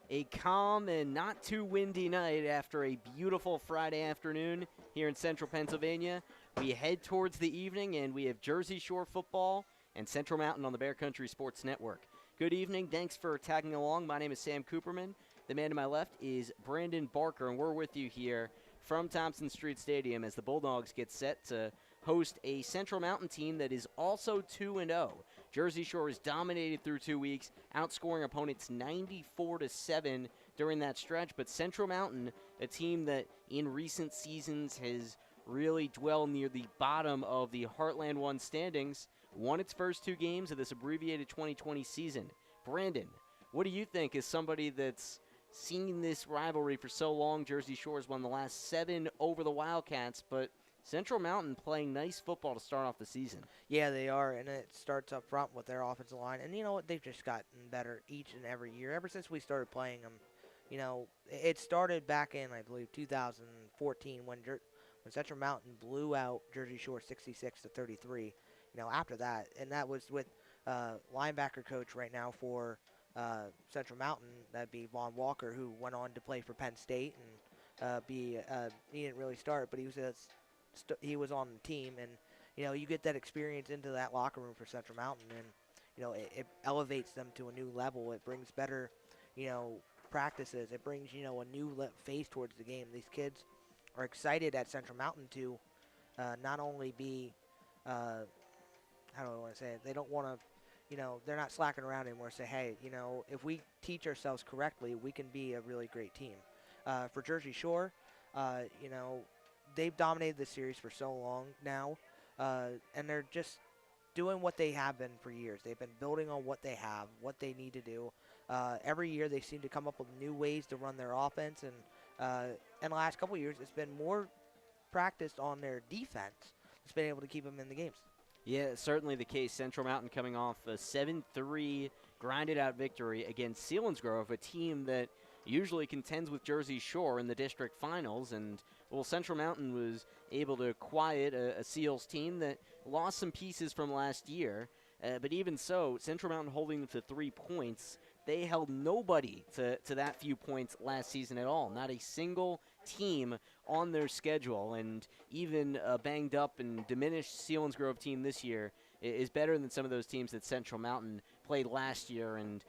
A calm and not too windy night after a beautiful Friday afternoon here in central Pennsylvania. We head towards the evening, and we have Jersey Shore football and Central Mountain on the Bear Country Sports Network. Good evening. Thanks for tagging along. My name is Sam Cooperman. The man to my left is Brandon Barker, and we're with you here from Thompson Street Stadium as the Bulldogs get set to host a Central Mountain team that is also 2-0. Jersey Shore has dominated through 2 weeks, outscoring opponents 94-7 during that stretch. But Central Mountain, a team that in recent seasons has really dwelled near the bottom of the Heartland 1 standings, won its first 2 games of this abbreviated 2020 season. Brandon, what do you think as somebody that's seen this rivalry for so long? Jersey Shore has won the last 7 over the Wildcats, but Central Mountain playing nice football to start off the season. Yeah, they are, and it starts up front with their offensive line. And you know what? They've just gotten better each and every year. Ever since we started playing them, you know, it started back in, I believe, 2014 when Central Mountain blew out Jersey Shore 66-33. You know, after that, and that was with linebacker coach right now for Central Mountain, that'd be Vaughn Walker, who went on to play for Penn State and he didn't really start, but he was on the team, and you know, you get that experience into that locker room for Central Mountain, and you know, it elevates them to a new level. It brings better, you know, practices. It brings, you know, a new face towards the game. These kids are excited at Central Mountain to not only be, how do I want to say it? They don't want to, you know, they're not slacking around anymore. Say, hey, you know, if we teach ourselves correctly, we can be a really great team. For Jersey Shore, you know, they've dominated this series for so long now, and they're just doing what they have been for years. They've been building on what they have, what they need to do. Every year they seem to come up with new ways to run their offense, and in the last couple of years it's been more practiced on their defense. It's been able to keep them in the games. Yeah, certainly the case. Central Mountain coming off a 7-3 grinded-out victory against Selinsgrove, a team that usually contends with Jersey Shore in the district finals. And, well, Central Mountain was able to quiet a Seals team that lost some pieces from last year. But even so, Central Mountain holding them to 3 points. They held nobody to that few points last season at all. Not a single team on their schedule. And even a banged up and diminished Selinsgrove team this year is better than some of those teams that Central Mountain played last year and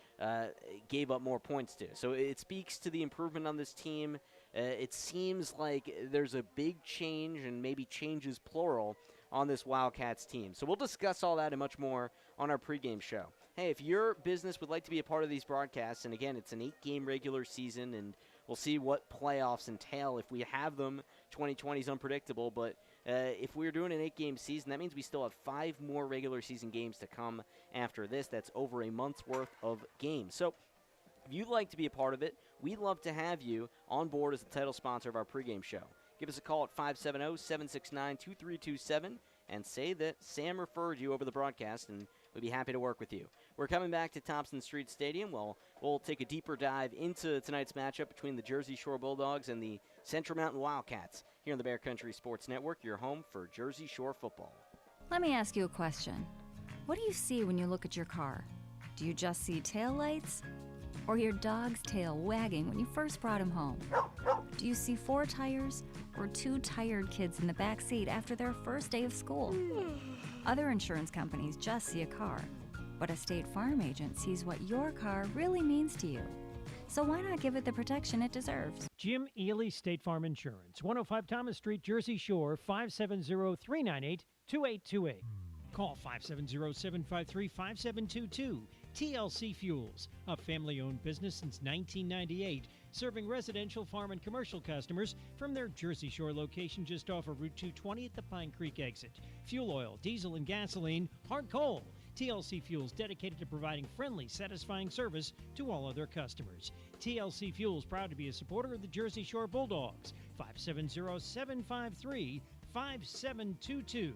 gave up more points to. So it speaks to the improvement on this team. It seems like there's a big change, and maybe changes plural, on this Wildcats team. So we'll discuss all that and much more on our pregame show. Hey, if your business would like to be a part of these broadcasts, and again, it's an 8-game regular season, and we'll see what playoffs entail. If we have them, 2020 is unpredictable, but if we're doing an 8-game season, that means we still have 5 more regular season games to come after this. That's over a month's worth of games. So if you'd like to be a part of it, we'd love to have you on board as the title sponsor of our pregame show. Give us a call at 570-769-2327 and say that Sam referred you over the broadcast, and we'd be happy to work with you. We're coming back to Thompson Street Stadium. Well, we'll take a deeper dive into tonight's matchup between the Jersey Shore Bulldogs and the Central Mountain Wildcats here on the Bear Country Sports Network, your home for Jersey Shore football. Let me ask you a question. What do you see when you look at your car? Do you just see taillights? Or your dog's tail wagging when you first brought him home? Do you see 4 tires or 2 tired kids in the back seat after their first day of school? Other insurance companies just see a car, but a State Farm agent sees what your car really means to you. So why not give it the protection it deserves? Jim Ely, State Farm Insurance, 105 Thomas Street, Jersey Shore, 570-398-2828. Call 570-753-5722. TLC Fuels, a family-owned business since 1998, serving residential, farm, and commercial customers from their Jersey Shore location just off of Route 220 at the Pine Creek exit. Fuel oil, diesel, and gasoline, hard coal. TLC Fuels dedicated to providing friendly, satisfying service to all other customers. TLC Fuels proud to be a supporter of the Jersey Shore Bulldogs. 570-753-5722.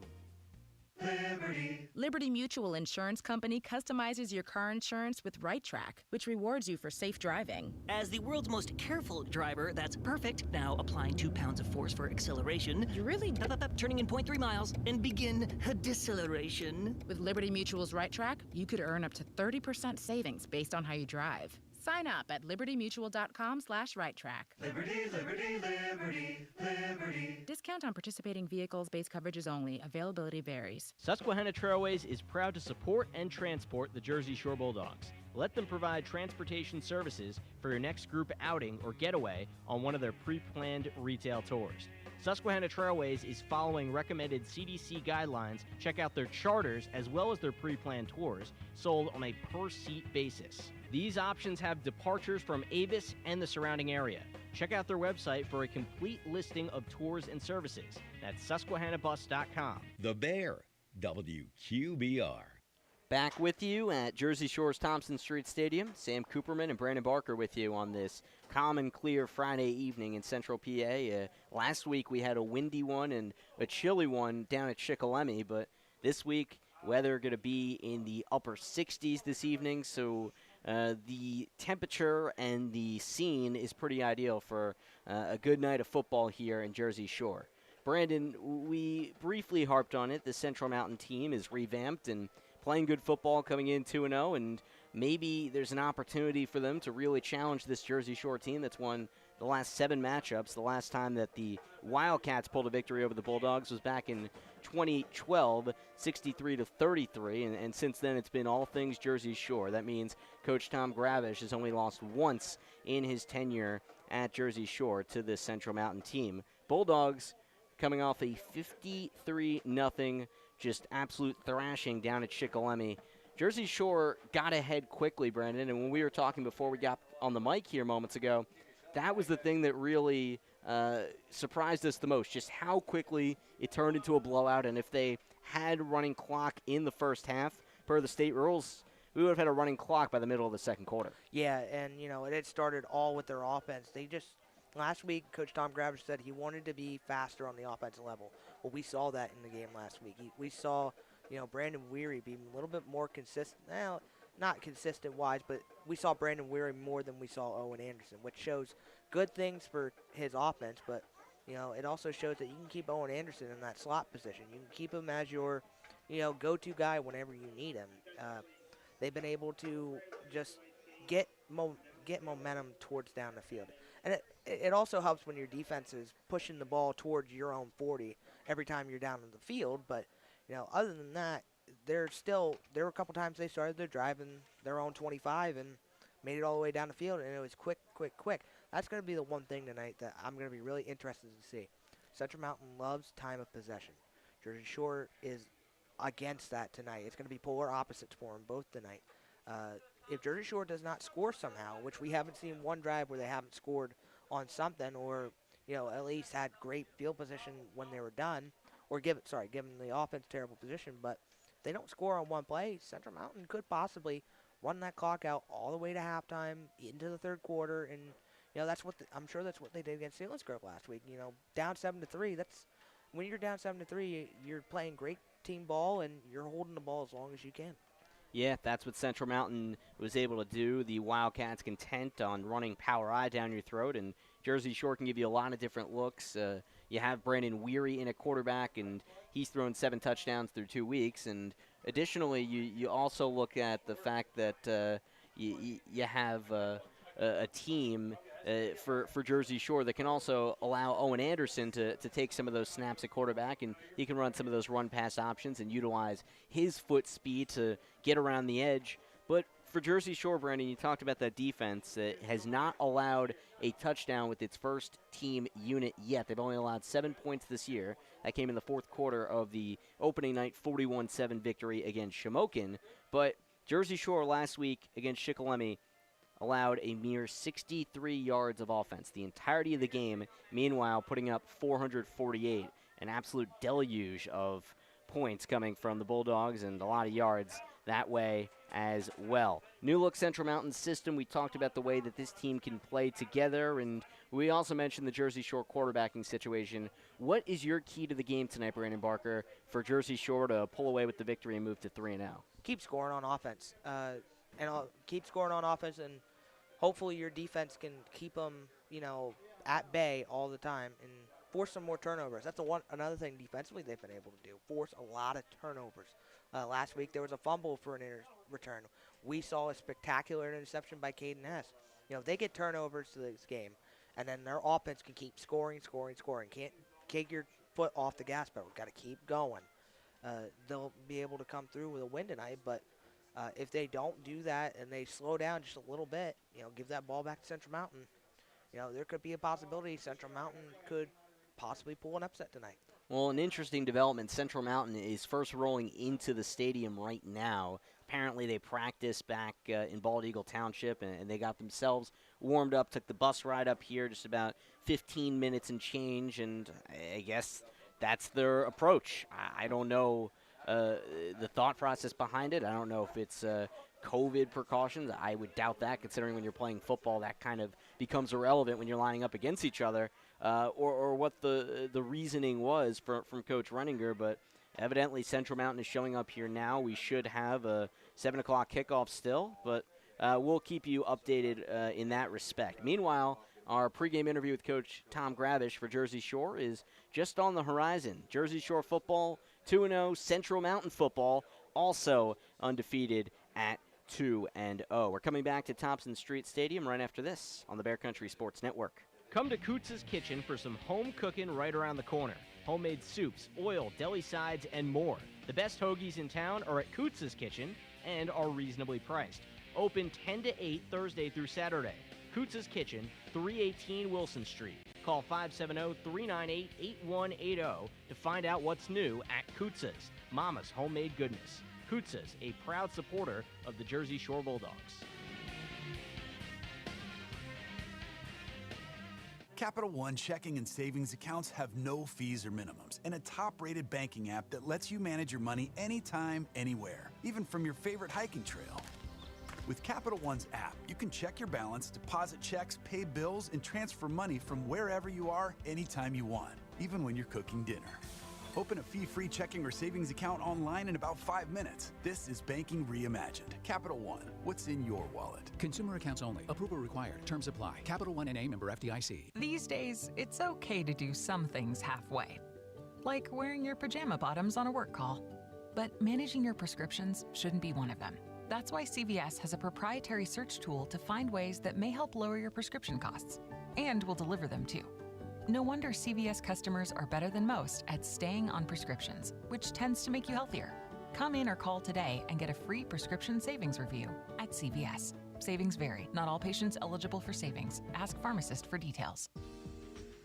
Liberty Mutual Insurance Company customizes your car insurance with Right Track, which rewards you for safe driving. As the world's most careful driver, that's perfect. Now applying 2 pounds of force for acceleration. You really... Turning in 0.3 miles and begin a deceleration. With Liberty Mutual's Right Track, you could earn up to 30% savings based on how you drive. Sign up at libertymutual.com/righttrack. Liberty, liberty, liberty, liberty. Discount on participating vehicles. Base coverages only. Availability varies. Susquehanna Trailways is proud to support and transport the Jersey Shore Bulldogs. Let them provide transportation services for your next group outing or getaway on one of their pre-planned retail tours. Susquehanna Trailways is following recommended CDC guidelines. Check out their charters as well as their pre-planned tours, sold on a per-seat basis. These options have departures from Avis and the surrounding area. Check out their website for a complete listing of tours and services. That's susquehannabus.com. The Bear, WQBR. Back with you at Jersey Shore's Thompson Street Stadium. Sam Cooperman and Brandon Barker with you on this calm and clear Friday evening in Central PA. Last week we had a windy one and a chilly one down at Shikellamy, but this week weather going to be in the upper 60s this evening, so the temperature and the scene is pretty ideal for a good night of football here in Jersey Shore. Brandon, we briefly harped on it. The Central Mountain team is revamped and playing good football, coming in 2-0, and maybe there's an opportunity for them to really challenge this Jersey Shore team that's won the last 7 matchups. The last time that the Wildcats pulled a victory over the Bulldogs was back in 2012, 63-33, and since then it's been all things Jersey Shore. That means Coach Tom Gravish has only lost once in his tenure at Jersey Shore to this Central Mountain team. Bulldogs coming off a 53-0 just absolute thrashing down at Shikellamy. Jersey Shore got ahead quickly, Brandon, and when we were talking before we got on the mic here moments ago, that was the thing that really surprised us the most, just how quickly it turned into a blowout. And if they had running clock in the first half, per the state rules, we would have had a running clock by the middle of the second quarter. Yeah, and, it started all with their offense. Last week, Coach Tom Gravish said he wanted to be faster on the offensive level. Well, we saw that in the game last week. We saw, Brandon Weary be a little bit more consistent. Well, not consistent-wise, but we saw Brandon Weary more than we saw Owen Anderson, which shows good things for his offense, but, it also shows that you can keep Owen Anderson in that slot position. You can keep him as your, go-to guy whenever you need him. They've been able to just get momentum towards down the field. And it also helps when your defense is pushing the ball towards your own 40 every time you're down in the field. But, other than that, there were a couple times they started their drive in their own 25 and made it all the way down the field, and it was quick, quick, quick. That's going to be the one thing tonight that I'm going to be really interested to see. Central Mountain loves time of possession. Jersey Shore is against that tonight. It's going to be polar opposites for them both tonight. If Jersey Shore does not score somehow, which we haven't seen one drive where they haven't scored on something, or at least had great field position when they were done, or given the offense terrible position, but if they don't score on one play, Central Mountain could possibly run that clock out all the way to halftime into the third quarter, and I'm sure that's what they did against Selinsgrove last week. Down 7-3. That's when you're down 7-3, you're playing great team ball and you're holding the ball as long as you can. Yeah, that's what Central Mountain was able to do. The Wildcats content on running power I down your throat, and Jersey Shore can give you a lot of different looks. You have Brandon Weary in a quarterback, and he's thrown 7 touchdowns through 2 weeks. And additionally, you also look at the fact that you have a team for Jersey Shore that can also allow Owen Anderson to take some of those snaps at quarterback, and he can run some of those run-pass options and utilize his foot speed to get around the edge. But for Jersey Shore, Brandon, you talked about that defense that has not allowed a touchdown with its first team unit yet. They've only allowed 7 points this year. That came in the fourth quarter of the opening night 41-7 victory against Shamokin. But Jersey Shore last week against Shikellamy allowed a mere 63 yards of offense the entirety of the game, meanwhile putting up 448, an absolute deluge of points coming from the Bulldogs and a lot of yards that way as well. New look Central Mountain system. We talked about the way that this team can play together, and we also mentioned the Jersey Shore quarterbacking situation. What is your key to the game tonight, Brandon Barker, for Jersey Shore to pull away with the victory and move to 3-0? Keep scoring on offense. Keep scoring on offense, and hopefully your defense can keep them, at bay all the time. And force some more turnovers. That's another thing defensively they've been able to do. Force a lot of turnovers. Last week there was a fumble for an return. We saw a spectacular interception by Caden Hess. You know, if they get turnovers to this game, and then their offense can keep scoring. Can't take your foot off the gas pedal. Got to keep going. They'll be able to come through with a win tonight, but if they don't do that and they slow down just a little bit, you know, give that ball back to Central Mountain, you know, there could be a possibility Central Mountain could possibly pull an upset tonight. Well, an interesting development, Central Mountain is first rolling into the stadium right now. Apparently they practiced back in Bald Eagle Township, and they got themselves warmed up, took the bus ride up here, just about 15 minutes and change, and I guess that's their approach. I don't know the thought process behind it. I don't know if it's COVID precautions. I would doubt that, considering when you're playing football, that kind of becomes irrelevant when you're lining up against each other, or what the reasoning was from Coach Renninger. But evidently Central Mountain is showing up here now. We should have a 7 o'clock kickoff still, but we'll keep you updated in that respect. Meanwhile, our pregame interview with Coach Tom Gravish for Jersey Shore is just on the horizon. Jersey Shore football 2-0, Central Mountain football also undefeated at 2-0. We're coming back to Thompson Street Stadium right after this on the Bear Country Sports Network. Come to Coots's Kitchen for some home cooking right around the corner. Homemade soups, oil, deli sides, and more. The best hoagies in town are at Coots's Kitchen and are reasonably priced. Open 10 to 8 Thursday through Saturday. Coots's Kitchen, 318 Wilson Street. Call 570-398-8180 to find out what's new at Coots's, Mama's Homemade Goodness. Coots's, a proud supporter of the Jersey Shore Bulldogs. Capital One checking and savings accounts have no fees or minimums, and a top-rated banking app that lets you manage your money anytime, anywhere, even from your favorite hiking trail. With Capital One's app, you can check your balance, deposit checks, pay bills, and transfer money from wherever you are, anytime you want, even when you're cooking dinner. Open a fee-free checking or savings account online in about 5 minutes. This is banking reimagined. Capital One, what's in your wallet? Consumer accounts only. Approval required. Terms apply. Capital One N.A. member FDIC. These days, it's okay to do some things halfway. Like wearing your pajama bottoms on a work call. But managing your prescriptions shouldn't be one of them. That's why CVS has a proprietary search tool to find ways that may help lower your prescription costs. And will deliver them too. No wonder CVS customers are better than most at staying on prescriptions, which tends to make you healthier. Come in or call today and get a free prescription savings review at CVS. Savings vary. Not all patients eligible for savings. Ask pharmacist for details.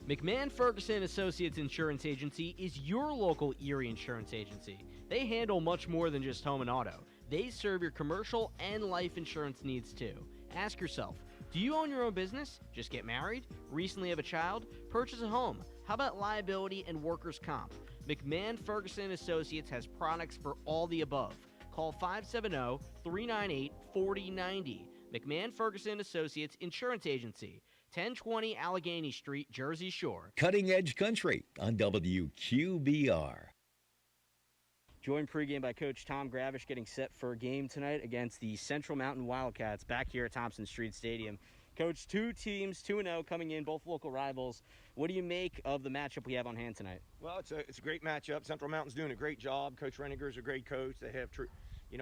McMahon Ferguson Associates Insurance Agency is your local Erie insurance agency. They handle much more than just home and auto. They serve your commercial and life insurance needs too. Ask yourself, do you own your own business? Just get married? Recently have a child? Purchase a home? How about liability and workers' comp? McMahon Ferguson Associates has products for all the above. Call 570-398-4090. McMahon Ferguson Associates Insurance Agency, 1020 Allegheny Street, Jersey Shore. Cutting Edge Country on WQBR. Joined pregame by Coach Tom Gravish, getting set for a game tonight against the Central Mountain Wildcats back here at Thompson Street Stadium. Coach, two teams, 2-0 coming in, both local rivals. What do you make of the matchup we have on hand tonight? Well, it's a great matchup. Central Mountain's doing a great job. Coach Renninger's a great coach. They have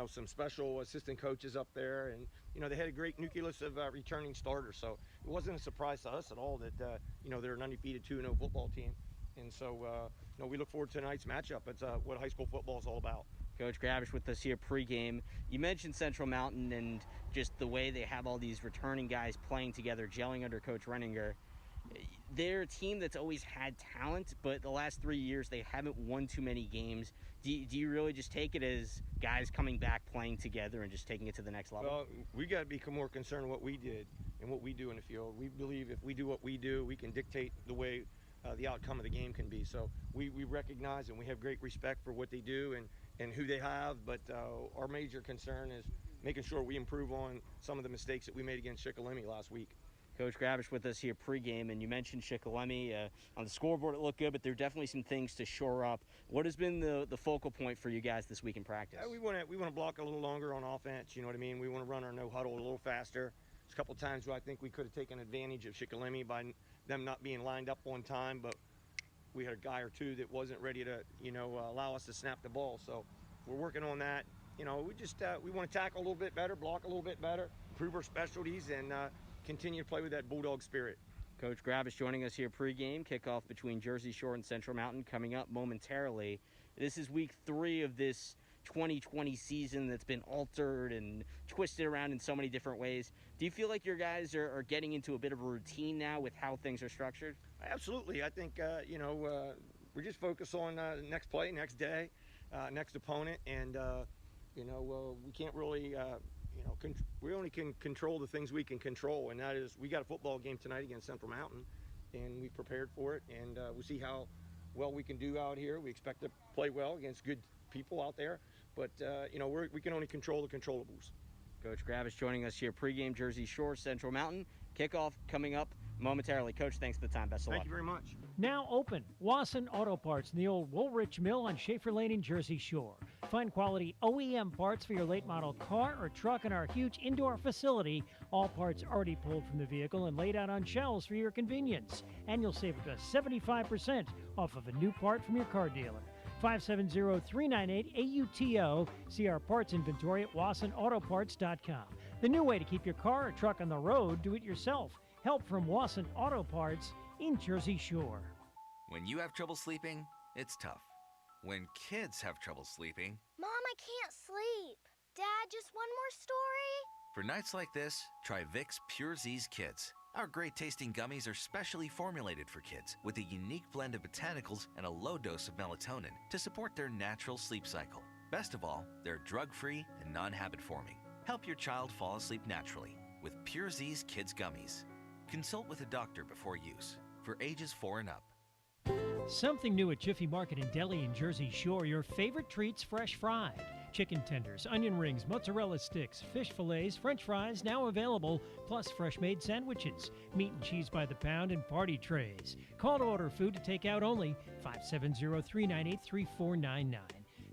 some special assistant coaches up there, and they had a great nucleus of returning starters. So it wasn't a surprise to us at all that they're an undefeated 2-0 football team. And so, we look forward to tonight's matchup. It's what high school football is all about. Coach Gravish with us here pregame. You mentioned Central Mountain and just the way they have all these returning guys playing together, gelling under Coach Renninger. They're a team that's always had talent, but the last 3 years they haven't won too many games. Do you really just take it as guys coming back, playing together, and just taking it to the next level? Well, we got to become more concerned with what we did and what we do in the field. We believe if we do what we do, we can dictate the way the outcome of the game can be. So we recognize and we have great respect for what they do and who they have, but our major concern is making sure we improve on some of the mistakes that we made against Shikellamy last week. Coach Gravish with us here pregame, and you mentioned Shikellamy. On the scoreboard it looked good, but there are definitely some things to shore up. What has been the focal point for you guys this week in practice? We want to block a little longer on offense, you know what I mean? We want to run our no huddle a little faster. There's a couple times where I think we could have taken advantage of Shikellamy by them not being lined up on time, but we had a guy or two that wasn't ready to, allow us to snap the ball. So we're working on that. We want to tackle a little bit better, block a little bit better, improve our specialties, and continue to play with that Bulldog spirit. Coach Gravis joining us here pregame. Kickoff between Jersey Shore and Central Mountain coming up momentarily. This is week 3 of this 2020 season that's been altered and twisted around in so many different ways. Do you feel like your guys are getting into a bit of a routine now with how things are structured? Absolutely. I think, we're just focused on next play, next day, next opponent, and, we can't really, we only can control the things we can control, and that is we got a football game tonight against Central Mountain, and we prepared for it, and we'll see how well we can do out here. We expect to play well against good people out there, but, we can only control the controllables. Coach Gravis joining us here pregame, Jersey Shore, Central Mountain. Kickoff coming up momentarily. Coach, thanks for the time. Best of luck. Thank you very much. Now open, Wasson Auto Parts in the old Woolrich Mill on Schaefer Lane in Jersey Shore. Find quality OEM parts for your late model car or truck in our huge indoor facility. All parts already pulled from the vehicle and laid out on shelves for your convenience. And you'll save up to 75% off of a new part from your car dealer. 570-398-AUTO. See our parts inventory at WassonAutoParts.com. The new way to keep your car or truck on the road, do it yourself. Help from Wasson Auto Parts in Jersey Shore. When you have trouble sleeping, it's tough. When kids have trouble sleeping, Mom, I can't sleep. Dad, just one more story? for nights like this, try Vicks Pure Z's Kids. Our great-tasting gummies are specially formulated for kids with a unique blend of botanicals and a low dose of melatonin to support their natural sleep cycle. Best of all, they're drug-free and non-habit forming. Help your child fall asleep naturally with Pure Z's Kids Gummies. Consult with a doctor before use. For ages 4 and up. Something new at Jiffy Market and Deli in Jersey Shore. Your favorite treats fresh fried. Chicken tenders, onion rings, mozzarella sticks, fish fillets, french fries now available, plus fresh made sandwiches, meat and cheese by the pound, and party trays. Call to order food to take out only 570-398-3499.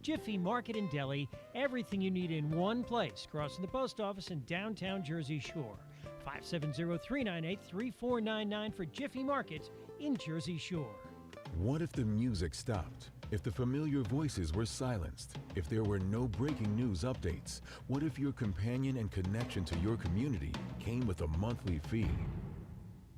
Jiffy Market and Deli, everything you need in one place, crossing the post office in downtown Jersey Shore. 570-398-3499 for Jiffy Market in Jersey Shore. What if the music stopped? If the familiar voices were silenced? If there were no breaking news updates? What if your companion and connection to your community came with a monthly fee?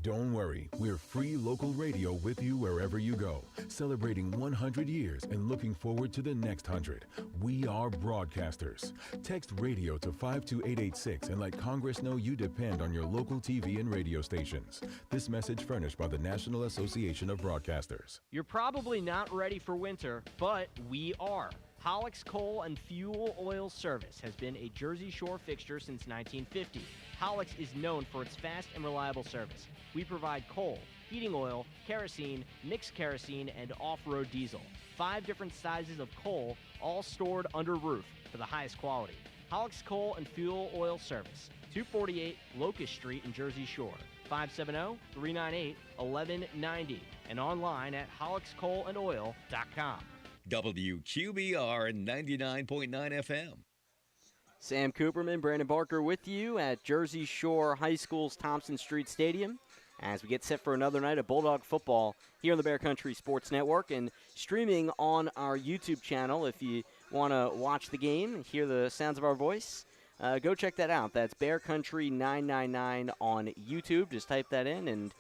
Don't worry, we're free local radio with you wherever you go, celebrating 100 years and looking forward to the next 100. We are broadcasters. Text radio to 52886 and let Congress know you depend on your local TV and radio stations. This message furnished by the National Association of Broadcasters. You're probably not ready for winter, but we are. Hollick's Coal and Fuel Oil Service has been a Jersey Shore fixture since 1950. Hollick's is known for its fast and reliable service. We provide coal, heating oil, kerosene, mixed kerosene, and off-road diesel. 5 different sizes of coal, all stored under roof for the highest quality. Hollick's Coal and Fuel Oil Service, 248 Locust Street in Jersey Shore, 570-398-1190, and online at hollickscoalandoil.com. WQBR 99.9 FM. Sam Cooperman, Brandon Barker with you at Jersey Shore High School's Thompson Street Stadium as we get set for another night of Bulldog football here on the Bear Country Sports Network and streaming on our YouTube channel. If you want to watch the game and hear the sounds of our voice, go check that out. That's Bear Country 999 on YouTube. Just type that in and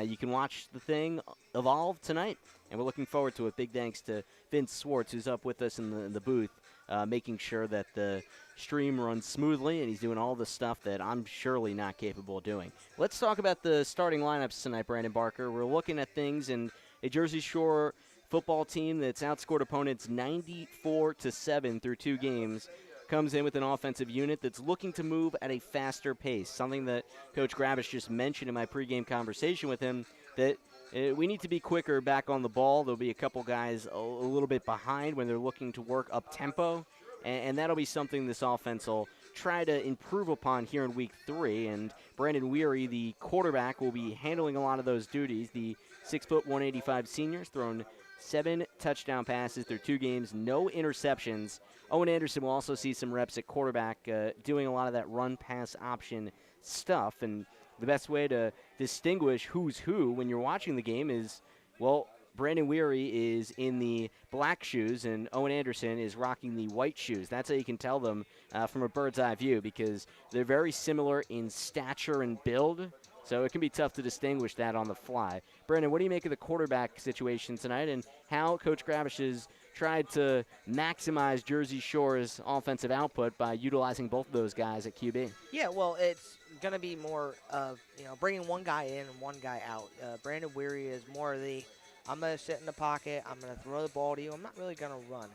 you can watch the thing evolve tonight, and we're looking forward to it. Big thanks to Vince Swartz, who's up with us in the booth, making sure that the stream runs smoothly, and he's doing all the stuff that I'm surely not capable of doing. Let's talk about the starting lineups tonight, Brandon Barker. We're looking at things, and a Jersey Shore football team that's outscored opponents 94-7 through 2 games comes in with an offensive unit that's looking to move at a faster pace, something that Coach Gravis just mentioned in my pregame conversation with him, that we need to be quicker back on the ball. There'll be a couple guys a little bit behind when they're looking to work up tempo, and that'll be something this offense will try to improve upon here in week 3. And Brandon Weary, the quarterback, will be handling a lot of those duties. The 6', 185 senior's thrown 7 touchdown passes through 2 games, no interceptions. Owen Anderson will also see some reps at quarterback, doing a lot of that run-pass option stuff. And the best way to distinguish who's who when you're watching the game is, well, Brandon Weary is in the black shoes, and Owen Anderson is rocking the white shoes. That's how you can tell them from a bird's eye view, because they're very similar in stature and build, so it can be tough to distinguish that on the fly. Brandon, what do you make of the quarterback situation tonight, and how Coach Gravish has tried to maximize Jersey Shore's offensive output by utilizing both of those guys at QB? Yeah, well, it's going to be more of, bringing one guy in and one guy out. Brandon Weary is more of the, I'm going to sit in the pocket, I'm going to throw the ball to you, I'm not really going to run.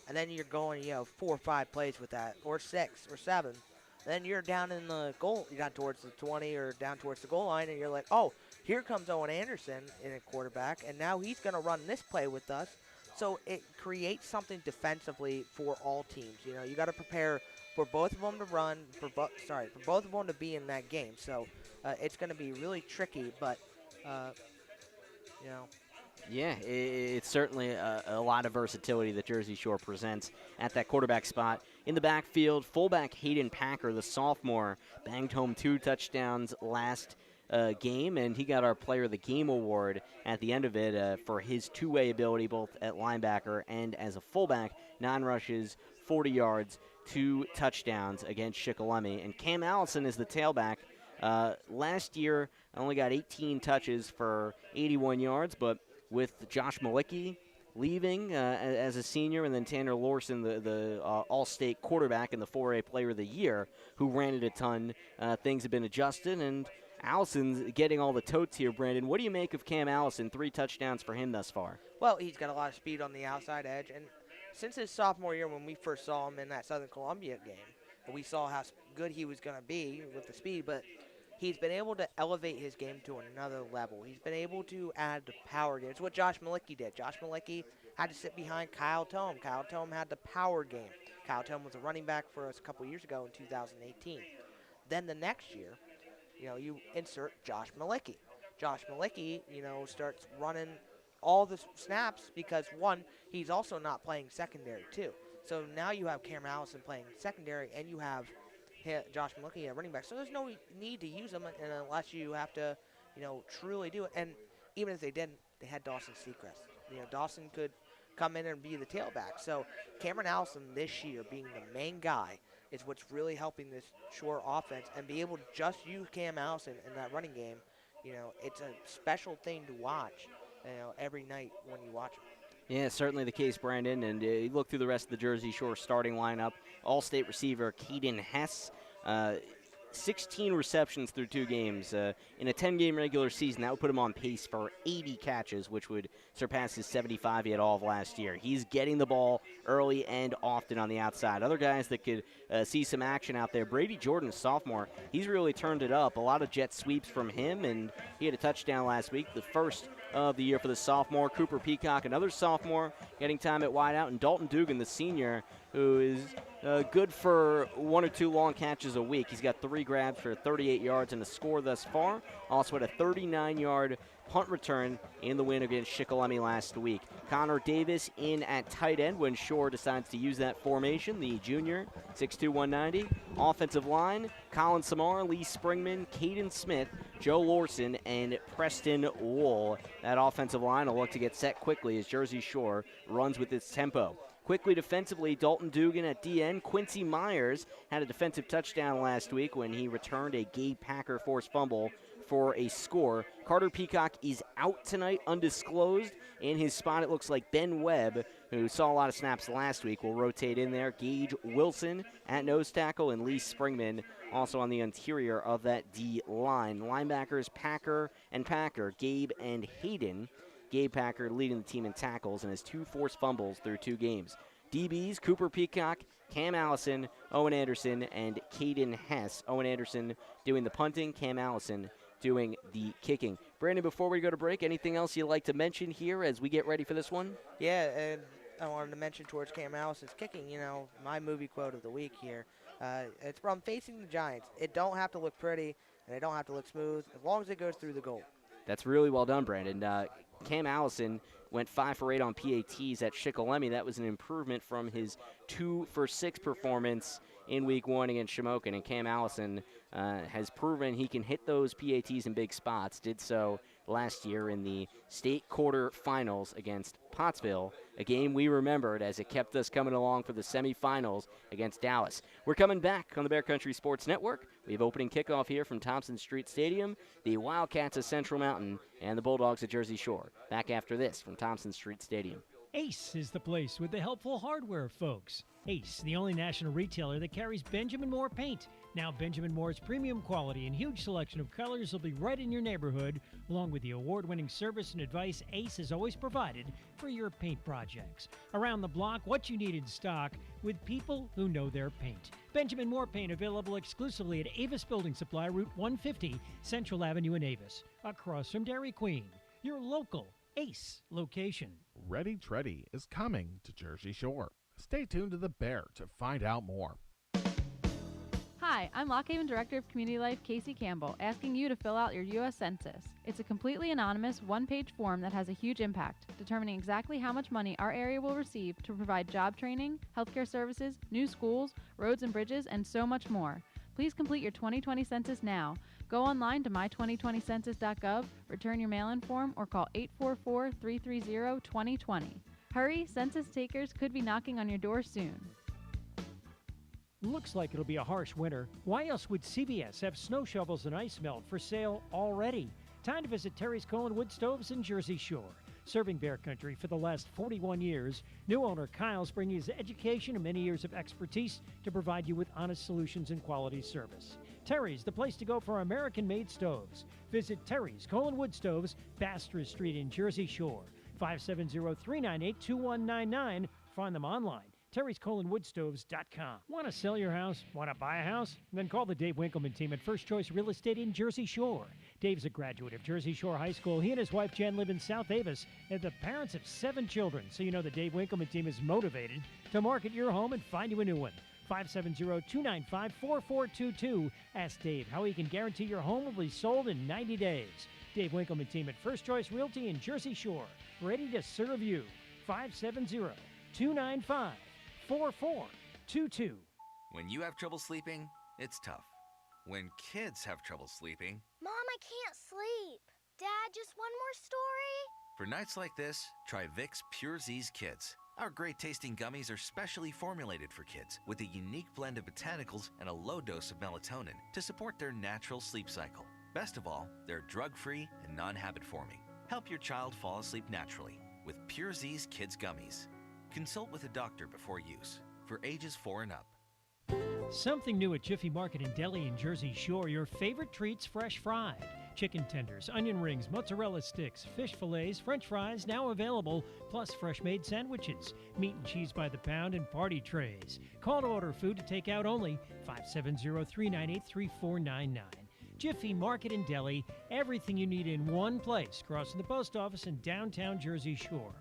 And then you're going, 4 or 5 plays with that, or 6 or 7. Then you're down in the goal, you're down towards the 20 or down towards the goal line, and you're like, oh, here comes Owen Anderson in a quarterback, and now he's going to run this play with us. So it creates something defensively for all teams. You got to prepare for both of them to run, for both of them to be in that game. So it's going to be really tricky, but Yeah, it's certainly a lot of versatility that Jersey Shore presents at that quarterback spot. In the backfield, fullback Hayden Packer, the sophomore, banged home 2 touchdowns last game, and he got our Player of the Game award at the end of it for his two-way ability, both at linebacker and as a fullback. 9 rushes, 40 yards, 2 touchdowns against Shikellamy. And Cam Allison is the tailback. Last year, only got 18 touches for 81 yards, but with Josh Malicki leaving as a senior, and then Tanner Lorson, the All-State quarterback and the 4A Player of the Year, who ran it a ton, things have been adjusted, and Allison's getting all the totes here, Brandon. What do you make of Cam Allison? 3 touchdowns for him thus far. Well, he's got a lot of speed on the outside edge, and since his sophomore year when we first saw him in that Southern Columbia game, we saw how good he was going to be with the speed, but he's been able to elevate his game to another level. He's been able to add the power game. It's what Josh Malicki did. Josh Malicki had to sit behind Kyle Tome. Kyle Tome had the power game. Kyle Tome was a running back for us a couple years ago in 2018. Then the next year, you insert Josh Malicki. Josh Malicki, starts running all the snaps because, one, he's also not playing secondary, too. So now you have Cameron Allison playing secondary, and you have Josh Malicki at running back. So there's no need to use him unless you have to, truly do it. And even if they didn't, they had Dawson Seacrest. Dawson could come in and be the tailback. So Cameron Allison this year being the main guy is what's really helping this Shore offense, and be able to just use Cam Allison in that running game. It's a special thing to watch, every night when you watch it. Yeah, certainly the case, Brandon. And you look through the rest of the Jersey Shore starting lineup. All-State receiver Caden Hess, 16 receptions through 2 games. In a 10-game regular season, that would put him on pace for 80 catches, which would surpass his 75 he had all of last year. He's getting the ball early and often on the outside. Other guys that could see some action out there, Brady Jordan, sophomore, he's really turned it up. A lot of jet sweeps from him, and he had a touchdown last week, the first of the year for the sophomore. Cooper Peacock, another sophomore, getting time at wideout, and Dalton Dugan, the senior, who is good for 1 or 2 long catches a week. He's got 3 grabs for 38 yards and a score thus far. Also had a 39-yard punt return in the win against Shikellamy last week. Connor Davis in at tight end when Shore decides to use that formation. The junior, 6'2", 190. Offensive line, Colin Samar, Lee Springman, Caden Smith, Joe Lorson, and Preston Wool. That offensive line will look to get set quickly as Jersey Shore runs with its tempo. Quickly defensively, Dalton Dugan at DN. Quincy Myers had a defensive touchdown last week when he returned a Gabe Packer forced fumble for a score. Carter Peacock is out tonight, undisclosed. In his spot, it looks like Ben Webb, who saw a lot of snaps last week, will rotate in there. Gage Wilson at nose tackle, and Lee Springman also on the interior of that D line. Linebackers Packer and Packer, Gabe and Hayden. Gabe Packer leading the team in tackles and has 2 forced fumbles through 2 games. DBs, Cooper Peacock, Cam Allison, Owen Anderson, and Caden Hess. Owen Anderson doing the punting, Cam Allison doing the kicking. Brandon, before we go to break, anything else you'd like to mention here as we get ready for this one? Yeah, and I wanted to mention towards Cam Allison's kicking, my movie quote of the week here. It's from Facing the Giants. It don't have to look pretty, and it don't have to look smooth, as long as it goes through the goal. That's really well done, Brandon. Cam Allison went 5 for 8 on PATs at Shikellamy. That was an improvement from his 2 for 6 performance in week 1 against Shamokin. And Cam Allison has proven he can hit those PATs in big spots. Did so last year in the state quarterfinals against Pottsville, a game we remembered as it kept us coming along for the semifinals against Dallas. We're coming back on the Bear Country Sports Network. We have opening kickoff here from Thompson Street Stadium, the Wildcats of Central Mountain, and the Bulldogs of Jersey Shore. Back after this from Thompson Street Stadium. Ace is the place with the helpful hardware, folks. Ace, the only national retailer that carries Benjamin Moore paint. Now Benjamin Moore's premium quality and huge selection of colors will be right in your neighborhood, along with the award-winning service and advice Ace has always provided for your paint projects. Around the block, what you need in stock with people who know their paint. Benjamin Moore paint available exclusively at Avis Building Supply, Route 150, Central Avenue in Avis, across from Dairy Queen. Your local Ace location. Ready Treddy is coming to Jersey Shore. Stay tuned to the Bear to find out more. Hi, I'm Lock Haven Director of Community Life, Casey Campbell, asking you to fill out your U.S. Census. It's a completely anonymous, one-page form that has a huge impact, determining exactly how much money our area will receive to provide job training, healthcare services, new schools, roads and bridges, and so much more. Please complete your 2020 census now. Go online to my2020census.gov, return your mail-in form, or call 844-330-2020. Hurry, census takers could be knocking on your door soon. Looks like it'll be a harsh winter. Why else would CVS have snow shovels and ice melt for sale already? Time to visit Terry's Coal and Wood Stoves in Jersey Shore. Serving Bear Country for the last 41 years, new owner Kyle's bringing his education and many years of expertise to provide you with honest solutions and quality service. Terry's, the place to go for American-made stoves. Visit Terry's Coal and Wood Stoves, Bastrop Street in Jersey Shore. 570-398-2199. Find them online. terryscoalandwoodstoves.com. Want to sell your house? Want to buy a house? Then call the Dave Winkleman team at First Choice Real Estate in Jersey Shore. Dave's a graduate of Jersey Shore High School. He and his wife Jen live in South Avis and the parents of 7 children. So you know the Dave Winkleman team is motivated to market your home and find you a new one. 570-295-4422. Ask Dave how he can guarantee your home will be sold in 90 days. Dave Winkleman team at First Choice Realty in Jersey Shore. Ready to serve you. 570-295-4422. When you have trouble sleeping, it's tough. When kids have trouble sleeping, Mom, I can't sleep. Dad, just one more story? for nights like this, try Vicks Pure Z's Kids. Our great tasting gummies are specially formulated for kids with a unique blend of botanicals and a low dose of melatonin to support their natural sleep cycle. Best of all, they're drug-free and non-habit forming. Help your child fall asleep naturally with Pure Z's Kids Gummies. Consult with a doctor before use. For ages 4 and up. Something new at Jiffy Market and Deli in Jersey Shore. Your favorite treats fresh fried. Chicken tenders, onion rings, mozzarella sticks, fish fillets, french fries now available, plus fresh made sandwiches, meat and cheese by the pound, and party trays. Call to order food to take out only 570-398-3499. Jiffy Market and Deli, everything you need in one place, crossing the post office in downtown Jersey Shore.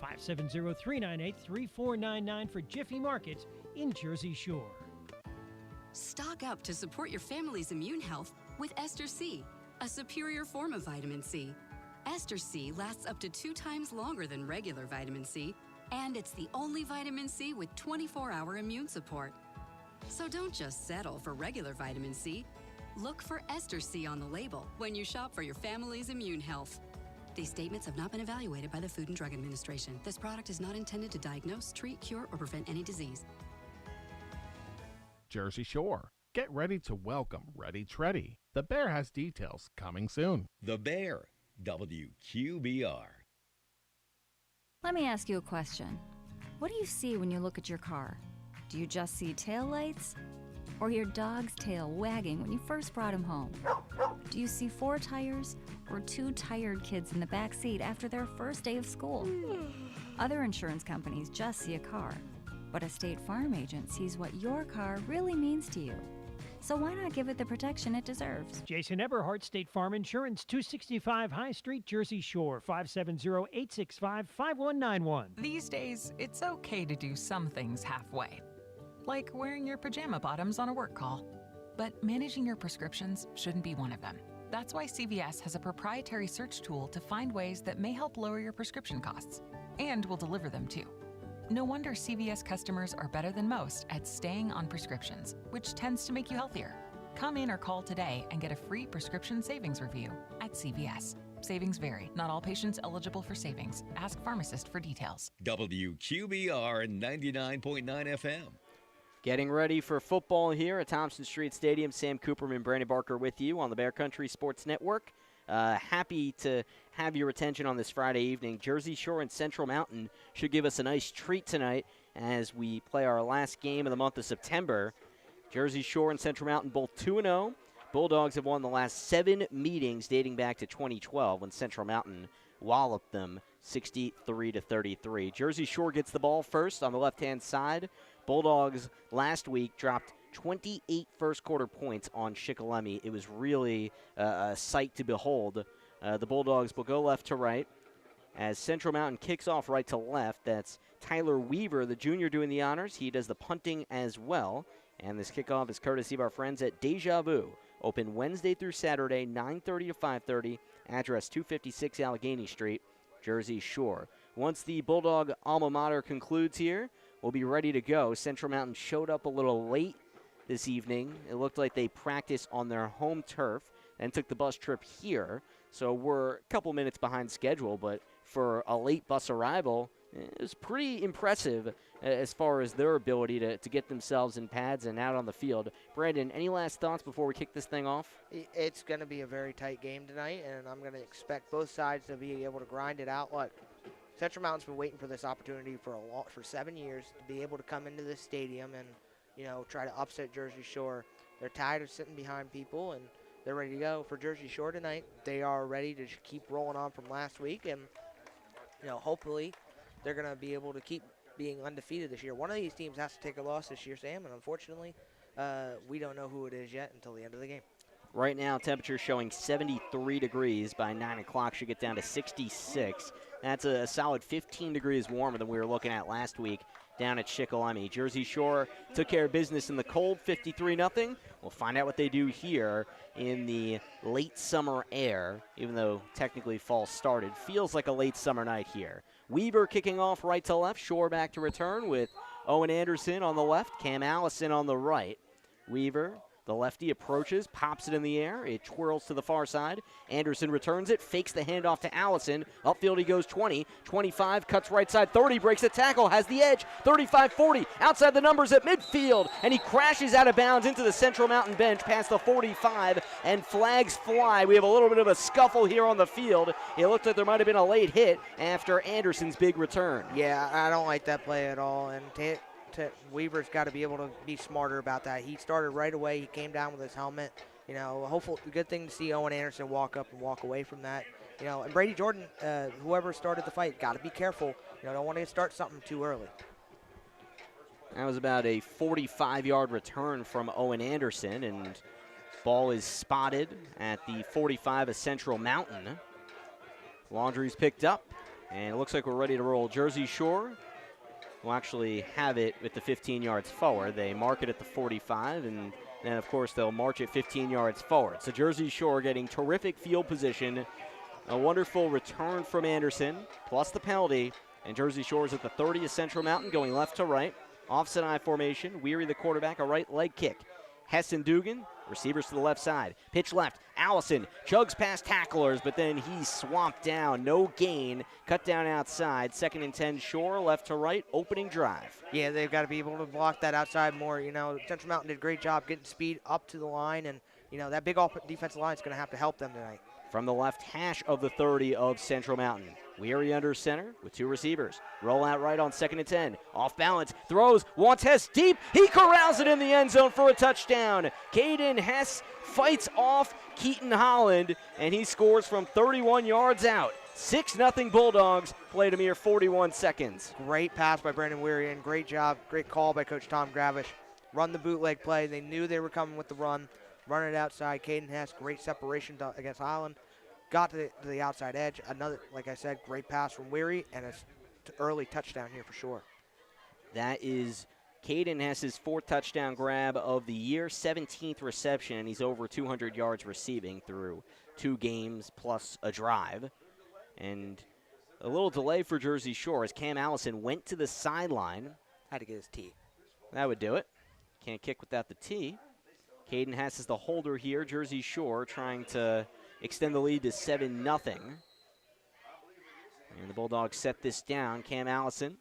570-398-3499 for Jiffy Market in Jersey Shore. Stock up to support your family's immune health with Ester C, a superior form of vitamin C. Ester C lasts up to 2 times longer than regular vitamin C, and it's the only vitamin C with 24-hour immune support. So don't just settle for regular vitamin C. Look for Ester C on the label when you shop for your family's immune health. These statements have not been evaluated by the Food and Drug Administration. This product is not intended to diagnose, treat, cure, or prevent any disease. Jersey Shore. Get ready to welcome Ready Treddy. The Bear has details coming soon. The Bear, WQBR. Let me ask you a question. What do you see when you look at your car? Do you just see taillights? Or your dog's tail wagging when you first brought him home? Do you see 4 tires or 2 tired kids in the back seat after their first day of school? Other insurance companies just see a car, but a State Farm agent sees what your car really means to you. So why not give it the protection it deserves? Jason Eberhardt, State Farm Insurance, 265 High Street, Jersey Shore, 570-865-5191. These days, it's okay to do some things halfway, like wearing your pajama bottoms on a work call. But managing your prescriptions shouldn't be one of them. That's why CVS has a proprietary search tool to find ways that may help lower your prescription costs, and will deliver them too. No wonder CVS customers are better than most at staying on prescriptions, which tends to make you healthier. Come in or call today and get a free prescription savings review at CVS. Savings vary. Not all patients eligible for savings. Ask pharmacist for details. WQBR 99.9 FM. Getting ready for football here at Thompson Street Stadium. Sam Cooperman, Brandon Barker with you on the Bear Country Sports Network. Happy to have your attention on this Friday evening. Jersey Shore and Central Mountain should give us a nice treat tonight as we play our last game of the month of September. Jersey Shore and Central Mountain both 2-0. Bulldogs have won the last 7 meetings dating back to 2012 when Central Mountain walloped them 63-33. Jersey Shore gets the ball first on the left-hand side. Bulldogs last week dropped 28 first-quarter points on Shikellamy. It was really a sight to behold. The Bulldogs will go left to right as Central Mountain kicks off right to left. That's Tyler Weaver, the junior, doing the honors. He does the punting as well. And this kickoff is courtesy of our friends at Deja Vu. Open Wednesday through Saturday, 9:30 to 5:30. Address 256 Allegheny Street, Jersey Shore. Once the Bulldog alma mater concludes here, we'll be ready to go. Central Mountain showed up a little late this evening. It looked like they practiced on their home turf and took the bus trip here. So we're a couple minutes behind schedule, but for a late bus arrival, it was pretty impressive as far as their ability to get themselves in pads and out on the field. Brandon, any last thoughts before we kick this thing off? It's going to be a very tight game tonight, and I'm going to expect both sides to be able to grind it out. Look, Central Mountain's been waiting for this opportunity for 7 years to be able to come into this stadium and, try to upset Jersey Shore. They're tired of sitting behind people, and they're ready to go. For Jersey Shore tonight, they are ready to keep rolling on from last week, and, hopefully they're going to be able to keep being undefeated this year. One of these teams has to take a loss this year, Sam, and unfortunately, we don't know who it is yet until the end of the game. Right now, temperature showing 73 degrees. By 9 o'clock, should get down to 66. That's a solid 15 degrees warmer than we were looking at last week down at Shikellamy. Jersey Shore took care of business in the cold, 53-0. We'll find out what they do here in the late summer air, even though technically fall started. Feels like a late summer night here. Weaver kicking off right to left. Shore back to return with Owen Anderson on the left, Cam Allison on the right. Weaver, the lefty, approaches, pops it in the air. It twirls to the far side. Anderson returns it, fakes the handoff to Allison. Upfield he goes 20, 25, cuts right side, 30, breaks the tackle, has the edge, 35-40, outside the numbers at midfield, and he crashes out of bounds into the Central Mountain bench past the 45, and flags fly. We have a little bit of a scuffle here on the field. It looked like there might have been a late hit after Anderson's big return. Yeah, I don't like that play at all, and Weaver's got to be able to be smarter about that. He started right away. He came down with his helmet. Hopefully, good thing to see Owen Anderson walk up and walk away from that. And Brady Jordan, whoever started the fight, got to be careful. Don't want to start something too early. That was about a 45-yard return from Owen Anderson, and ball is spotted at the 45 of Central Mountain. Laundry's picked up, and it looks like we're ready to roll. Jersey Shore will actually have it with the 15 yards forward. They mark it at the 45, and then, of course, they'll march it 15 yards forward. So Jersey Shore getting terrific field position. A wonderful return from Anderson, plus the penalty. And Jersey Shore's at the 30 of Central Mountain, going left to right. Offset I formation. Weary, the quarterback, a right leg kick. Heston Dugan, receivers to the left side. Pitch left. Allison chugs past tacklers, but then he's swamped down. No gain. Cut down outside. 2nd and 10 Shore, left to right. Opening drive. Yeah, they've got to be able to block that outside more. Central Mountain did a great job getting speed up to the line, and, that big defensive line is going to have to help them tonight. From the left hash of the 30 of Central Mountain. Weary under center with 2 receivers. Roll out right on 2nd and 10. Off balance, throws, wants Hess deep. He corrals it in the end zone for a touchdown. Caden Hess fights off Keaton Holland, and he scores from 31 yards out. 6-0 Bulldogs, played a mere 41 seconds. Great pass by Brandon Weary, and great job, great call by Coach Tom Gravish. Run the bootleg play. They knew they were coming with the run. Run it outside. Caden Hess, great separation against Holland. Got to the outside edge. Another, like I said, great pass from Weary, and an early touchdown here for sure. That is Caden has his 4th touchdown grab of the year, 17th reception, and he's over 200 yards receiving through 2 games plus a drive. And a little delay for Jersey Shore as Cam Allison went to the sideline. Had to get his tee. That would do it. Can't kick without the tee. Caden Hess is the holder here. Jersey Shore trying to extend the lead to 7-0. And the Bulldogs set this down. Cam Allison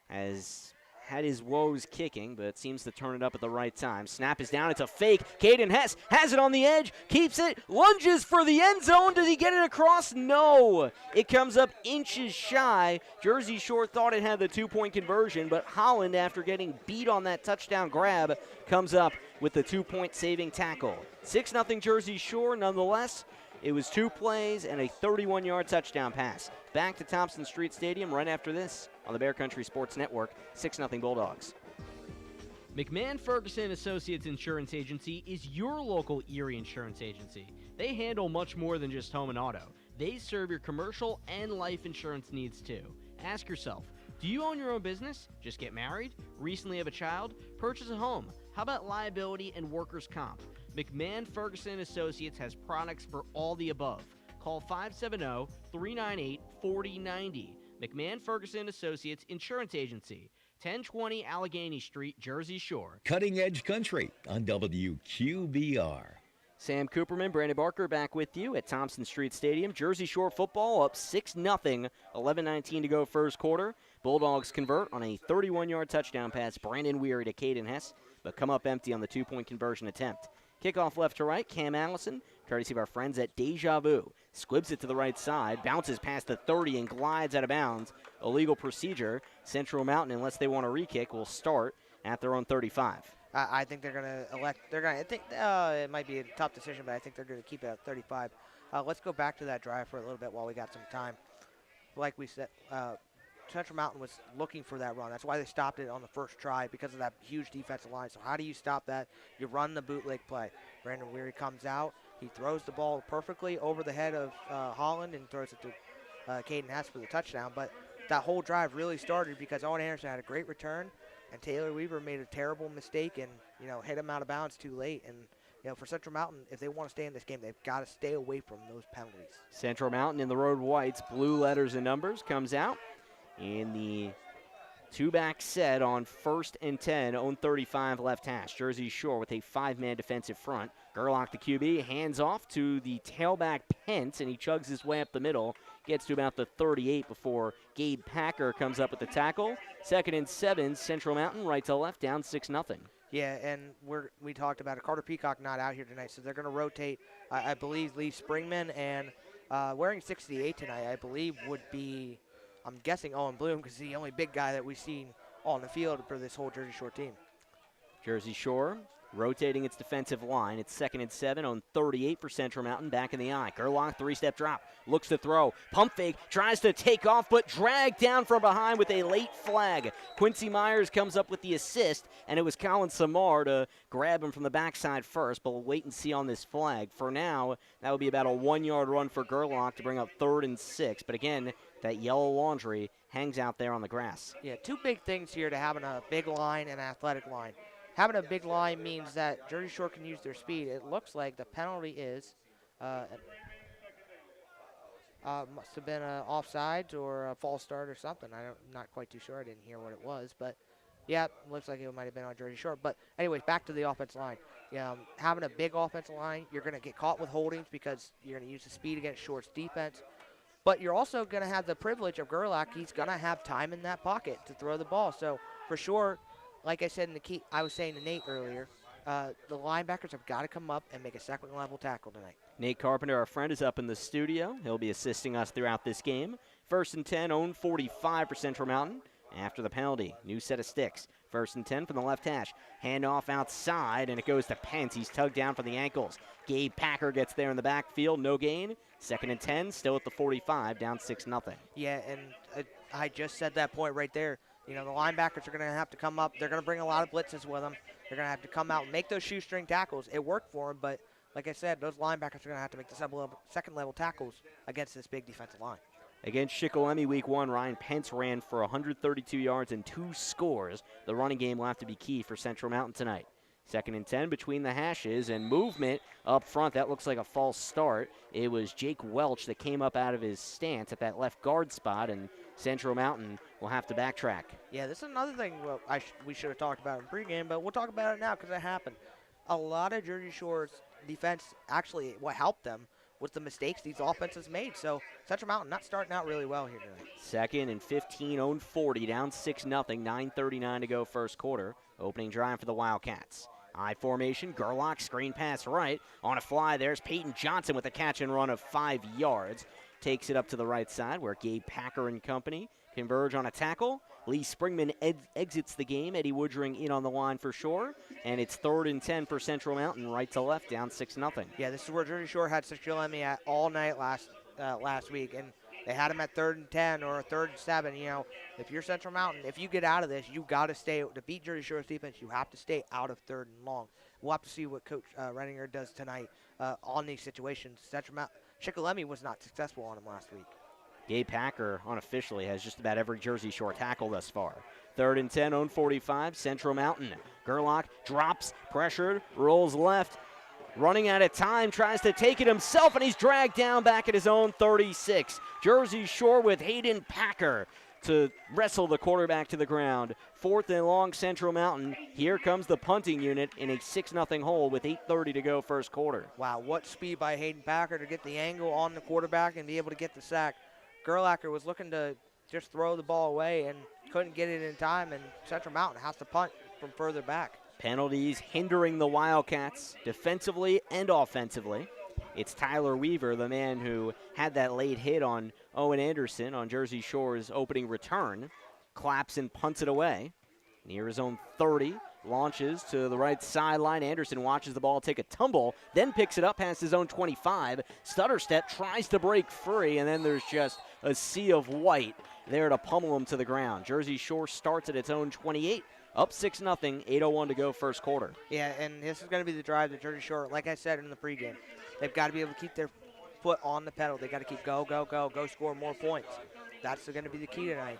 has had his woes kicking, but seems to turn it up at the right time. Snap is down. It's a fake. Caden Hess has it on the edge, keeps it, lunges for the end zone. Does he get it across? No. It comes up inches shy. Jersey Shore thought it had the 2-point conversion, but Holland, after getting beat on that touchdown grab, comes up with the 2-point saving tackle. 6-0 Jersey Shore, nonetheless. It was 2 plays and a 31-yard touchdown pass. Back to Thompson Street Stadium right after this on the Bear Country Sports Network. 6-0 Bulldogs. McMahon Ferguson Associates Insurance Agency is your local Erie insurance agency. They handle much more than just home and auto. They serve your commercial and life insurance needs too. Ask yourself, do you own your own business? Just get married? Recently have a child? Purchase a home? How about liability and workers' comp? McMahon Ferguson Associates has products for all the above. Call 570-398-4090. McMahon Ferguson Associates Insurance Agency, 1020 Allegheny Street, Jersey Shore. Cutting Edge Country on WQBR. Sam Cooperman, Brandon Barker back with you at Thompson Street Stadium. Jersey Shore football up 6-0, 11:19 to go first quarter. Bulldogs convert on a 31-yard touchdown pass. Brandon Weary to Caden Hess, but come up empty on the 2-point conversion attempt. Kickoff left to right, Cam Allison, courtesy of our friends at Deja Vu. Squibs it to the right side, bounces past the 30 and glides out of bounds. Illegal procedure. Central Mountain, unless they want a re-kick, will start at their own 35. I think they're going to elect. I think it might be a tough decision, but I think they're going to keep it at 35. Let's go back to that drive for a little bit while we got some time. Like we said, Central Mountain was looking for that run. That's why they stopped it on the first try, because of that huge defensive line. So how do you stop that? You run the bootleg play. Brandon Weary comes out. He throws the ball perfectly over the head of Holland and throws it to Caden Hess for the touchdown. But that whole drive really started because Owen Anderson had a great return, and Taylor Weaver made a terrible mistake and, hit him out of bounds too late. And, for Central Mountain, if they want to stay in this game, they've got to stay away from those penalties. Central Mountain in the road whites, blue letters and numbers, comes out in the two-back set on 1st and 10, own 35 left hash. Jersey Shore with a 5-man defensive front. Gerlach, the QB, hands off to the tailback Pence, and he chugs his way up the middle. Gets to about the 38 before Gabe Packer comes up with the tackle. 2nd and 7, Central Mountain, right to left, down 6-0. Yeah, and we talked about it. Carter Peacock not out here tonight, so they're going to rotate, I believe, Lee Springman, and wearing 68 tonight, I believe, would be, I'm guessing, Owen Bloom, because he's the only big guy that we've seen on the field for this whole Jersey Shore team. Jersey Shore rotating its defensive line. It's 2nd and 7 on 38 for Central Mountain. Back in the eye. Gerlach, 3-step drop. Looks to throw. Pump fake. Tries to take off, but dragged down from behind with a late flag. Quincy Myers comes up with the assist, and it was Colin Samar to grab him from the backside first, but we'll wait and see on this flag. For now, that would be about a 1-yard run for Gerlach to bring up 3rd and 6. But again, that yellow laundry hangs out there on the grass. Yeah, two big things here to having a big line and an athletic line. Having a big line means that Jersey Shore can use their speed. It looks like the penalty is must have been an offsides or a false start or something. I'm not quite too sure. I didn't hear what it was, but yeah, looks like it might have been on Jersey Shore. But anyways, back to the offensive line. Having a big offensive line, you're going to get caught with holdings because you're going to use the speed against Shore's defense. But you're also going to have the privilege of Gerlach. He's going to have time in that pocket to throw the ball. So for sure, like I said I was saying to Nate earlier, the linebackers have got to come up and make a second-level tackle tonight. Nate Carpenter, our friend, is up in the studio. He'll be assisting us throughout this game. 1st and 10, own 45 for Central Mountain. After the penalty, new set of sticks. 1st and 10 from the left hash. Handoff outside, and it goes to Pence. He's tugged down from the ankles. Gabe Packer gets there in the backfield, no gain. 2nd and 10, still at the 45, down 6-0. Yeah, and I just said that point right there. The linebackers are going to have to come up. They're going to bring a lot of blitzes with them. They're going to have to come out and make those shoestring tackles. It worked for them, but like I said, those linebackers are going to have to make the second-level tackles against this big defensive line. Against Shikellamy Week 1, Ryan Pence ran for 132 yards and 2 scores. The running game will have to be key for Central Mountain tonight. 2nd and 10 between the hashes, and movement up front. That looks like a false start. It was Jake Welch that came up out of his stance at that left guard spot, and Central Mountain will have to backtrack. Yeah, this is another thing we should have talked about in pregame, but we'll talk about it now because it happened. A lot of Jersey Shore's defense, actually what helped them was the mistakes these offenses made. So Central Mountain not starting out really well here tonight. 2nd and 15, own 40, down 6-0, 9:39 to go first quarter. Opening drive for the Wildcats. I formation, Gerlach, screen pass right. On a fly, there's Peyton Johnson with a catch and run of 5 yards. Takes it up to the right side where Gabe Packer and company converge on a tackle. Lee Springman exits the game. Eddie Woodring in on the line for Shore. And it's 3rd and 10 for Central Mountain, right to left, down 6-0. Yeah, this is where Jersey Shore had Shikellamy at all night last week. And they had him at 3rd and 10 or 3rd and 7. You know, if you're Central Mountain, if you get out of this, you got to stay. To beat Jersey Shore's defense, you have to stay out of 3rd and long. We'll have to see what Coach Renninger does tonight on these situations. Shikellamy was not successful on him last week. Gabe Packer unofficially has just about every Jersey Shore tackle thus far. 3rd and 10, own 45, Central Mountain. Gerlach drops, pressured, rolls left. Running out of time, tries to take it himself, and he's dragged down back at his own 36. Jersey Shore with Hayden Packer to wrestle the quarterback to the ground. 4th and long, Central Mountain. Here comes the punting unit in a 6-0 hole with 8:30 to go first quarter. Wow, what speed by Hayden Packer to get the angle on the quarterback and be able to get the sack. Gerlacher was looking to just throw the ball away and couldn't get it in time, and Central Mountain has to punt from further back. Penalties hindering the Wildcats defensively and offensively. It's Tyler Weaver, the man who had that late hit on Owen Anderson on Jersey Shore's opening return. Claps and punts it away. Near his own 30, launches to the right sideline. Anderson watches the ball take a tumble, then picks it up past his own 25. Stutter step, tries to break free, and then there's just a sea of white there to pummel him to the ground. Jersey Shore starts at its own 28. Up 6-0, 8:01 to go first quarter. Yeah, and this is going to be the drive that Jersey Shore, like I said in the pregame, they've got to be able to keep their foot on the pedal. They got to keep go score more points. That's going to be the key tonight.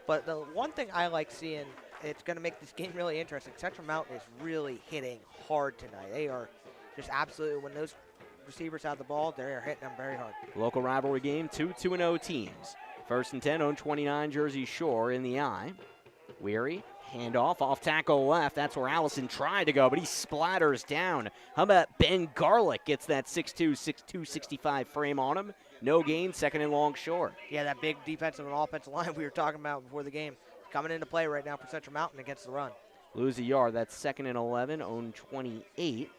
But the one thing I like seeing, it's going to make this game really interesting. Central Mountain is really hitting hard tonight. They are just absolutely, when those receivers have the ball, they are hitting them very hard. Local rivalry game, 2-2-0 teams. 1st and 10, own 29, Jersey Shore in the eye. Weary. Handoff, off tackle left. That's where Allison tried to go, but he splatters down. How about Ben Garlick gets that 6'2", 265 frame on him? No gain, 2nd and long Shore. Yeah, that big defensive and offensive line we were talking about before the game coming into play right now for Central Mountain against the run. Lose a yard. That's 2nd and 11, own 28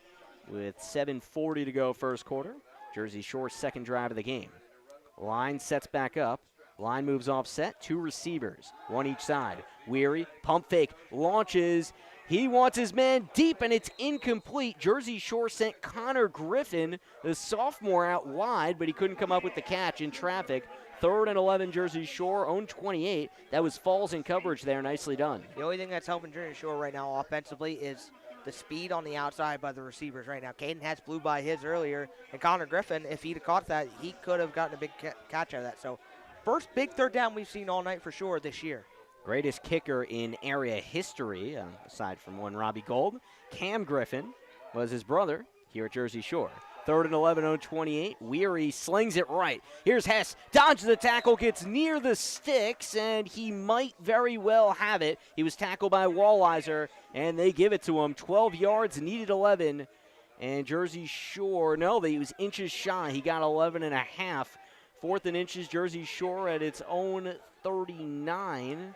with 7:40 to go first quarter. Jersey Shore's second drive of the game. Line sets back up. Line moves offset, 2 receivers, 1 each side. Weary, pump fake, launches. He wants his man deep, and it's incomplete. Jersey Shore sent Connor Griffin, the sophomore, out wide, but he couldn't come up with the catch in traffic. 3rd and 11, Jersey Shore, own 28. That was Falls in coverage there, nicely done. The only thing that's helping Jersey Shore right now offensively is the speed on the outside by the receivers right now. Caden Hess blew by his earlier, and Connor Griffin, if he'd have caught that, he could have gotten a big catch out of that. So first big third down we've seen all night for sure this year. Greatest kicker in area history, aside from one Robbie Gold. Cam Griffin was his brother here at Jersey Shore. 3rd and 11, own 28. Weary slings it right. Here's Hess, dodges the tackle, gets near the sticks, and he might very well have it. He was tackled by Walliser, and they give it to him. 12 yards, needed 11. And Jersey Shore, no, he was inches shy. He got 11 and a half. 4th and inches, Jersey Shore at its own 39.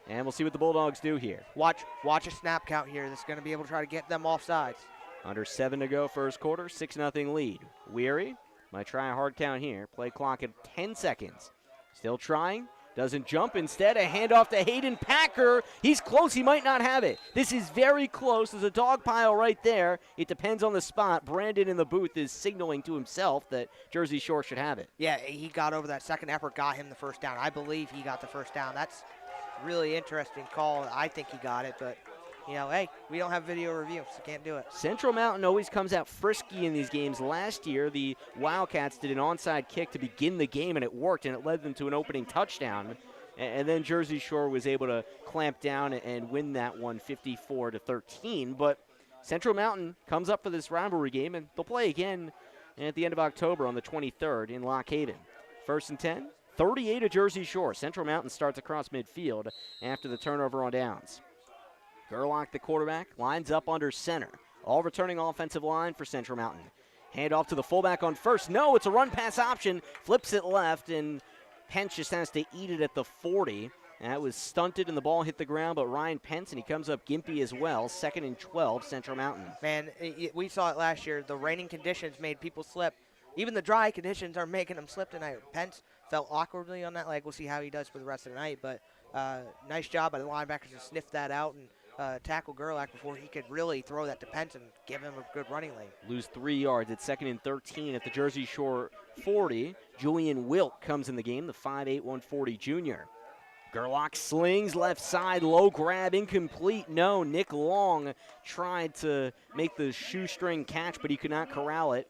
And we'll see what the Bulldogs do here. Watch a snap count here. That's going to be able to try to get them off sides. Under 7 to go first quarter, 6-0 lead. Weary might try a hard count here. Play clock at 10 seconds. Still trying. Doesn't jump. Instead, a handoff to Hayden Packer. He's close. He might not have it. This is very close. There's a dog pile right there. It depends on the spot. Brandon in the booth is signaling to himself that Jersey Shore should have it. Yeah, he got over that second effort, got him the first down. I believe he got the first down. That's really interesting call. I think he got it, but hey, we don't have video review, so can't do it. Central Mountain always comes out frisky in these games. Last year, the Wildcats did an onside kick to begin the game, and it worked, and it led them to an opening touchdown. And then Jersey Shore was able to clamp down and win that one 54-13. But Central Mountain comes up for this rivalry game, and they'll play again at the end of October on the 23rd in Lock Haven. 1st and 10, 38 of Jersey Shore. Central Mountain starts across midfield after the turnover on downs. Gerlach, the quarterback, lines up under center. All returning offensive line for Central Mountain. Hand off to the fullback on first. No, it's a run-pass option. Flips it left, and Pence just has to eat it at the 40. And that was stunted, and the ball hit the ground, but Ryan Pence, and he comes up gimpy as well. 2nd and 12, Central Mountain. Man, we saw it last year. The raining conditions made people slip. Even the dry conditions are making them slip tonight. Pence fell awkwardly on that leg. We'll see how he does for the rest of the night. But nice job by the linebackers to sniff that out and tackle Gerlach before he could really throw that to Pence and give him a good running lane. Lose 3 yards at 2nd and 13 at the Jersey Shore 40. Julian Wilt comes in the game, the 5'8", 140 junior. Gerlach slings left side, low grab, incomplete. No, Nick Long tried to make the shoestring catch, but he could not corral it.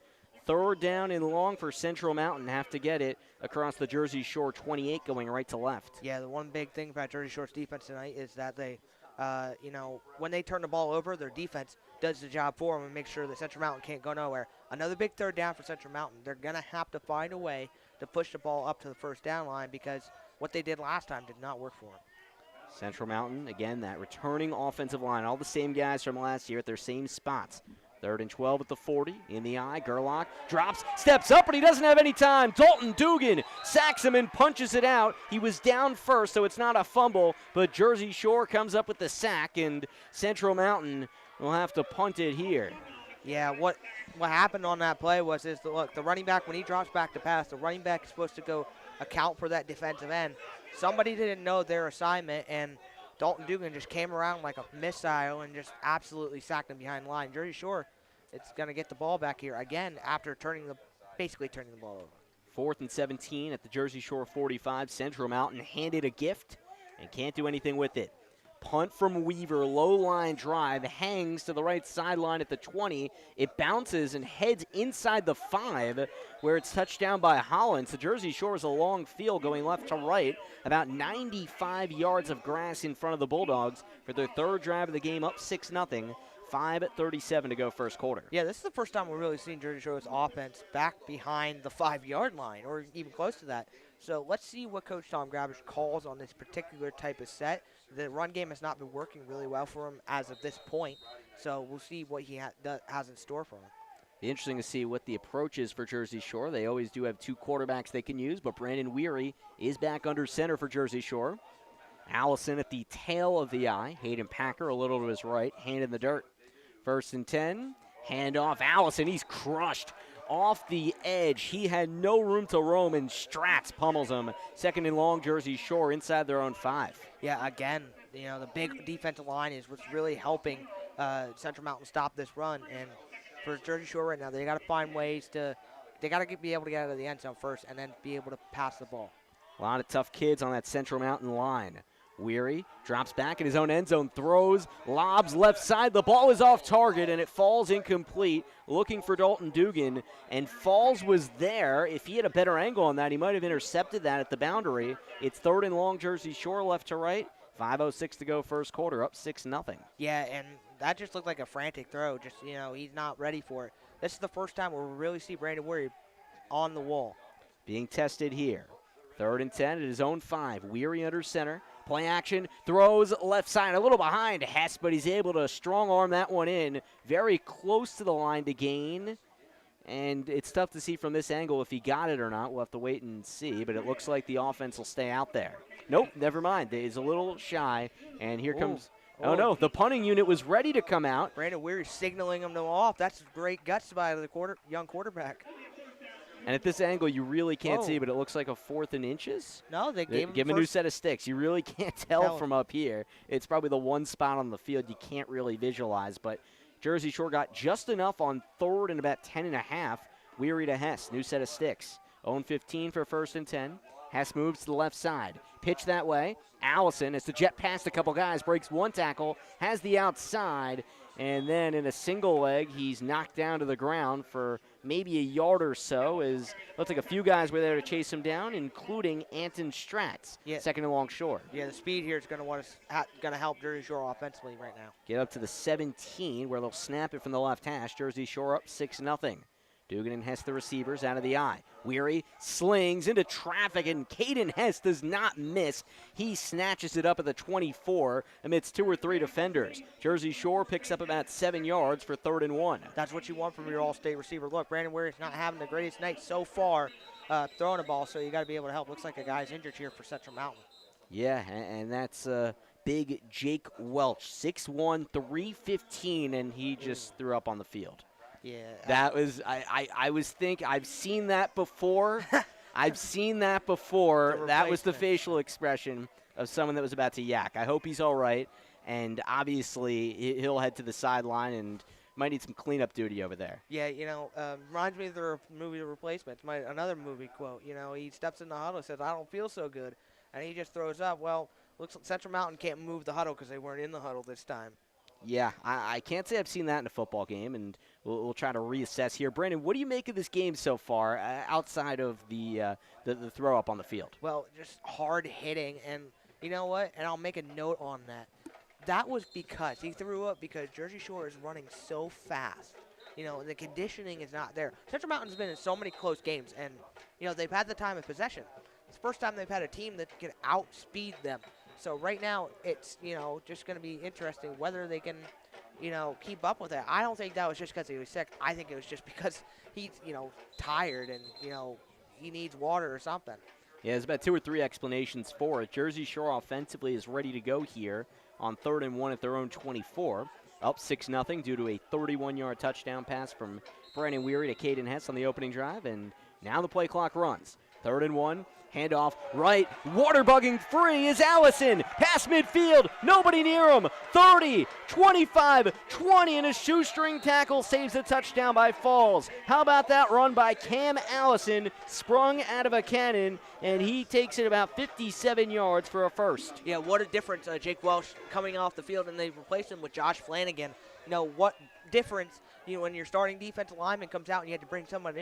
3rd down and long for Central Mountain. Have to get it across the Jersey Shore 28 going right to left. Yeah, the one big thing about Jersey Shore's defense tonight is that they, when they turn the ball over, their defense does the job for them and makes sure that Central Mountain can't go nowhere. Another big 3rd down for Central Mountain. They're going to have to find a way to push the ball up to the 1st down line because what they did last time did not work for them. Central Mountain, again, that returning offensive line. All the same guys from last year at their same spots. 3rd and 12 at the 40. In the eye, Gerlach drops, steps up, but he doesn't have any time. Dalton Dugan sacks him and punches it out. He was down first, so it's not a fumble, but Jersey Shore comes up with the sack, and Central Mountain will have to punt it here. Yeah, what happened on that play was look, the running back, when he drops back to pass, the running back is supposed to go account for that defensive end. Somebody didn't know their assignment, and Dalton Dugan just came around like a missile and just absolutely sacked him behind the line. Jersey Shore, it's going to get the ball back here again after basically turning the ball over. 4th and 17 at the Jersey Shore 45. Central Mountain handed a gift and can't do anything with it. Punt from Weaver, low line drive, hangs to the right sideline at the 20. It bounces and heads inside the 5, where it's touched down by Hollins. The Jersey Shore is a long field going left to right, about 95 yards of grass in front of the Bulldogs for their 3rd drive of the game, up 6-0. 5:37 to go first quarter. Yeah, this is the first time we've really seen Jersey Shore's offense back behind the 5-yard line or even close to that. So let's see what Coach Tom Grabish calls on this particular type of set. The run game has not been working really well for him as of this point, so we'll see what he has in store for him. Be interesting to see what the approach is for Jersey Shore. They always do have 2 quarterbacks they can use, but Brandon Weary is back under center for Jersey Shore. Allison at the tail of the eye. Hayden Packer a little to his right, hand in the dirt. 1st and 10, handoff Allison. He's crushed off the edge. He had no room to roam, and Stratz pummels him. 2nd and long, Jersey Shore inside their own 5. Yeah, again, the big defensive line is what's really helping Central Mountain stop this run. And for Jersey Shore right now, they got to find ways they got to be able to get out of the end zone first and then be able to pass the ball. A lot of tough kids on that Central Mountain line. Weary drops back in his own end zone, throws, lobs left side. The ball is off target, and it falls incomplete. Looking for Dalton Dugan, and Falls was there. If he had a better angle on that, he might have intercepted that at the boundary. It's 3rd and long, Jersey Shore left to right. 5:06 to go first quarter, up 6-0. Yeah, and that just looked like a frantic throw. Just, he's not ready for it. This is the first time where we really see Brandon Weary on the wall. Being tested here. 3rd and 10 at his own 5. Weary under center. Play action, throws left side, a little behind Hess, but he's able to strong arm that one in. Very close to the line to gain. And it's tough to see from this angle if he got it or not. We'll have to wait and see, but it looks like the offense will stay out there. Nope, never mind. He's a little shy, and here comes... Oh, no, the punting unit was ready to come out. Brandon Weary signaling him to off. That's great guts by the young quarterback. And at this angle, you really can't see, but it looks like a 4th and inches. No, they gave him a new set of sticks. You really can't tell from up here. It's probably the one spot on the field you can't really visualize. But Jersey Shore got just enough on 3rd and about 10.5. Weary to Hess, new set of sticks. Own 15 for 1st and 10. Hess moves to the left side. Pitch that way. Allison, as the jet past a couple guys, breaks one tackle, has the outside, and then in a single leg, he's knocked down to the ground for maybe a yard or so, as looks like a few guys were there to chase him down, including Anton Stratz, second and long short. Yeah, the speed here is going to help Jersey Shore offensively right now. Get up to the 17, where they'll snap it from the left hash. Jersey Shore up 6-0. Dugan and Hess, the receivers, out of the eye. Weary slings into traffic, and Caden Hess does not miss. He snatches it up at the 24 amidst 2 or 3 defenders. Jersey Shore picks up about 7 yards for 3rd and 1. That's what you want from your all-state receiver. Look, Brandon Weary's not having the greatest night so far throwing the ball, so you got to be able to help. Looks like a guy's injured here for Central Mountain. Yeah, and that's big Jake Welch, 6'1", 315, and he just threw up on the field. Yeah. That was, I've seen that before. I've seen that before. That was the facial expression of someone that was about to yak. I hope he's all right. And obviously, he'll head to the sideline and might need some cleanup duty over there. Yeah, reminds me of the movie The Replacements. Another movie quote. He steps in the huddle and says, "I don't feel so good." And he just throws up. Well, looks like Central Mountain can't move the huddle because they weren't in the huddle this time. Yeah, I can't say I've seen that in a football game, and we'll try to reassess here. Brandon, what do you make of this game so far, outside of the throw-up on the field? Well, just hard hitting, and you know what? And I'll make a note on that. That was because he threw up because Jersey Shore is running so fast. The conditioning is not there. Central Mountain's been in so many close games, and, they've had the time of possession. It's the first time they've had a team that can outspeed them. So right now, it's, just going to be interesting whether they can, keep up with it. I don't think that was just because he was sick. I think it was just because he's, tired and, he needs water or something. Yeah, there's about 2 or 3 explanations for it. Jersey Shore offensively is ready to go here on 3rd and 1 at their own 24. Up 6-0 due to a 31-yard touchdown pass from Brandon Weary to Caden Hess on the opening drive. And now the play clock runs. 3rd and 1. Handoff right, water bugging free is Allison. Past midfield, nobody near him. 30, 25, 20, and a shoestring tackle saves a touchdown by Falls. How about that run by Cam Allison, sprung out of a cannon, and he takes it about 57 yards for a first. Yeah, what a difference. Jake Welsh coming off the field, and they replaced him with Josh Flanagan. What difference, when your starting defensive lineman comes out and you had to bring someone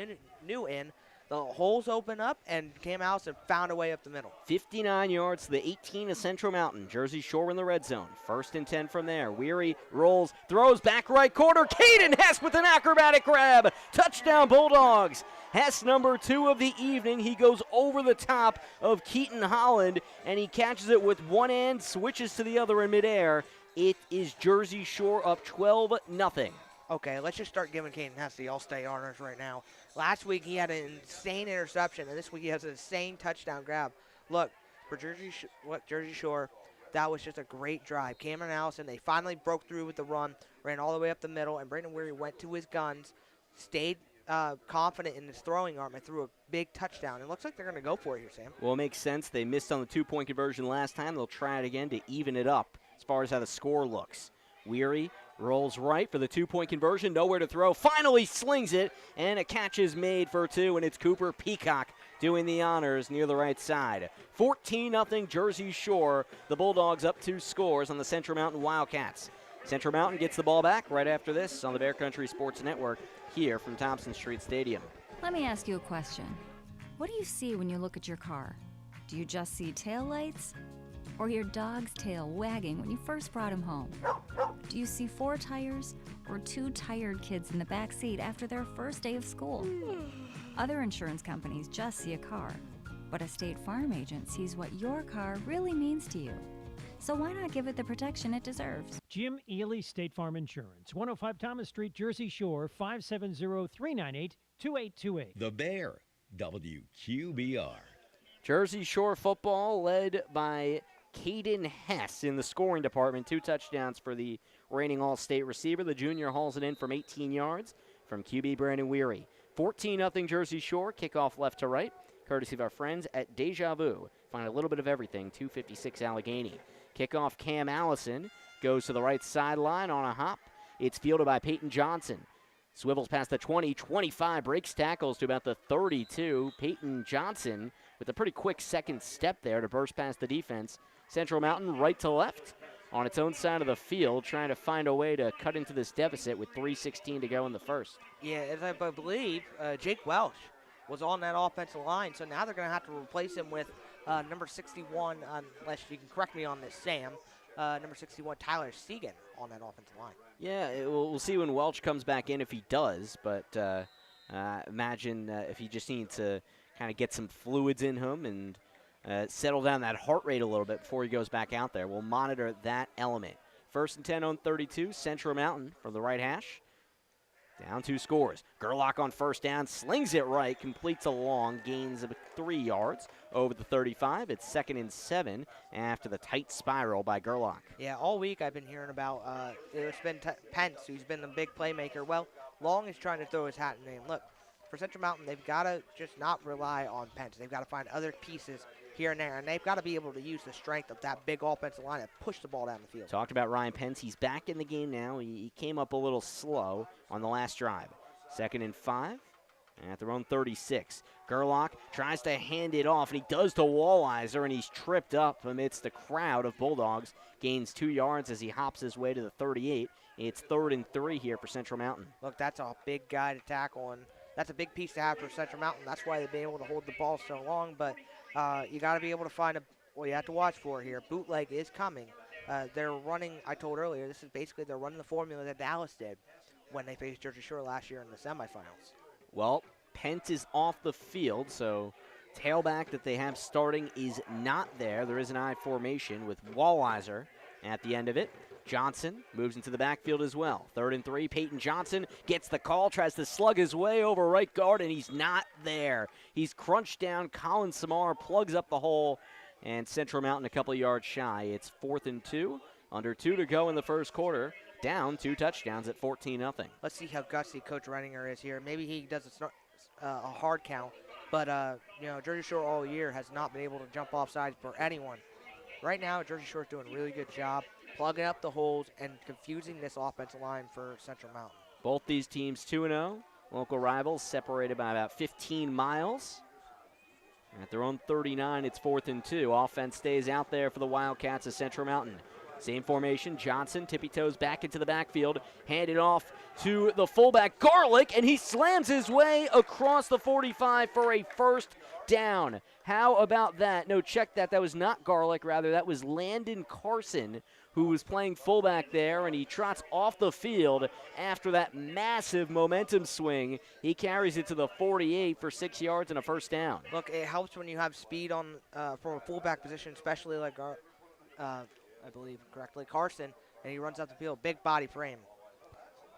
new in. The holes open up, and Cam Allison found a way up the middle. 59 yards to the 18 of Central Mountain. Jersey Shore in the red zone. 1st and 10 from there. Weary rolls, throws back right corner. Caden Hess with an acrobatic grab. Touchdown Bulldogs. Hess, number 2 of the evening. He goes over the top of Keaton Holland, and he catches it with one hand, switches to the other in midair. It is Jersey Shore up 12-0. Okay, let's just start giving Caden Hess the all-state honors right now. Last week he had an insane interception, and this week he has an insane touchdown grab. Look, for Jersey Shore, that was just a great drive. Cameron Allison, they finally broke through with the run, ran all the way up the middle, and Brandon Weary went to his guns, stayed confident in his throwing arm, and threw a big touchdown. It looks like they're going to go for it here, Sam. Well, it makes sense. They missed on the 2-point conversion last time. They'll try it again to even it up as far as how the score looks. Weary rolls right for the 2-point conversion. Nowhere to throw. Finally slings it, and a catch is made for 2, and it's Cooper Peacock doing the honors near the right side. 14-0 Jersey Shore. The Bulldogs up 2 scores on the Central Mountain Wildcats. Central Mountain gets the ball back right after this on the Bear Country Sports Network here from Thompson Street Stadium. Let me ask you a question. What do you see when you look at your car? Do you just see taillights? Or your dog's tail wagging when you first brought him home? Do you see 4 tires or 2 tired kids in the back seat after their first day of school? Other insurance companies just see a car, but a State Farm agent sees what your car really means to you. So why not give it the protection it deserves? Jim Ely State Farm Insurance, 105 Thomas Street, Jersey Shore, 570-398-2828. The Bear, WQBR. Jersey Shore football led by Caden Hess in the scoring department. 2 touchdowns for the reigning All-State receiver. The junior hauls it in from 18 yards from QB Brandon Weary. 14-0 Jersey Shore. Kickoff left to right, courtesy of our friends at Deja Vu. Find a little bit of everything, 256 Allegheny. Kickoff Cam Allison goes to the right sideline on a hop. It's fielded by Peyton Johnson. Swivels past the 20, 25, breaks tackles to about the 32. Peyton Johnson with a pretty quick second step there to burst past the defense. Central Mountain right to left on its own side of the field, trying to find a way to cut into this deficit with 3:16 to go in the first. Yeah, as I believe, Jake Welsh was on that offensive line, so now they're going to have to replace him with number 61, unless you can correct me on this, Sam, number 61, Tyler Segan on that offensive line. Yeah, we'll see when Welch comes back in if he does, but imagine if he just needs to kind of get some fluids in him and settle down that heart rate a little bit before he goes back out there. We'll monitor that element. 1st and 10 on 32, Central Mountain from the right hash. Down 2 scores. Gerlach on first down, slings it right, completes a long, gains of 3 yards over the 35. It's 2nd and 7 after the tight spiral by Gerlach. Yeah, all week I've been hearing about it's been Pence, who's been the big playmaker. Well, Long is trying to throw his hat in the name. Look, for Central Mountain, they've got to just not rely on Pence. They've got to find other pieces here and there, and they've got to be able to use the strength of that big offensive line and push the ball down the field. Talked about Ryan Pence. He's back in the game now. He came up a little slow on the last drive. 2nd and 5 at their own 36. Gerlach tries to hand it off, and he does to Walliser, and he's tripped up amidst the crowd of Bulldogs. Gains 2 yards as he hops his way to the 38. It's 3rd and 3 here for Central Mountain. Look, that's a big guy to tackle, and that's a big piece to have for Central Mountain. That's why they've been able to hold the ball so long, but you got to be able to find what you have to watch for here. Bootleg is coming. They're running, I told earlier, this is basically they're running the formula that Dallas did when they faced Jersey Shore last year in the semifinals. Well, Pence is off the field, so tailback that they have starting is not there. There is an I formation with Walliser at the end of it. Johnson moves into the backfield as well. 3rd and 3, Peyton Johnson gets the call, tries to slug his way over right guard, and he's not there. He's crunched down. Colin Samar plugs up the hole, and Central Mountain a couple yards shy. It's 4th and 2, under 2 to go in the first quarter. Down 2 touchdowns at 14-0. Let's see how gutsy Coach Reininger is here. Maybe he does a hard count, but Jersey Shore all year has not been able to jump off sides for anyone. Right now, Jersey Shore is doing a really good job plugging up the holes and confusing this offensive line for Central Mountain. Both these teams 2-0. Local rivals separated by about 15 miles. At their own 39, it's 4th and 2. Offense stays out there for the Wildcats of Central Mountain. Same formation, Johnson tippy-toes back into the backfield, handed off to the fullback, Garlick, and he slams his way across the 45 for a first down. How about that? No, check that. That was not Garlick, rather that was Landon Carson, who was playing fullback there, and he trots off the field after that massive momentum swing. He carries it to the 48 for 6 yards and a first down. Look, it helps when you have speed on from a fullback position, especially like I believe correctly, Carson, and he runs out the field. Big body frame.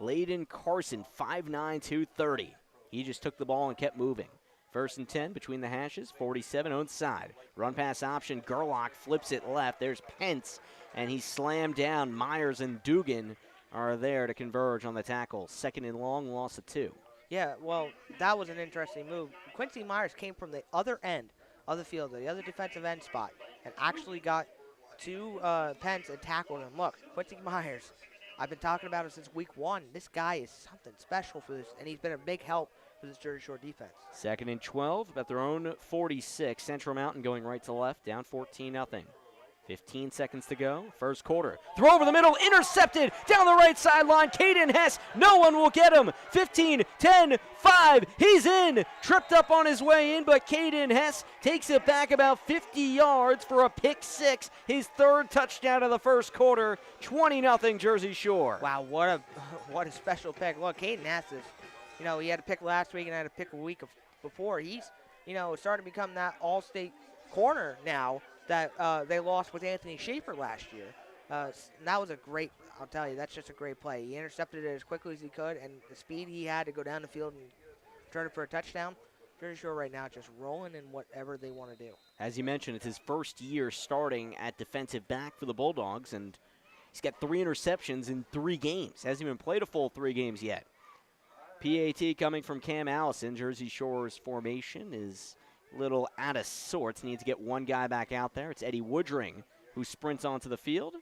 Layden Carson, 5'9", 230. He just took the ball and kept moving. 1st and 10 between the hashes, 47 on side. Run pass option, Gerlach flips it left. There's Pence, and he's slammed down. Myers and Dugan are there to converge on the tackle. 2nd and long, loss of 2. Yeah, well, that was an interesting move. Quincy Myers came from the other end of the field, the other defensive end spot, and actually got to Pence and tackled him. Look, Quincy Myers, I've been talking about him since week 1. This guy is something special for this, and he's been a big help for this Jersey Shore defense. 2nd and 12 at their own 46. Central Mountain going right to left, down 14-0. 15 seconds to go, first quarter. Throw over the middle, intercepted, down the right sideline, Caden Hess, no one will get him. 15, 10, 5, he's in. Tripped up on his way in, but Caden Hess takes it back about 50 yards for a pick 6, his 3rd touchdown of the first quarter, 20-0 Jersey Shore. Wow, what a special pick. Look, Caden Hess is, he had a pick last week and had a pick a week before. He's, starting to become that all-state corner now that they lost with Anthony Schaefer last year. That was a great, I'll tell you, that's just a great play. He intercepted it as quickly as he could, and the speed he had to go down the field and turn it for a touchdown. Jersey Shore right now just rolling in whatever they want to do. As you mentioned, it's his first year starting at defensive back for the Bulldogs, and he's got 3 interceptions in 3 games. Hasn't even played a full 3 games yet. PAT coming from Cam Allison. Jersey Shore's formation is little out of sorts. Needs to get one guy back out there. It's Eddie Woodring who sprints onto the field.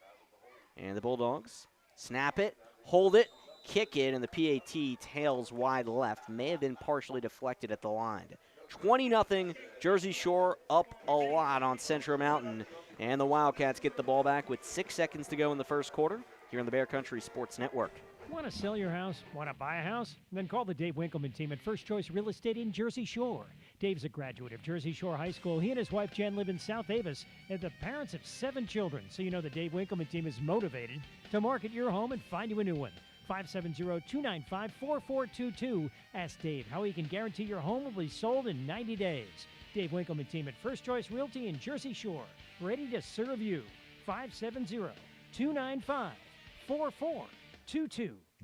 And the Bulldogs snap it, hold it, kick it, and the PAT tails wide left. May have been partially deflected at the line. 20-0, Jersey Shore up a lot on Central Mountain. And the Wildcats get the ball back with 6 seconds to go in the first quarter here on the Bear Country Sports Network. Want to sell your house? Want to buy a house? Then call the Dave Winkleman team at First Choice Real Estate in Jersey Shore. Dave's a graduate of Jersey Shore High School. He and his wife Jen live in South Avis, and the parents of 7 children. So you know the Dave Winkleman team is motivated to market your home and find you a new one. 570-295-4422. Ask Dave how he can guarantee your home will be sold in 90 days. Dave Winkleman team at First Choice Realty in Jersey Shore. Ready to serve you. 570-295-4422.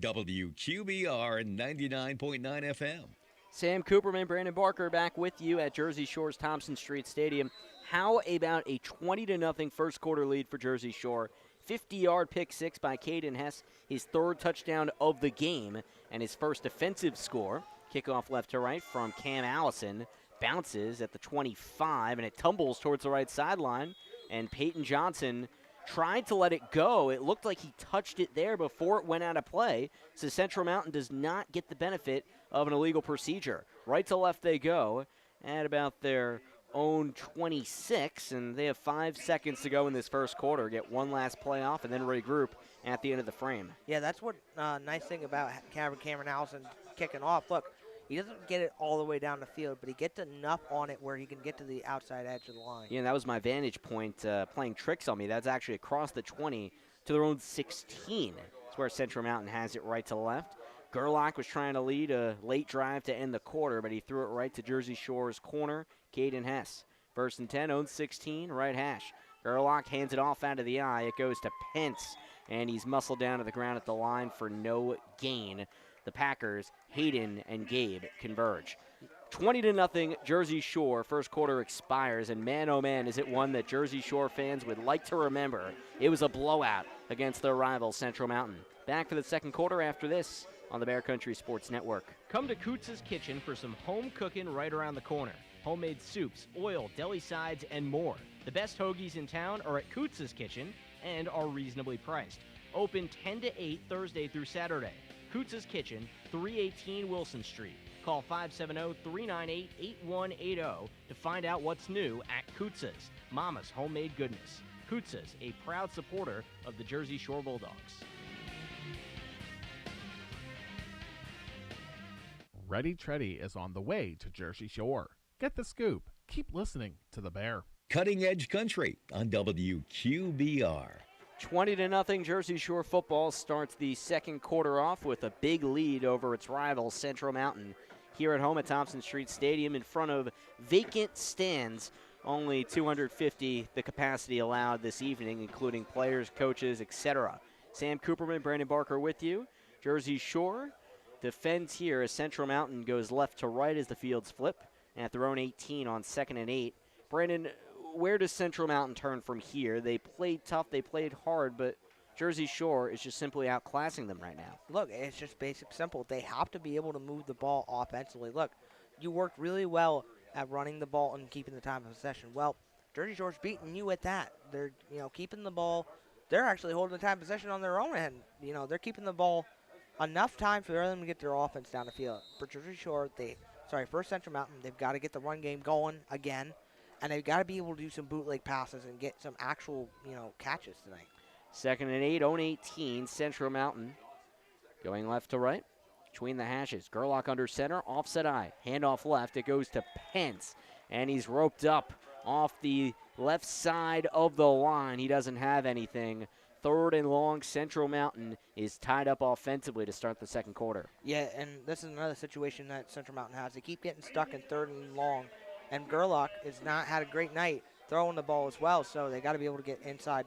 WQBR 99.9 FM. Sam Cooperman, Brandon Barker back with you at Jersey Shore's Thompson Street Stadium. How about a 20-0 first quarter lead for Jersey Shore? 50-yard pick six by Caden Hess, his 3rd touchdown of the game, and his first offensive score. Kickoff left to right from Cam Allison. Bounces at the 25, and it tumbles towards the right sideline. And Peyton Johnson tried to let it go. It looked like he touched it there before it went out of play. So Central Mountain does not get the benefit of an illegal procedure. Right to left they go at about their own 26, and they have 5 seconds to go in this first quarter. Get one last play off and then regroup at the end of the frame. Yeah, that's what nice thing about Cameron Allison kicking off. Look, he doesn't get it all the way down the field, but he gets enough on it where he can get to the outside edge of the line. Yeah, and that was my vantage point, playing tricks on me. That's actually across the 20 to their own 16. That's where Central Mountain has it right to left. Gerlach was trying to lead a late drive to end the quarter, but he threw it right to Jersey Shore's corner, Caden Hess. 1st and 10, own 16, right hash. Gerlach hands it off out of the eye. It goes to Pence, and he's muscled down to the ground at the line for no gain. The Packers, Hayden and Gabe converge. 20-0 Jersey Shore. First quarter expires, and man, oh man, is it one that Jersey Shore fans would like to remember. It was a blowout against their rival, Central Mountain. Back for the second quarter after this on the Bear Country Sports Network. Come to Coots's Kitchen for some home cooking right around the corner. Homemade soups, oil, deli sides, and more. The best hoagies in town are at Coots's Kitchen and are reasonably priced. Open 10 to 8 Thursday through Saturday. Coots's Kitchen, 318 Wilson Street. Call 570-398-8180 to find out what's new at Coots's, Mama's Homemade Goodness. Coots's, a proud supporter of the Jersey Shore Bulldogs. Ready Treddy is on the way to Jersey Shore. Get the scoop. Keep listening to the Bear. Cutting Edge Country on WQBR. 20-0 Jersey Shore football starts the second quarter off with a big lead over its rival Central Mountain here at home at Thompson Street Stadium in front of vacant stands. Only 250 the capacity allowed this evening, including players, coaches, etc. Sam Cooperman, Brandon Barker with you. Jersey Shore defends here as Central Mountain goes left to right as the fields flip at their own 18 on 2nd and 8. Brandon, where does Central Mountain turn from here? They played tough, they played hard, but Jersey Shore is just simply outclassing them right now. Look, it's just basic simple. They have to be able to move the ball offensively. Look, you worked really well at running the ball and keeping the time of possession. Well, Jersey Shore's beating you at that. They're, keeping the ball. They're actually holding the time of possession on their own end. They're keeping the ball enough time for them to get their offense down the field. For Jersey Shore, for Central Mountain, they've got to get the run game going again, and they've got to be able to do some bootleg passes and get some actual, catches tonight. 2nd and 8, own 18, Central Mountain going left to right between the hashes. Gerlach under center, offset eye, handoff left. It goes to Pence, and he's roped up off the left side of the line. He doesn't have anything. 3rd and long, Central Mountain is tied up offensively to start the second quarter. Yeah, and this is another situation that Central Mountain has. They keep getting stuck in 3rd and long, and Gerlach has not had a great night throwing the ball as well, so they got to be able to get inside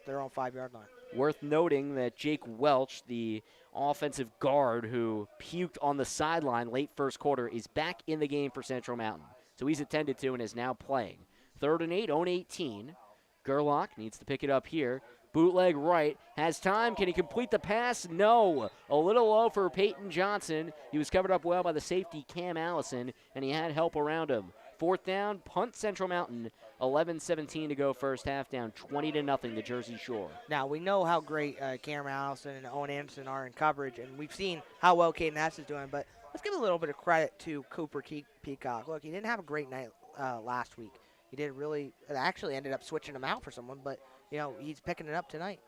their own 5-yard line. Worth noting that Jake Welch, the offensive guard who puked on the sideline late first quarter, is back in the game for Central Mountain. So he's attended to and is now playing. 3rd and 8, own 18. Gerlach needs to pick it up here. Bootleg right, has time. Can he complete the pass? No. A little low for Peyton Johnson. He was covered up well by the safety, Cam Allison, and he had help around him. 4th down, punt Central Mountain. 11-17 to go first half, down 20-0 to Jersey Shore. Now, we know how great Cameron Allison and Owen Anderson are in coverage, and we've seen how well Caden Hess is doing, but let's give a little bit of credit to Cooper Peacock. Look, he didn't have a great night last week. He did really – actually ended up switching him out for someone, but, he's picking it up tonight.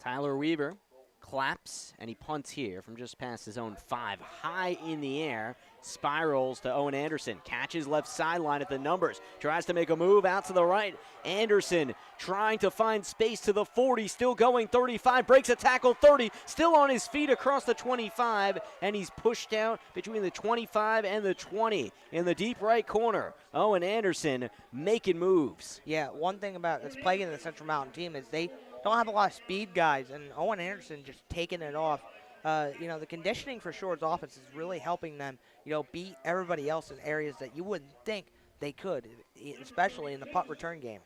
Tyler Weaver claps, and he punts here from just past his own 5. High in the air, spirals to Owen Anderson. Catches left sideline at the numbers. Tries to make a move out to the right. Anderson trying to find space to the 40, still going 35, breaks a tackle 30, still on his feet across the 25, and he's pushed out between the 25 and the 20 in the deep right corner. Owen Anderson making moves. Yeah, one thing about that's plaguing the Central Mountain team is they don't have a lot of speed guys, and Owen Anderson just taking it off. The conditioning for Shore's offense is really helping them, beat everybody else in areas that you wouldn't think they could, especially in the punt return game.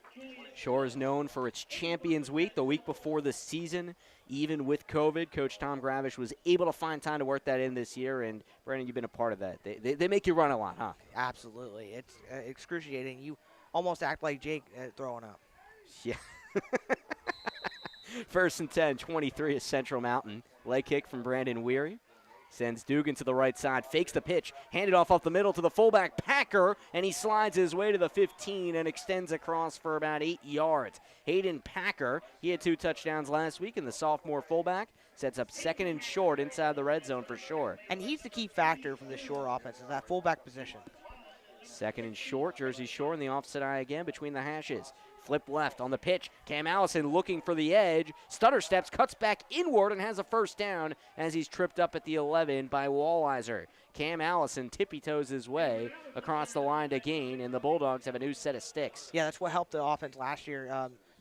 Shore is known for its Champions Week, the week before the season. Even with COVID, Coach Tom Gravish was able to find time to work that in this year, and Brandon, you've been a part of that. They make you run a lot, huh? Absolutely. It's excruciating. You almost act like Jake throwing up. Yeah. First and 10, 23 is Central Mountain. Leg kick from Brandon Weary. Sends Dugan to the right side, fakes the pitch, handed off the middle to the fullback, Packer, and he slides his way to the 15 and extends across for about 8 yards. Hayden Packer, he had 2 touchdowns last week, and the sophomore fullback sets up 2nd and short inside the red zone for Shore. And he's the key factor for the Shore offense, is that fullback position. 2nd and short, Jersey Shore in the offset eye again between the hashes. Flip left on the pitch. Cam Allison looking for the edge. Stutter steps, cuts back inward, and has a first down as he's tripped up at the 11 by Walliser. Cam Allison tippy-toes his way across the line to gain, and the Bulldogs have a new set of sticks. Yeah, that's what helped the offense last year.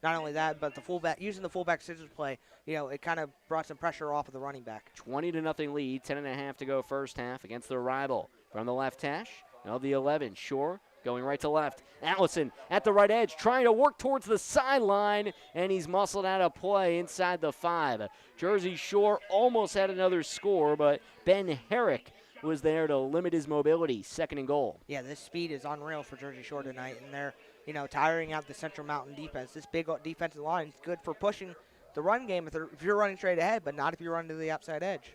Not only that, but the fullback using the fullback scissors play, it kind of brought some pressure off of the running back. 20-0 lead, 10.5 to go first half against the rival. From the left hash, now the 11, Shore going right to left. Allison at the right edge, trying to work towards the sideline, and he's muscled out of play inside the 5. Jersey Shore almost had another score, but Ben Herrick was there to limit his mobility. 2nd and goal. Yeah, this speed is unreal for Jersey Shore tonight, and they're, tiring out the Central Mountain defense. This big defensive line is good for pushing the run game if you're running straight ahead, but not if you're running to the outside edge.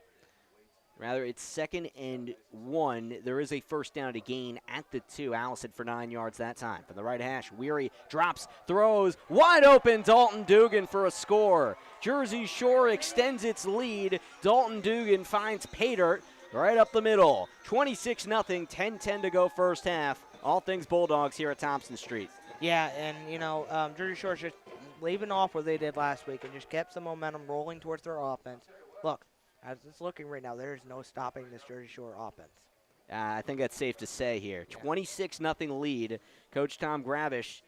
Rather, it's 2nd and 1. There is a first down to gain at the 2. Allison for 9 yards that time. From the right hash, Weary drops, throws, wide open, Dalton Dugan for a score. Jersey Shore extends its lead. Dalton Dugan finds Paydirt right up the middle. 26-0, 10-10 to go first half. All things Bulldogs here at Thompson Street. Yeah, and, Jersey Shore's just leaving off what they did last week and just kept some momentum rolling towards their offense. Look. As it's looking right now, there's no stopping this Jersey Shore offense. I think that's safe to say here. 26-0 lead. Coach Tom Gravish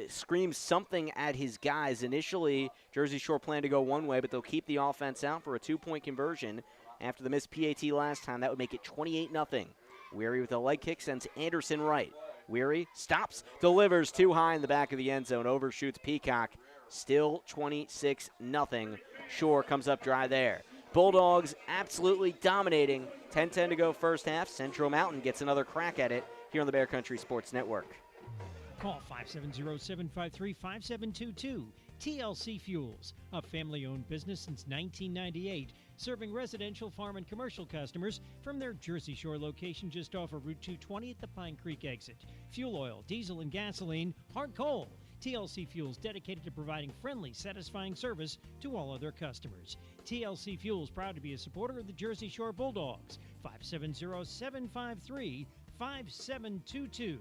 screams something at his guys. Initially, Jersey Shore planned to go one way, but they'll keep the offense out for a 2-point conversion. After the missed PAT last time, that would make it 28-0. Weary with a leg kick sends Anderson right. Weary stops, delivers too high in the back of the end zone, overshoots Peacock. Still 26-0. Shore comes up dry there. Bulldogs absolutely dominating. 10-10 to go first half. Central Mountain gets another crack at it here on the Bear Country Sports Network. Call 570-753-5722. TLC Fuels, a family-owned business since 1998, serving residential, farm, and commercial customers from their Jersey Shore location just off of Route 220 at the Pine Creek exit. Fuel oil, diesel, and gasoline, hard coal. TLC Fuels dedicated to providing friendly, satisfying service to all other customers. TLC Fuels proud to be a supporter of the Jersey Shore Bulldogs. 570-753-5722.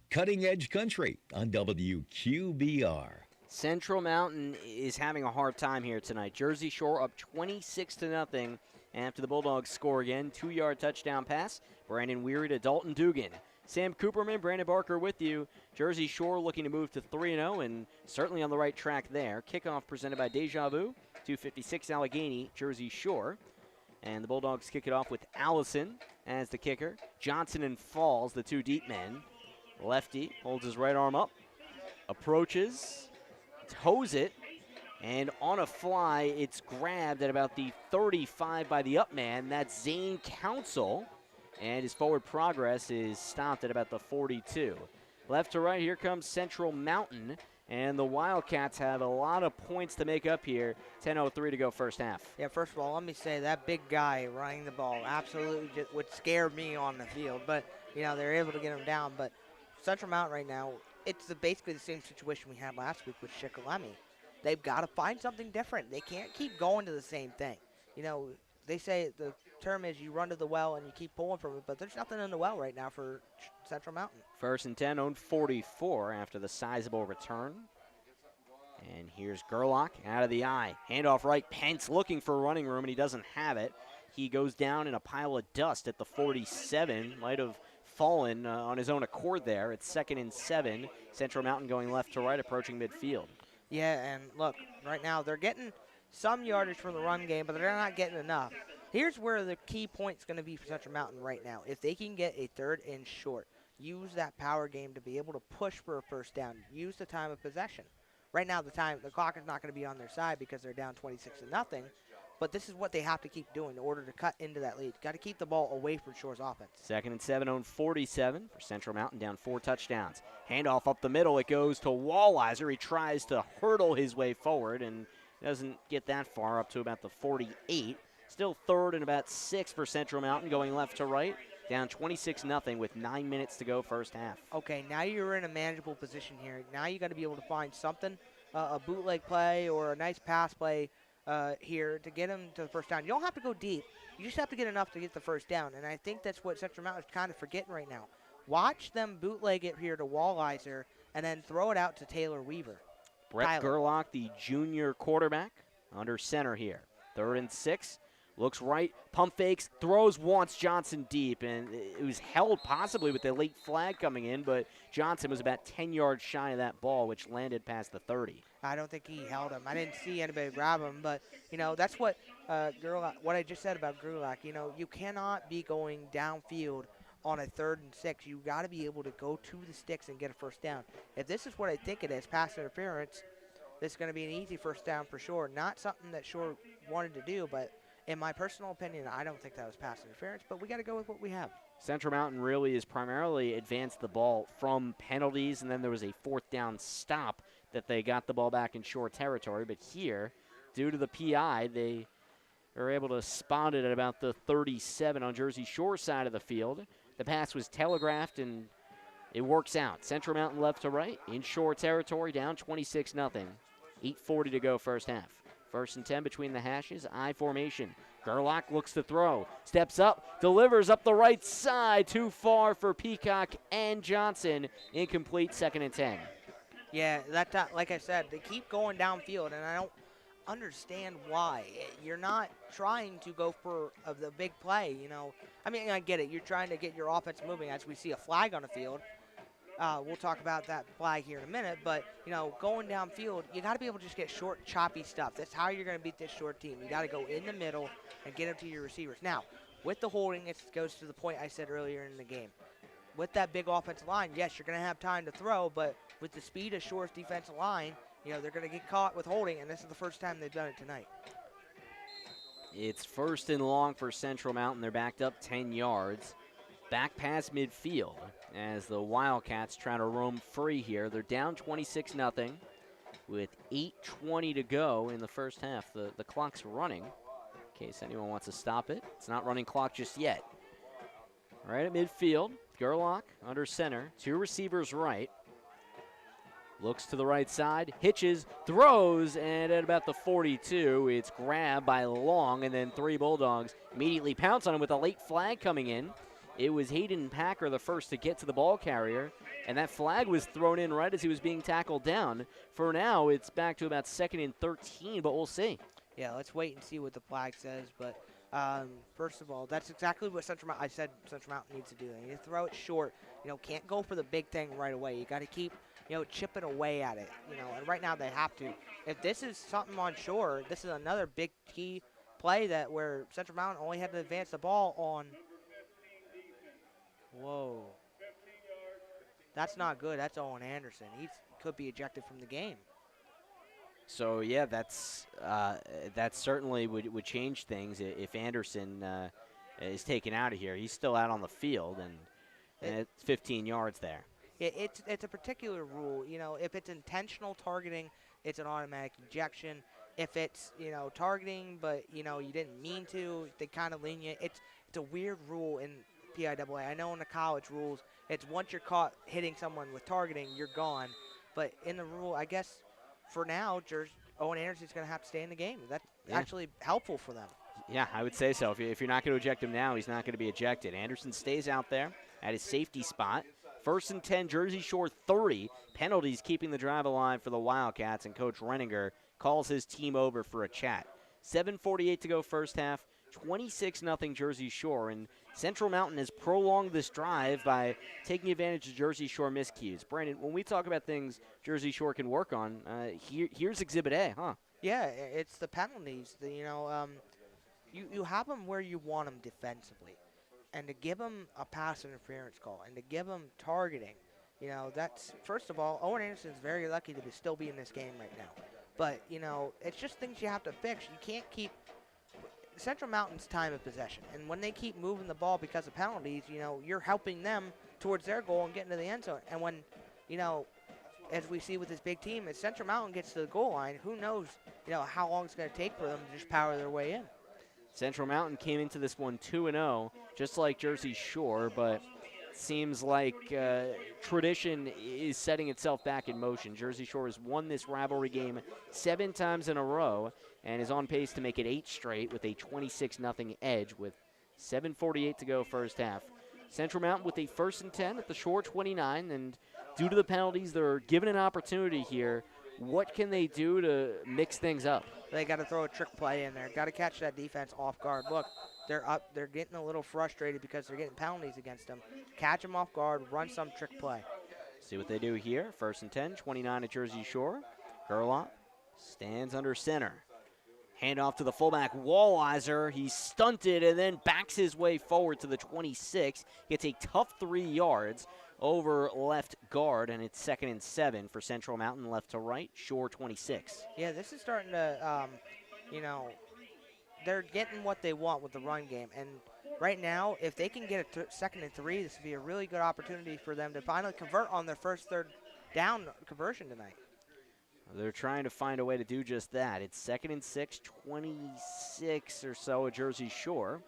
Cutting Edge Country on WQBR. Central Mountain is having a hard time here tonight. Jersey Shore up 26-0 after the Bulldogs score again. 2-yard touchdown pass. Brandon Weary to Dalton Dugan. Sam Cooperman, Brandon Barker with you. Jersey Shore looking to move to 3-0 and certainly on the right track there. Kickoff presented by Deja Vu, 256 Allegheny, Jersey Shore. And the Bulldogs kick it off with Allison as the kicker. Johnson and Falls, the 2 deep men. Lefty holds his right arm up, approaches, toes it, and on a fly, it's grabbed at about the 35 by the up man. That's Zane Council. And his forward progress is stopped at about the 42. Left to right, here comes Central Mountain And the Wildcats have a lot of points to make up here. 10:03 to go first half. Yeah, first of all, let me say that big guy running the ball absolutely just would scare me on the field. But, they're able to get him down. But Central Mountain right now, it's basically the same situation we had last week with Shikellamy. They've got to find something different. They can't keep going to the same thing. They say the term is you run to the well and you keep pulling from it, but there's nothing in the well right now for Central Mountain. First and 10, own 44 after the sizable return. And here's Gerlach out of the eye. Handoff right. Pence looking for running room, and he doesn't have it. He goes down in a pile of dust at the 47. Might have fallen on his own accord there. It's 2nd and 7. Central Mountain going left to right, approaching midfield. Yeah, and look, right now they're getting some yardage from the run game, but they're not getting enough. Here's where the key point's going to be for Central Mountain right now. If they can get a 3rd and short, use that power game to be able to push for a first down. Use the time of possession. Right now, the clock is not going to be on their side because they're down 26-0. But this is what they have to keep doing in order to cut into that lead. Got to keep the ball away from Shore's offense. 2nd and 7, own 47 for Central Mountain, down 4 touchdowns. Handoff up the middle. It goes to Walliser. He tries to hurdle his way forward and doesn't get that far, up to about the 48. Still 3rd and about 6 for Central Mountain, going left to right. Down 26-0 with 9 minutes to go first half. Okay, now you're in a manageable position here. Now you got to be able to find something, a bootleg play or a nice pass play here to get him to the first down. You don't have to go deep. You just have to get enough to get the first down, and I think that's what Central Mountain is kind of forgetting right now. Watch them bootleg it here to Walliser and then throw it out to Taylor Weaver. Brett Gerlach, the junior quarterback, under center here. 3rd and 6. Looks right, pump fakes, throws once, Johnson deep, and it was held possibly with the late flag coming in, but Johnson was about 10 yards shy of that ball, which landed past the 30. I don't think he held him. I didn't see anybody grab him, but, that's what what I just said about Gerlach. You cannot be going downfield on a 3rd and 6. You got to be able to go to the sticks and get a first down. If this is what I think it is, pass interference, this is going to be an easy first down for Shore. Not something that Shore wanted to do, but in my personal opinion, I don't think that was pass interference, but we got to go with what we have. Central Mountain really is primarily advanced the ball from penalties, and then there was a 4th down stop that they got the ball back in Shore territory. But here, due to the PI, they are able to spot it at about the 37 on Jersey Shore side of the field. The pass was telegraphed, and it works out. Central Mountain left to right in Shore territory, down 26-0. 8:40 to go first half. 1st and 10 between the hashes, I formation. Gerlach looks to throw, steps up, delivers up the right side, too far for Peacock and Johnson. Incomplete, 2nd and 10. Yeah, like I said, they keep going downfield, and I don't understand why. You're not trying to go for the big play, I mean, I get it. You're trying to get your offense moving as we see a flag on the field. We'll talk about that flag here in a minute, but, going downfield, you got to be able to just get short, choppy stuff. That's how you're going to beat this short team. You got to go in the middle and get them to your receivers. Now, with the holding, it goes to the point I said earlier in the game. With that big offensive line, yes, you're going to have time to throw, but with the speed of Shore's defensive line, they're going to get caught with holding, and this is the first time they've done it tonight. It's 1st and long for Central Mountain. They're backed up 10 yards. Back past midfield as the Wildcats try to roam free here. They're down 26-0 with 8:20 to go in the first half. The clock's running in case anyone wants to stop it. It's not running clock just yet. Right at midfield, Gerlach under center, 2 receivers right. Looks to the right side, hitches, throws, and at about the 42, it's grabbed by Long, and then 3 Bulldogs immediately pounce on him with a late flag coming in. It was Hayden Packer the first to get to the ball carrier, and that flag was thrown in right as he was being tackled down. For now, it's back to about 2nd and 13, but we'll see. Yeah, let's wait and see what the flag says. But first of all, that's exactly what Central Mountain needs to do. They need to throw it short. Can't go for the big thing right away. You got to keep, chipping away at it. And right now they have to. If this is something on Shore, this is another big key play where Central Mountain only had to advance the ball on. Whoa. That's not good. That's Owen Anderson. He could be ejected from the game. So, yeah, that certainly would change things if Anderson is taken out of here. He's still out on the field, and it's 15 yards there. It's a particular rule. You know, if it's intentional targeting, it's an automatic ejection. If it's, you know, targeting, but, you know, you didn't mean to, they kind of lenient. It's a weird rule in PIAA. I know in the college rules, it's once you're caught hitting someone with targeting, you're gone. But in the rule, I guess for now, Owen Anderson's going to have to stay in the game. That's actually helpful for them. Yeah, I would say so. If you're not going to eject him now, he's not going to be ejected. Anderson stays out there at his safety spot. 1st and 10, Jersey Shore 30. Penalties keeping the drive alive for the Wildcats, and Coach Renninger calls his team over for a chat. 7:48 to go first half, 26-0 Jersey Shore, and Central Mountain has prolonged this drive by taking advantage of Jersey Shore miscues. Brandon, when we talk about things Jersey Shore can work on, here's Exhibit A, huh? Yeah, it's the penalties. You have them where you want them defensively, and to give them a pass interference call and to give them targeting, you know, that's, first of all, Owen Anderson's very lucky to still be in this game right now. But, you know, it's just things you have to fix. You can't keep Central Mountain's time of possession. And when they keep moving the ball because of penalties, you know, you're helping them towards their goal and getting to the end zone. And when, you know, as we see with this big team, as Central Mountain gets to the goal line, who knows, you know, how long it's going to take for them to just power their way in. Central Mountain came into this one 2-0, just like Jersey Shore, but seems like tradition is setting itself back in motion. Jersey Shore has won this rivalry game 7 times in a row and is on pace to make it 8 straight with a 26-0 edge with 7:48 to go first half. Central Mountain with a 1st and 10 at the Shore 29, and due to the penalties, they're given an opportunity here. What can they do to mix things up? They got to throw a trick play in there. Got to catch that defense off guard. Look, they're up. They're getting a little frustrated because they're getting penalties against them. Catch them off guard. Run some trick play. See what they do here. 1st and 10, 29 at Jersey Shore. Gerlach stands under center. Hand off to the fullback, Walliser. He's stunted and then backs his way forward to the 26. Gets a tough 3 yards over left guard, and it's 2nd and 7 for Central Mountain, left to right, Shore 26. Yeah, this is starting to, you know, they're getting what they want with the run game. And right now, if they can get a 2nd and 3, this would be a really good opportunity for them to finally convert on their first 3rd down conversion tonight. They're trying to find a way to do just that. It's 2nd and 6, 26 or so at Jersey Shore.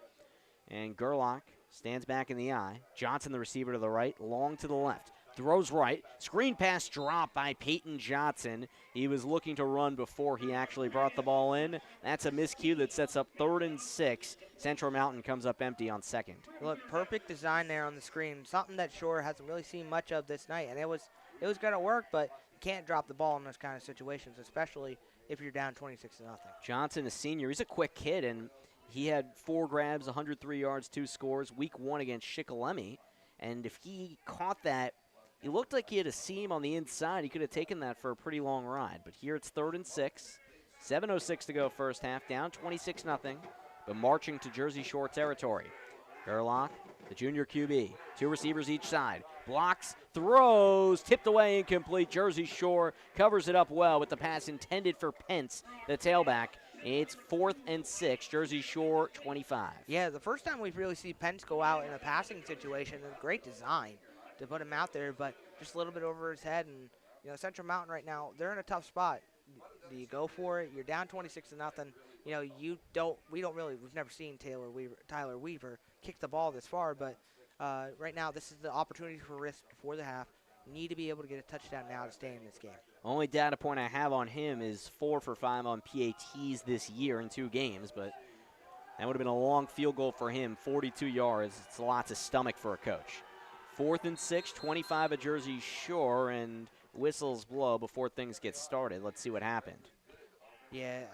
And Gerlach stands back in the eye. Johnson, the receiver, to the right, long to the left. Throws right. Screen pass dropped by Peyton Johnson. He was looking to run before he actually brought the ball in. That's a miscue that sets up 3rd and 6. Central Mountain comes up empty on 2nd. Look, perfect design there on the screen. Something that Shore hasn't really seen much of this night. And it was going to work, but you can't drop the ball in those kind of situations, especially if you're down 26-0. Johnson, a senior, he's a quick kid, and he had 4 grabs, 103 yards, 2 scores, week 1 against Shikellamy. And if he caught that, it looked like he had a seam on the inside. He could have taken that for a pretty long ride. But here it's 3rd and 6, 7:06 to go first half, down 26-0, but marching to Jersey Shore territory. Gerlach, the junior QB, 2 receivers each side. Blocks, throws, tipped away, incomplete. Jersey Shore covers it up well with the pass intended for Pence, the tailback. It's 4th and 6, Jersey Shore 25. Yeah, the first time we really see Pence go out in a passing situation. A great design to put him out there, but just a little bit over his head. And, you know, Central Mountain right now, they're in a tough spot. Do you go for it? You're down 26-0. You know, we've never seen Tyler Weaver kick the ball this far, but right now this is the opportunity for risk before the half. You need to be able to get a touchdown now to stay in this game. Only data point I have on him is 4 for 5 on PATs this year in 2 games, but that would have been a long field goal for him, 42 yards. It's lots of stomach for a coach. 4th and 6, 25 at Jersey Shore, and whistles blow before things get started. Let's see what happened. Yeah,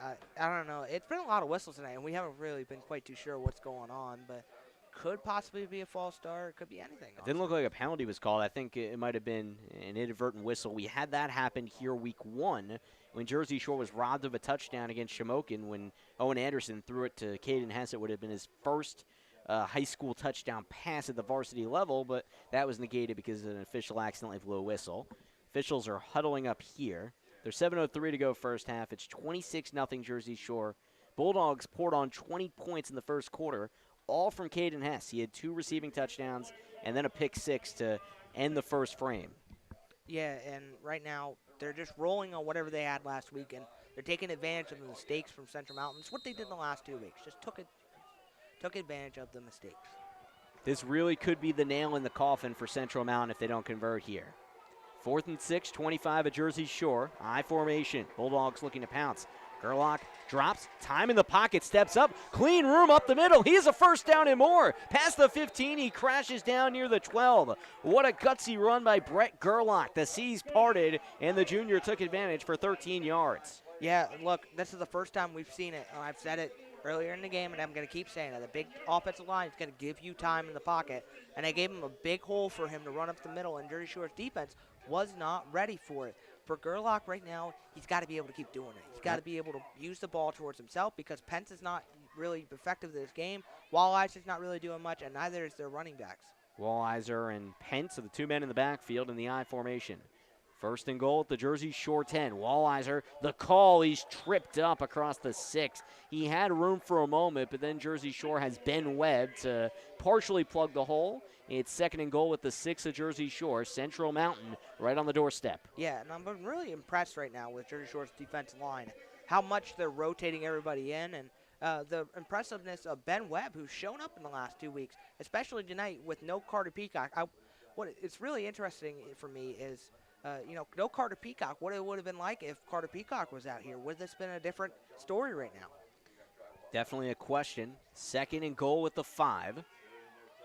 I don't know. It's been a lot of whistles tonight, and we haven't really been quite too sure what's going on, but could possibly be a false start. Could be anything. It didn't look like a penalty was called. I think it might have been an inadvertent whistle. We had that happen here week 1 when Jersey Shore was robbed of a touchdown against Shamokin when Owen Anderson threw it to Caden Hess. It would have been his first high school touchdown pass at the varsity level, but that was negated because an official accidentally blew a whistle. Officials are huddling up here. There's 7:03 to go first half. It's 26-0 Jersey Shore. Bulldogs poured on 20 points in the first quarter, all from Caden Hess. He had 2 receiving touchdowns and then a pick 6 to end the first frame. Yeah, and right now they're just rolling on whatever they had last week, and they're taking advantage of the mistakes from Central Mountain. It's what they did in the last 2 weeks. Just took advantage of the mistakes. This really could be the nail in the coffin for Central Mountain if they don't convert here. 4th and 6, 25 at Jersey Shore. I formation. Bulldogs looking to pounce. Gerlach drops, time in the pocket, steps up, clean room up the middle. He has a first down and more. Past the 15, he crashes down near the 12. What a gutsy run by Brett Gerlach. The seas parted, and the junior took advantage for 13 yards. Yeah, look, this is the first time we've seen it. I've said it earlier in the game, and I'm going to keep saying it. The big offensive line is going to give you time in the pocket, and they gave him a big hole for him to run up the middle, and Jersey Shore's defense was not ready for it. For Gerlach right now, he's got to be able to keep doing it. He's got to be able to use the ball towards himself because Pence is not really effective this game. Walleyes is not really doing much, and neither is their running backs. Walliser and Pence are the two men in the backfield in the I formation. 1st and goal at the Jersey Shore 10. Walliser, the call, he's tripped up across the 6. He had room for a moment, but then Jersey Shore has Ben Webb to partially plug the hole. It's 2nd and goal at the 6 of Jersey Shore. Central Mountain right on the doorstep. Yeah, and I'm really impressed right now with Jersey Shore's defensive line, how much they're rotating everybody in, and the impressiveness of Ben Webb, who's shown up in the last 2 weeks, especially tonight with no Carter Peacock. What it's really interesting for me is, no Carter Peacock. What it would have been like if Carter Peacock was out here. Would this been a different story right now? Definitely a question. 2nd and goal with the 5.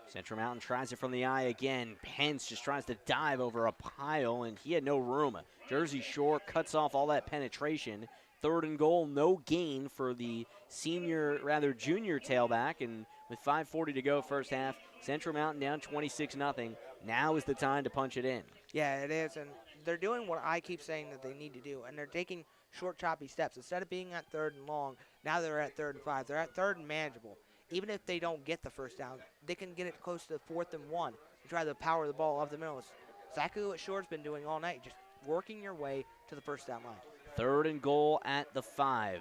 Central Mountain tries it from the eye again. Pence just tries to dive over a pile, and he had no room. Jersey Shore cuts off all that penetration. 3rd and goal, no gain for the junior tailback, and with 5:40 to go first half, Central Mountain down 26-0. Now is the time to punch it in. Yeah, it is, and they're doing what I keep saying that they need to do, and they're taking short, choppy steps. Instead of being at 3rd and long, now they're at 3rd and 5. They're at 3rd and manageable. Even if they don't get the first down, they can get it close to 4th and 1 and try to power the ball up the middle. It's exactly what Shore's been doing all night, just working your way to the first down line. 3rd and goal at the 5.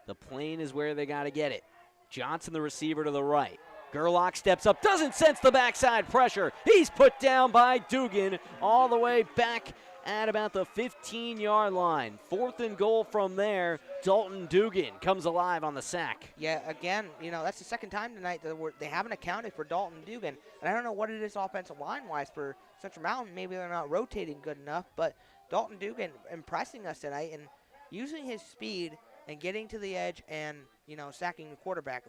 The plane is where they got to get it. Johnson, the receiver, to the right. Gerlach steps up, doesn't sense the backside pressure. He's put down by Dugan all the way back at about the 15-yard line. 4th and goal from there. Dalton Dugan comes alive on the sack. Yeah, again, that's the second time tonight that they haven't accounted for Dalton Dugan. And I don't know what it is offensive line-wise for Central Mountain. Maybe they're not rotating good enough, but Dalton Dugan impressing us tonight and using his speed and getting to the edge and, sacking the quarterback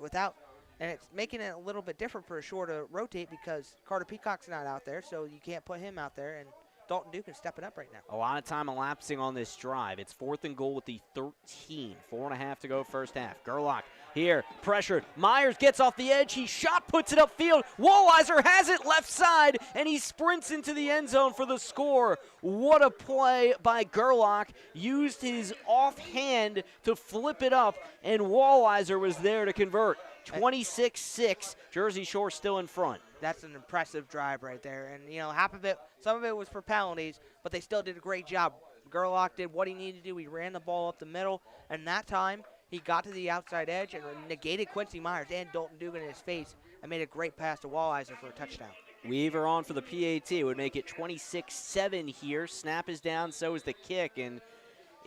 and it's making it a little bit different for Shore to rotate because Carter Peacock's not out there, so you can't put him out there, and Dalton Dugan stepping up right now. A lot of time elapsing on this drive. It's 4th and goal with the 13. 4.5 to go first half. Gerlach here, pressured. Myers gets off the edge. He puts it upfield. Walliser has it left side, and he sprints into the end zone for the score. What a play by Gerlach. Used his offhand to flip it up, and Walliser was there to convert. 26-6, Jersey Shore still in front. That's an impressive drive right there. And, some of it was for penalties, but they still did a great job. Gerlach did what he needed to do. He ran the ball up the middle, and that time he got to the outside edge and negated Quincy Myers and Dalton Dugan in his face and made a great pass to Walliser for a touchdown. Weaver on for the PAT would make it 26-7 here. Snap is down, so is the kick, and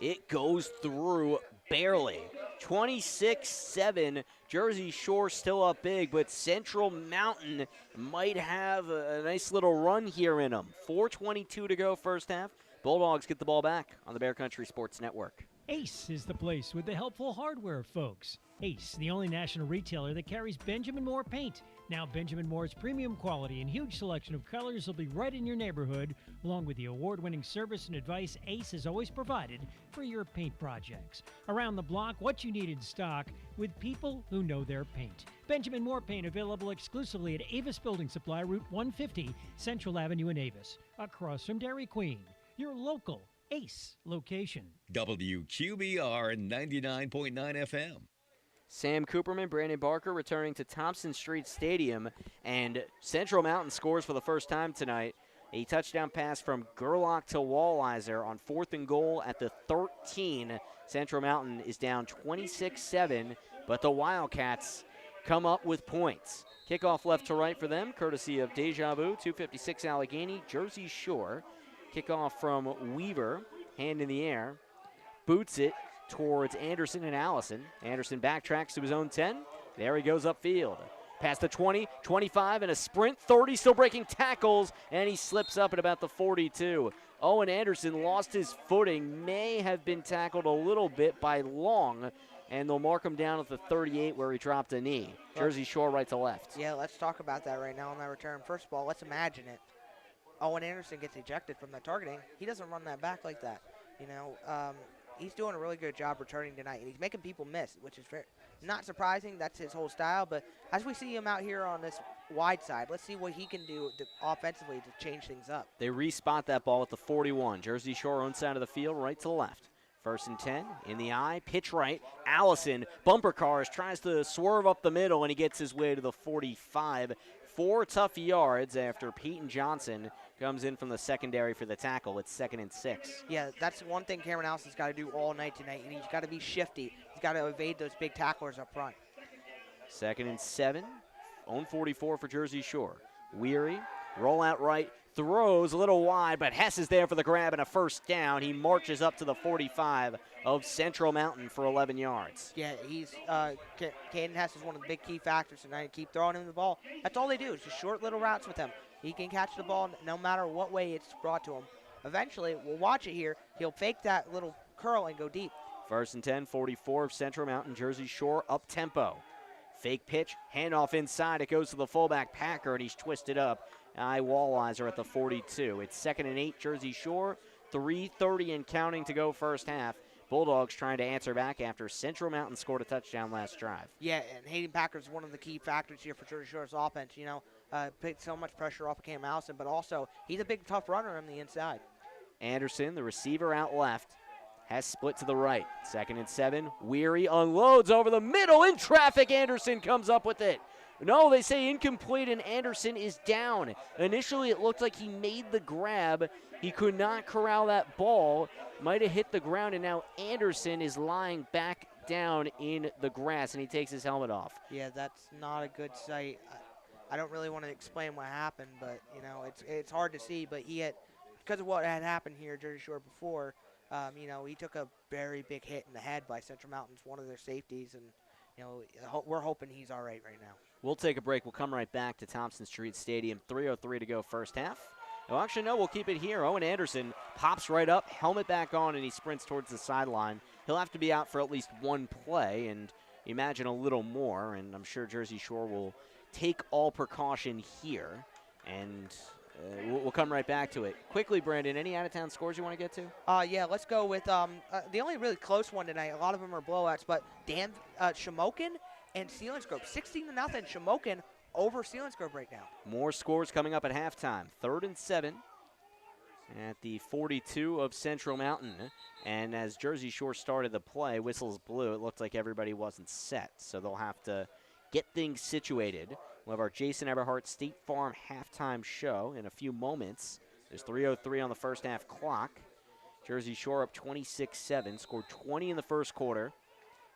it goes through barely. 26-7, Jersey Shore still up big, but Central Mountain might have a nice little run here in them. 4:22 to go first half. Bulldogs get the ball back on the Bear Country Sports Network. Ace is the place with the helpful hardware, folks. Ace, the only national retailer that carries Benjamin Moore paint. Now Benjamin Moore's premium quality and huge selection of colors will be right in your neighborhood, along with the award-winning service and advice Ace has always provided for your paint projects. Around the block, what you need in stock with people who know their paint. Benjamin Moore paint available exclusively at Avis Building Supply, Route 150, Central Avenue in Avis, across from Dairy Queen. Your local Ace location. WQBR 99.9 FM. Sam Cooperman, Brandon Barker returning to Thompson Street Stadium, and Central Mountain scores for the first time tonight. A touchdown pass from Gerlach to Walliser on 4th and goal at the 13. Central Mountain is down 26-7, but the Wildcats come up with points. Kickoff left to right for them, courtesy of Deja Vu, 256 Allegheny, Jersey Shore. Kickoff from Weaver, hand in the air. Boots it towards Anderson and Allison. Anderson backtracks to his own 10. There he goes upfield. Past the 20, 25, and a sprint. 30, still breaking tackles, and he slips up at about the 42. Owen Anderson lost his footing, may have been tackled a little bit by Long, and they'll mark him down at the 38 where he dropped a knee. Jersey Shore right to left. Yeah, let's talk about that right now on that return. First of all, let's imagine it. Owen Anderson gets ejected from that targeting. He doesn't run that back like that. You know, he's doing a really good job returning tonight, and he's making people miss, which is not surprising. That's his whole style. But as we see him out here on this wide side, let's see what he can do offensively to change things up. They respot that ball at the 41. Jersey Shore own side of the field, right to left. 1st and 10, in the eye, pitch right. Allison, bumper cars, tries to swerve up the middle, and he gets his way to the 45. 4 tough yards after Peyton Johnson comes in from the secondary for the tackle. It's 2nd and 6. Yeah, that's one thing Cameron Allison's got to do all night tonight, and he's got to be shifty. He's got to evade those big tacklers up front. 2nd and 7, own 44 for Jersey Shore. Weary, roll out right, throws a little wide, but Hess is there for the grab and a first down. He marches up to the 45 of Central Mountain for 11 yards. Yeah, he's Caden Hess is one of the big key factors tonight. Keep throwing him the ball. That's all they do. It's just short little routes with him. He can catch the ball no matter what way it's brought to him. Eventually, we'll watch it here. He'll fake that little curl and go deep. 1st and 10, 44 of Central Mountain. Jersey Shore up tempo. Fake pitch, handoff inside. It goes to the fullback Packer, and he's twisted up. Walleyes are at the 42. It's 2nd and 8, Jersey Shore. 3:30 and counting to go first half. Bulldogs trying to answer back after Central Mountain scored a touchdown last drive. Yeah, and Hayden Packer is one of the key factors here for Jersey Shore's offense. You know, picked so much pressure off of Cam Allison, but also he's a big, tough runner on the inside. Anderson, the receiver out left, has split to the right. 2nd and 7. Weary unloads over the middle in traffic. Anderson comes up with it. No, they say incomplete, and Anderson is down. Initially, it looked like he made the grab. He could not corral that ball. Might have hit the ground, and now Anderson is lying back down in the grass, and he takes his helmet off. Yeah, that's not a good sight. I don't really want to explain what happened, but, you know, it's hard to see. But he had, because of what had happened here at Jersey Shore before, you know, he took a very big hit in the head by Central Mountains, one of their safeties, and, you know, we're hoping he's all right now. We'll take a break. We'll come right back to Thompson Street Stadium. 3:03 to go first half. Well, actually, no, we'll keep it here. Owen Anderson pops right up, helmet back on, and he sprints towards the sideline. He'll have to be out for at least one play, and imagine a little more, and I'm sure Jersey Shore will take all precaution here, and we'll come right back to it. Quickly, Brandon, any out-of-town scores you want to get to? Yeah, let's go with the only really close one tonight. A lot of them are blowouts, but Shamokin and Selinsgrove, 16-0. Shamokin over Selinsgrove right now. More scores coming up at halftime. 3rd and 7 at the 42 of Central Mountain. And as Jersey Shore started the play, whistles blew. It looked like everybody wasn't set, so they'll have to get things situated. We'll have our Jason Eberhardt State Farm halftime show in a few moments. There's 3:03 on the first half clock. Jersey Shore up 26-7, scored 20 in the first quarter.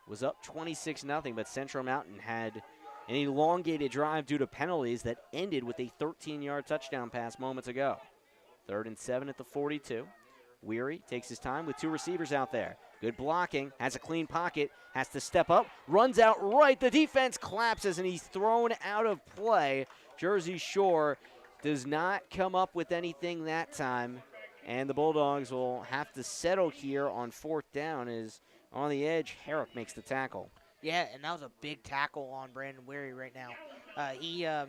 Was up 26-0, but Central Mountain had an elongated drive due to penalties that ended with a 13-yard touchdown pass moments ago. 3rd and 7 at the 42. Weary takes his time with 2 receivers out there. Good blocking, has a clean pocket, has to step up, runs out right. The defense collapses, and he's thrown out of play. Jersey Shore does not come up with anything that time, and the Bulldogs will have to settle here on 4th down as on the edge, Herrick makes the tackle. Yeah, and that was a big tackle on Brandon Weary right now. He, how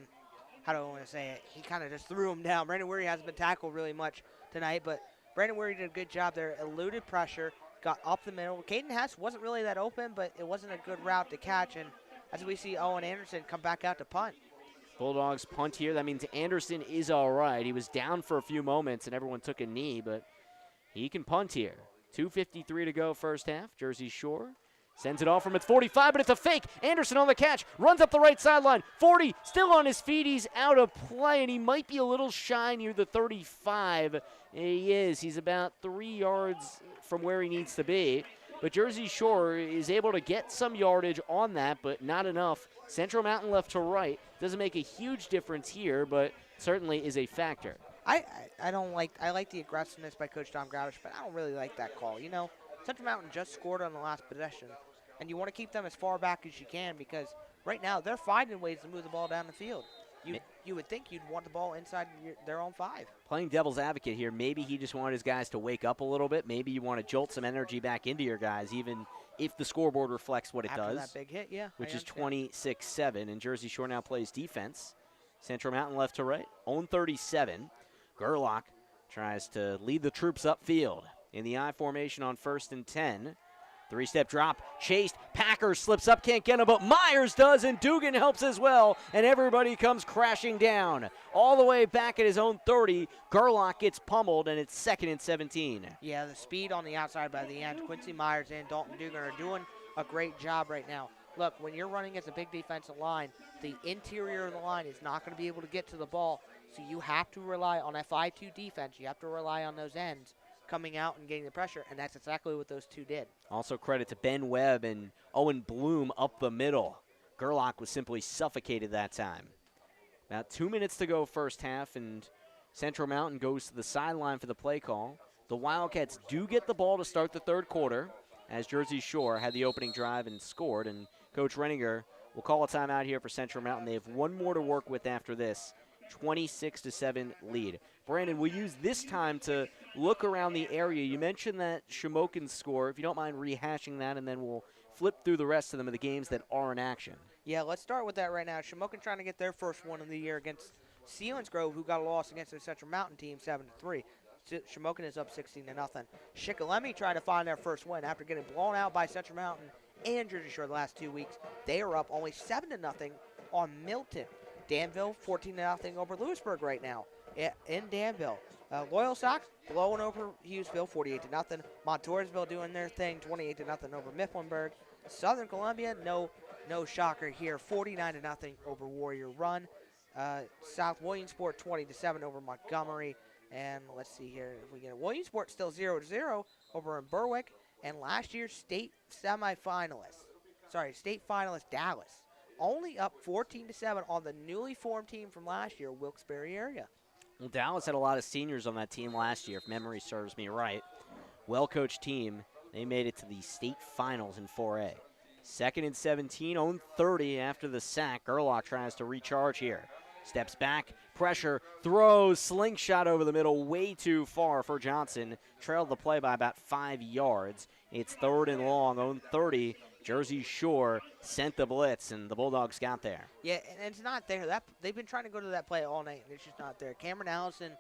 do I want to say it? He kind of just threw him down. Brandon Weary hasn't been tackled really much tonight, but Brandon Weary did a good job there. Eluded pressure, got up the middle. Caden Hess wasn't really that open, but it wasn't a good route to catch. And as we see Owen Anderson come back out to punt. Bulldogs punt here. That means Anderson is all right. He was down for a few moments, and everyone took a knee, but he can punt here. 2:53 to go first half. Jersey Shore sends it off from its 45, but it's a fake. Anderson on the catch, runs up the right sideline. 40, still on his feet. He's out of play, and he might be a little shy near the 35. He is. He's about 3 yards from where he needs to be. But Jersey Shore is able to get some yardage on that, but not enough. Central Mountain left to right. Doesn't make a huge difference here, but certainly is a factor. I don't like. I like the aggressiveness by Coach Tom Gravish, but I don't really like that call. You know, Central Mountain just scored on the last possession, and you want to keep them as far back as you can because right now they're finding ways to move the ball down the field. You would think you'd want the ball inside their own 5. Playing devil's advocate here, maybe he just wanted his guys to wake up a little bit. Maybe you want to jolt some energy back into your guys, even if the scoreboard reflects what it After does. that big hit, yeah. Which is 26-7, and Jersey Shore now plays defense. Central Mountain left to right, own 37. Gerlach tries to lead the troops upfield in the I formation on 1st and 10. 3-step drop, chased, Packers slips up, can't get him, but Myers does, and Dugan helps as well, and everybody comes crashing down. All the way back at his own 30, Gerlach gets pummeled, and it's 2nd and 17. Yeah, the speed on the outside by the end. Quincy Myers and Dalton Dugan are doing a great job right now. Look, when you're running as a big defensive line, the interior of the line is not going to be able to get to the ball, so you have to rely on that 5-2 defense. You have to rely on those ends coming out and getting the pressure, and that's exactly what those two did. Also credit to Ben Webb and Owen Bloom up the middle. Gerlach was simply suffocated that time. About 2 minutes to go first half, and Central Mountain goes to the sideline for the play call. The Wildcats do get the ball to start the third quarter, as Jersey Shore had the opening drive and scored, and Coach Renninger will call a timeout here for Central Mountain. They have one more to work with after this. 26-7 lead. Brandon, we'll use this time to look around the area. You mentioned that Shamokin score. If you don't mind rehashing that, and then we'll flip through the rest of them of the games that are in action. Yeah, let's start with that right now. Shamokin trying to get their first one of the year against Selinsgrove, who got a loss against the Central Mountain team 7-3. Shamokin is up 16-0. Shikellamy trying to find their first win after getting blown out by Central Mountain and Jersey Shore the last 2 weeks. They are up only 7-0 on Milton. Danville 14-0 over Lewisburg right now in Danville. Loyal Sox blowing over Hughesville 48-0. Montoursville doing their thing 28-0 over Mifflinburg. Southern Columbia, no shocker here, 49-0 over Warrior Run. South Williamsport 20-7 over Montgomery. And let's see here if we get it. Williamsport still 0-0 over in Berwick. And last year's state finalist Dallas, only up 14-7 on the newly formed team from last year, Wilkes-Barre area. Well, Dallas had a lot of seniors on that team last year, if memory serves me right. Well-coached team. They made it to the state finals in 4A. 2nd and 17, own 30 after the sack. Gerlach tries to recharge here. Steps back, pressure, throws, slingshot over the middle, way too far for Johnson. Trailed the play by about 5 yards. It's 3rd and long, own 30. Jersey Shore sent the blitz, and the Bulldogs got there. Yeah, and it's not there. They've been trying to go to that play all night, and it's just not there. Cameron Allison,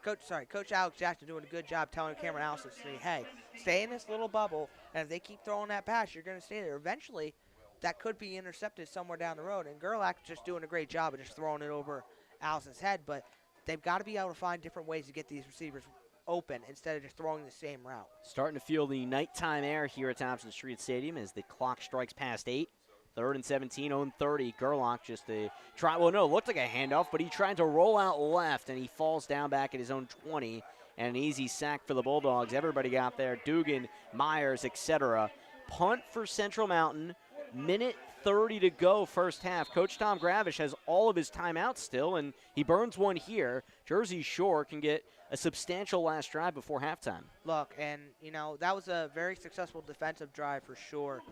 Coach Alex Jackson doing a good job telling Cameron Allison to say, hey, stay in this little bubble, and if they keep throwing that pass, you're going to stay there. Eventually, that could be intercepted somewhere down the road, and Gerlach just doing a great job of just throwing it over Allison's head, but they've got to be able to find different ways to get these receivers open instead of just throwing the same route. Starting to feel the nighttime air here at Thompson Street Stadium as the clock strikes past 8. 3rd and 17, own 30. Gerlach just a try. Well, no, it looked like a handoff, but he tried to roll out left, and he falls down back at his own 20, and an easy sack for the Bulldogs. Everybody got there. Dugan, Myers, etc. Punt for Central Mountain. Minute 30 to go first half. Coach Tom Gravish has all of his timeouts still, and he burns one here. Jersey Shore can get a substantial last drive before halftime. Look, and, that was a very successful defensive drive for sure.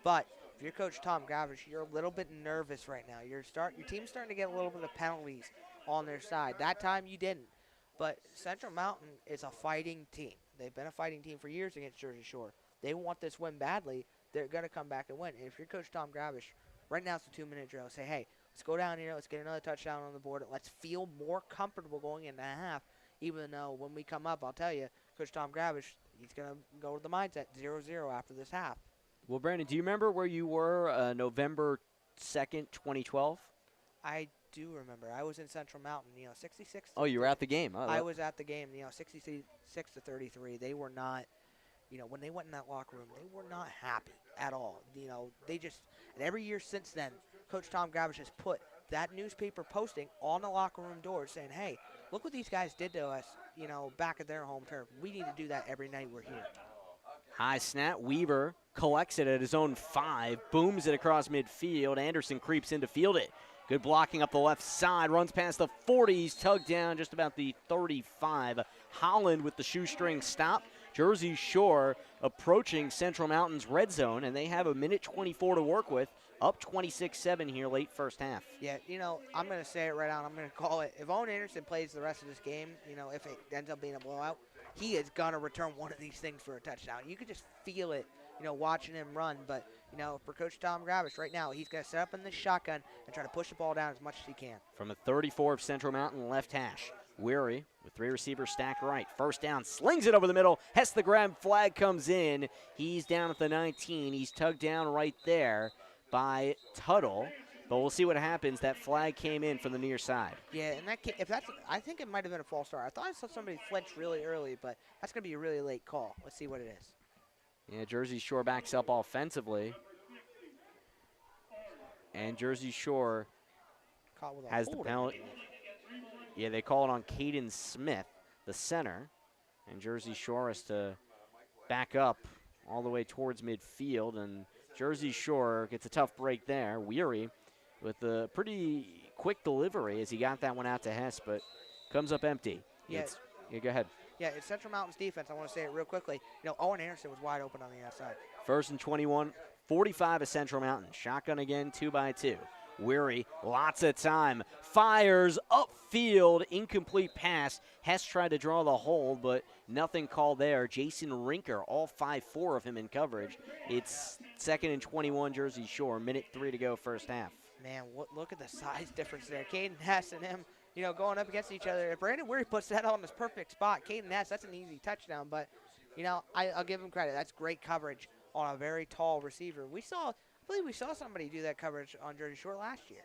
But if you're Coach Tom Gravish, you're a little bit nervous right now. Your team's starting to get a little bit of penalties on their side. That time you didn't. But Central Mountain is a fighting team. They've been a fighting team for years against Jersey Shore. They want this win badly. They're going to come back and win. And if you're Coach Tom Gravish, right now it's a 2-minute drill. Say, hey, let's go down here. Let's get another touchdown on the board. Let's feel more comfortable going into half, even though when we come up, I'll tell you, Coach Tom Gravish, he's going to go with the mindset 0-0 after this half. Well, Brandon, do you remember where you were November 2nd, 2012? I do remember. I was in Central Mountain, 66. Oh, you were at the game. Oh, I was at the game, 66-33. They were not, when they went in that locker room, they were not happy at all. They just, and every year since then, Coach Tom Gravish has put that newspaper posting on the locker room door saying, hey, look what these guys did to us, back at their home turf. We need to do that every night we're here. High snap. Weaver collects it at his own 5, booms it across midfield. Anderson creeps in to field it. Good blocking up the left side. Runs past the 40. He's tugged down just about the 35. Holland with the shoestring stop. Jersey Shore approaching Central Mountain's red zone, and they have a minute 24 to work with. Up 26-7 here late first half. Yeah, I'm going to say it right out. I'm going to call it. If Owen Anderson plays the rest of this game, if it ends up being a blowout, he is going to return one of these things for a touchdown. You could just feel it, watching him run. But, for Coach Tom Gravish right now, he's going to set up in the shotgun and try to push the ball down as much as he can. From the 34 of Central Mountain left hash, Weary with 3 receivers stacked right. First down, slings it over the middle. Hess the grab, flag comes in. He's down at the 19. He's tugged down right there by Tuttle, but we'll see what happens. That flag came in from the near side. Yeah, and I think it might have been a false start. I thought I saw somebody flinch really early, but that's going to be a really late call. Let's see what it is. Yeah, Jersey Shore backs up offensively, and Jersey Shore has the penalty. Yeah, they call it on Caden Smith, the center, and Jersey Shore has to back up all the way towards midfield, and Jersey Shore gets a tough break there. Weary with a pretty quick delivery as he got that one out to Hess, but comes up empty. Yeah, go ahead. Yeah, it's Central Mountain's defense. I want to say it real quickly. Owen Anderson was wide open on the outside. 1st and 21, 45 of Central Mountain. Shotgun again, 2-by-2. Weary, lots of time, fires upfield, incomplete pass. Hess tried to draw the hold, but nothing called there. Jason Rinker, all 5-4 of him in coverage. It's 2nd and 21, Jersey Shore, minute 3 to go first half. Man, look at the size difference there. Caden Hess and him, going up against each other. If Brandon Weary puts that on his perfect spot, Caden Hess, that's an easy touchdown. But, I'll give him credit. That's great coverage on a very tall receiver. I believe we saw somebody do that coverage on Jersey Shore last year.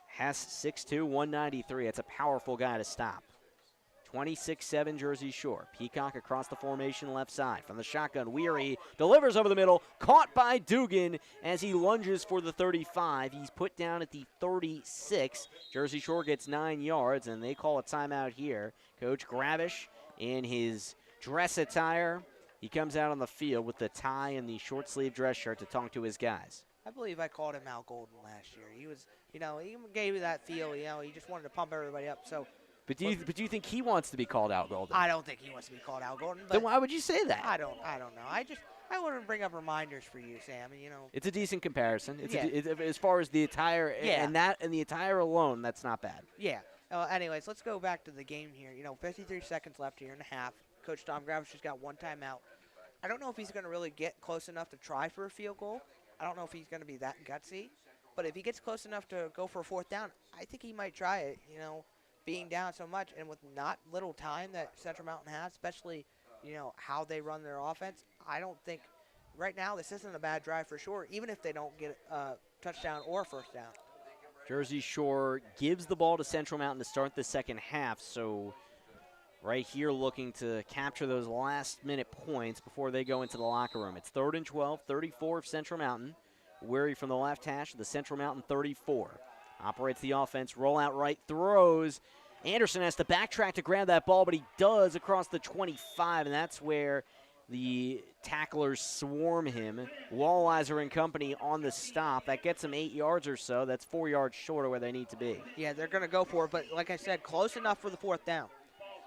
Hess, 6'2", 193. That's a powerful guy to stop. 26-7 Jersey Shore. Peacock across the formation left side. From the shotgun, Weary delivers over the middle. Caught by Dugan as he lunges for the 35. He's put down at the 36. Jersey Shore gets 9 yards, and they call a timeout here. Coach Gravish in his dress attire. He comes out on the field with the tie and the short-sleeve dress shirt to talk to his guys. I believe I called him Al Golden last year. He was, he gave me that feel. He just wanted to pump everybody up. So. But do you think he wants to be called Al Golden? I don't think he wants to be called Al Golden. But then why would you say that? I don't know. I want to bring up reminders for you, Sam. It's a decent comparison. Yeah. As far as the attire, yeah. and the attire alone, that's not bad. Yeah. Anyways, let's go back to the game here. 53 seconds left here in the half. Coach Tom Gravish has got 1 timeout. I don't know if he's going to really get close enough to try for a field goal. I don't know if he's going to be that gutsy. But if he gets close enough to go for a 4th down, I think he might try it, being down so much and with not little time that Central Mountain has, especially, how they run their offense. I don't think right now this isn't a bad drive for sure, even if they don't get a touchdown or a 1st down. Jersey Shore gives the ball to Central Mountain to start the second half, so right here looking to capture those last-minute points before they go into the locker room. It's 3rd and 12, 34 of Central Mountain. Weary from the left hash of the Central Mountain 34. Operates the offense, roll out right, throws. Anderson has to backtrack to grab that ball, but he does across the 25, and that's where the tacklers swarm him. Wallizer and company on the stop. That gets them 8 yards or so. That's 4 yards short of where they need to be. Yeah, they're going to go for it, but like I said, close enough for the 4th down.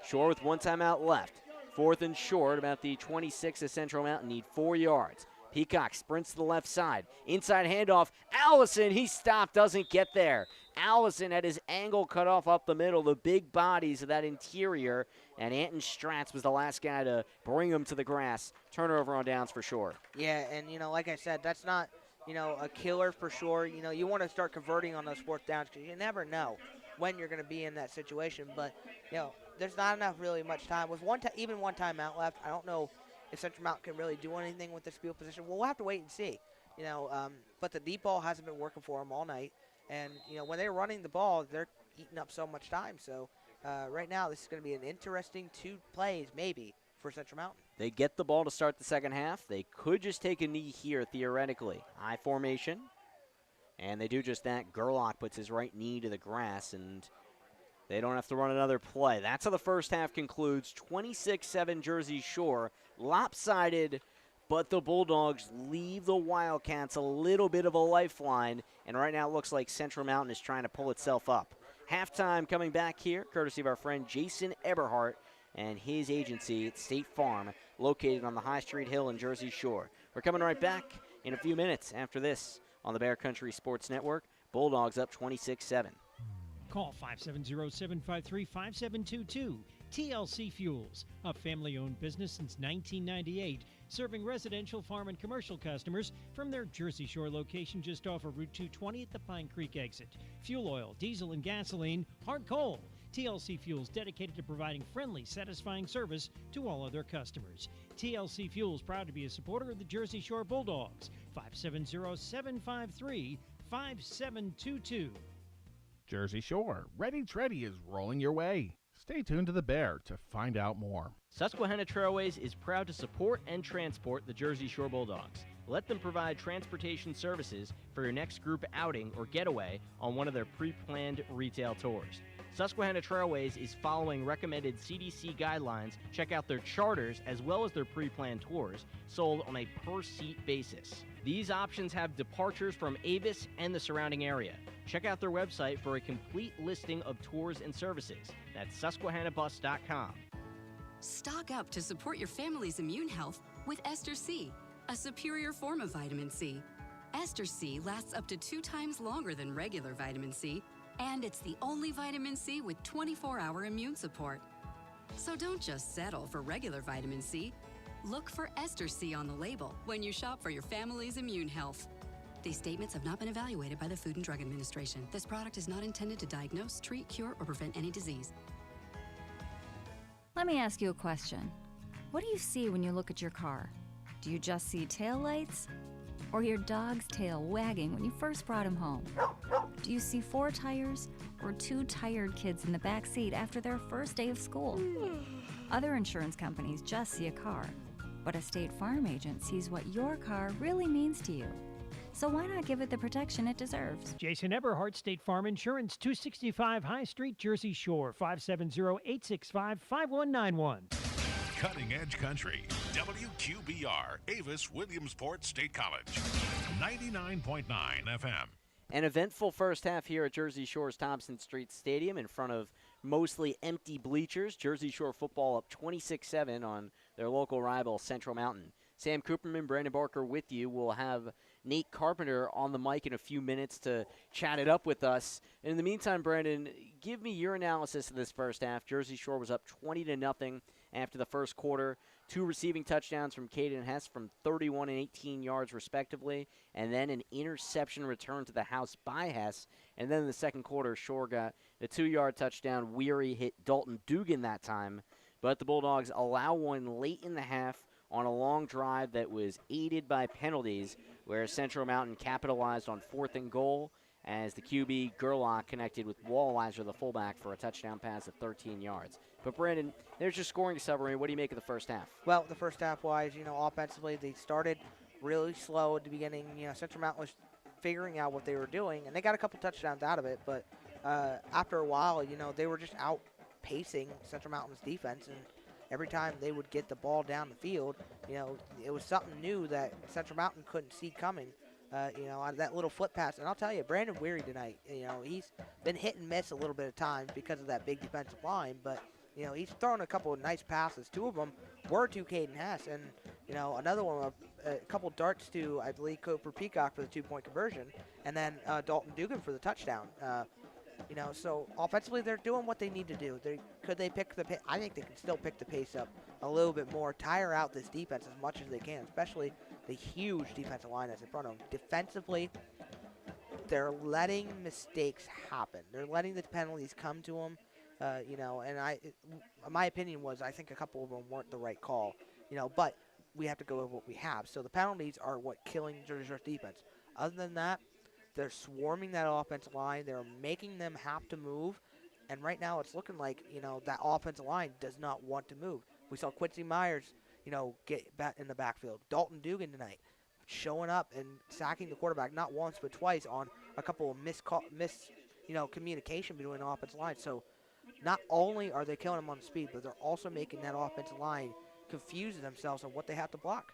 Shore with 1 timeout left. 4th and short, about the 26 of Central Mountain. Need 4 yards. Peacock sprints to the left side. Inside handoff. Allison, he stopped, doesn't get there. Allison had his angle cut off up the middle, the big bodies of that interior, and Anton Stratz was the last guy to bring him to the grass. Turnover on downs for sure. Yeah, and, like I said, that's not, a killer for sure. You want to start converting on those 4th downs because you never know when you're going to be in that situation. But, there's not enough really much time. With even one timeout left, I don't know if Central Mountain can really do anything with this field position. We'll have to wait and see. But the deep ball hasn't been working for them all night. And, when they're running the ball, they're eating up so much time. So, right now, this is going to be an interesting 2 plays, maybe, for Central Mountain. They get the ball to start the second half. They could just take a knee here, theoretically. High formation. And they do just that. Gerlach puts his right knee to the grass, and they don't have to run another play. That's how the first half concludes. 26-7 Jersey Shore. Lopsided but the Bulldogs leave the Wildcats a little bit of a lifeline, and right now it looks like Central Mountain is trying to pull itself up. Halftime coming back here, courtesy of our friend Jason Eberhardt and his agency at State Farm, located on the High Street Hill in Jersey Shore. We're coming right back in a few minutes after this on the Bear Country Sports Network. Bulldogs up 26-7. Call 570-753-5722. TLC Fuels, a family-owned business since 1998, serving residential, farm, and commercial customers from their Jersey Shore location just off of Route 220 at the Pine Creek exit. Fuel oil, diesel, and gasoline, hard coal. TLC Fuels, dedicated to providing friendly, satisfying service to all of their customers. TLC Fuels, proud to be a supporter of the Jersey Shore Bulldogs. 570-753-5722. Jersey Shore, Ready Treddy is rolling your way. Stay tuned to the Bear to find out more. Susquehanna Trailways is proud to support and transport the Jersey Shore Bulldogs. Let them provide transportation services for your next group outing or getaway on one of their pre-planned retail tours. Susquehanna Trailways is following recommended CDC guidelines. Check out their charters as well as their pre-planned tours, sold on a per-seat basis. These options have departures from Avis and the surrounding area. Check out their website for a complete listing of tours and services. That's susquehannabus.com. Stock up to support your family's immune health with Ester C, a superior form of vitamin C. Ester C lasts up to 2 times longer than regular vitamin C, and it's the only vitamin C with 24-hour immune support. So don't just settle for regular vitamin C. Look for Ester C on the label when you shop for your family's immune health. These statements have not been evaluated by the Food and Drug Administration. This product is not intended to diagnose, treat, cure, or prevent any disease. Let me ask you a question. What do you see when you look at your car? Do you just see taillights? Or your dog's tail wagging when you first brought him home? Do you see 4 tires or 2 tired kids in the back seat after their first day of school? Other insurance companies just see a car, but a State Farm agent sees what your car really means to you. So why not give it the protection it deserves? Jason Eberhardt, State Farm Insurance, 265 High Street, Jersey Shore, 570-865-5191. Cutting Edge Country, WQBR, Avis Williamsport State College, 99.9 FM. An eventful first half here at Jersey Shore's Thompson Street Stadium in front of mostly empty bleachers. Jersey Shore football up 26-7 on their local rival Central Mountain. Sam Cooperman, Brandon Barker with you. We'll have Nate Carpenter on the mic in a few minutes to chat it up with us. And in the meantime, Brandon, give me your analysis of this first half. Jersey Shore was up 20-0 after the first quarter. 2 receiving touchdowns from Caden Hess from 31 and 18 yards respectively, and then an interception return to the house by Hess. And then in the second quarter, Shore got the 2-yard touchdown. Weary hit Dalton Dugan that time, but the Bulldogs allow one late in the half on a long drive that was aided by penalties, where Central Mountain capitalized on 4th and goal as the QB Gerlach connected with Wallweiser, the fullback, for a touchdown pass of 13 yards. But, Brandon, there's your scoring summary. What do you make of the first half? Well, the first half-wise, offensively, they started really slow at the beginning. Central Mountain was figuring out what they were doing, and they got a couple touchdowns out of it. But after a while, they were just outpacing Central Mountain's defense, and every time they would get the ball down the field, it was something new that Central Mountain couldn't see coming. That little flip pass. And I'll tell you, Brandon Weary tonight, he's been hit and miss a little bit of times because of that big defensive line, but, he's thrown a couple of nice passes. 2 of them were to Caden Hess, and, another one, a couple darts to, I believe, Cooper Peacock for the 2-point conversion, and then Dalton Dugan for the touchdown. So offensively they're doing what they need to do. Could they pick the pace? I think they can still pick the pace up a little bit more, tire out this defense as much as they can, especially the huge defensive line that's in front of them. Defensively, they're letting mistakes happen. They're letting the penalties come to them, and my opinion was I think a couple of them weren't the right call, but we have to go with what we have. So the penalties are what killing Jersey Shore's defense. Other than that, they're swarming that offensive line. They're making them have to move. And right now it's looking like, that offensive line does not want to move. We saw Quincy Myers, get back in the backfield. Dalton Dugan tonight showing up and sacking the quarterback not once but twice on a couple of communication between the offensive line. So not only are they killing him on the speed, but they're also making that offensive line confuse themselves on what they have to block.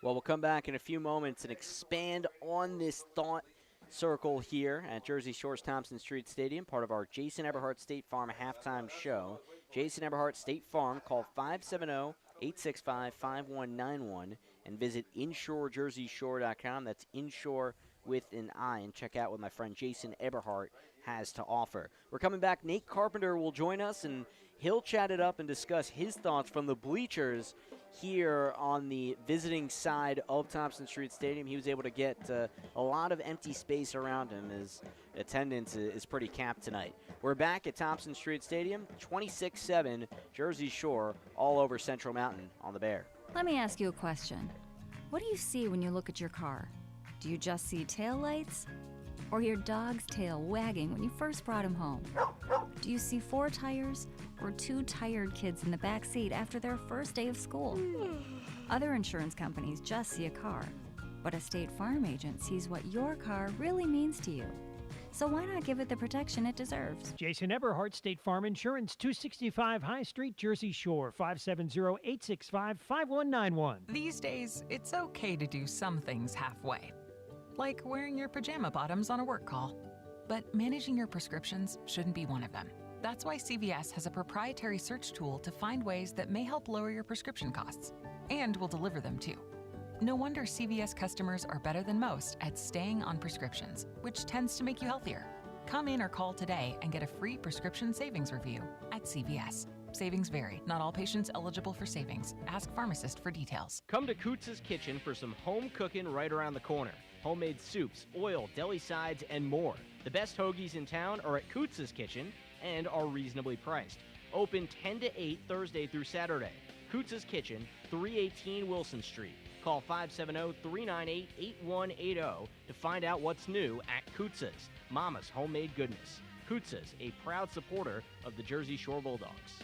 Well, we'll come back in a few moments and expand on this thought circle here at Jersey Shore's Thompson Street Stadium, part of our Jason Eberhardt State Farm halftime show. Jason Eberhardt State Farm, call 570-865-5191 and visit InsureJerseyShore.com. That's Inshore with an I, and check out what my friend Jason Eberhardt has to offer. We're coming back. Nate Carpenter will join us, and he'll chat it up and discuss his thoughts from the bleachers here on the visiting side of Thompson Street Stadium. He was able to get a lot of empty space around him. His attendance is pretty capped tonight. We're back at Thompson Street Stadium, 26-7, Jersey Shore, all over Central Mountain on the Bear. Let me ask you a question. What do you see when you look at your car? Do you just see taillights? Or your dog's tail wagging when you first brought him home? Do you see 4 tires or 2 tired kids in the back seat after their first day of school? Other insurance companies just see a car, but a State Farm agent sees what your car really means to you. So why not give it the protection it deserves? Jason Eberhardt, State Farm Insurance, 265 High Street, Jersey Shore, 570-865-5191. These days, it's okay to do some things halfway, like wearing your pajama bottoms on a work call. But managing your prescriptions shouldn't be one of them. That's why CVS has a proprietary search tool to find ways that may help lower your prescription costs, and will deliver them too. No wonder CVS customers are better than most at staying on prescriptions, which tends to make you healthier. Come in or call today and get a free prescription savings review at CVS. Savings vary. Not all patients eligible for savings. Ask pharmacist for details. Come to Coots's Kitchen for some home cooking right around the corner. Homemade soups, oil, deli sides, and more. The best hoagies in town are at Coots's Kitchen and are reasonably priced. Open 10 to 8 Thursday through Saturday. Coots's Kitchen, 318 Wilson Street. Call 570-398-8180 to find out what's new at Coots's, Mama's homemade goodness. Coots's, a proud supporter of the Jersey Shore Bulldogs.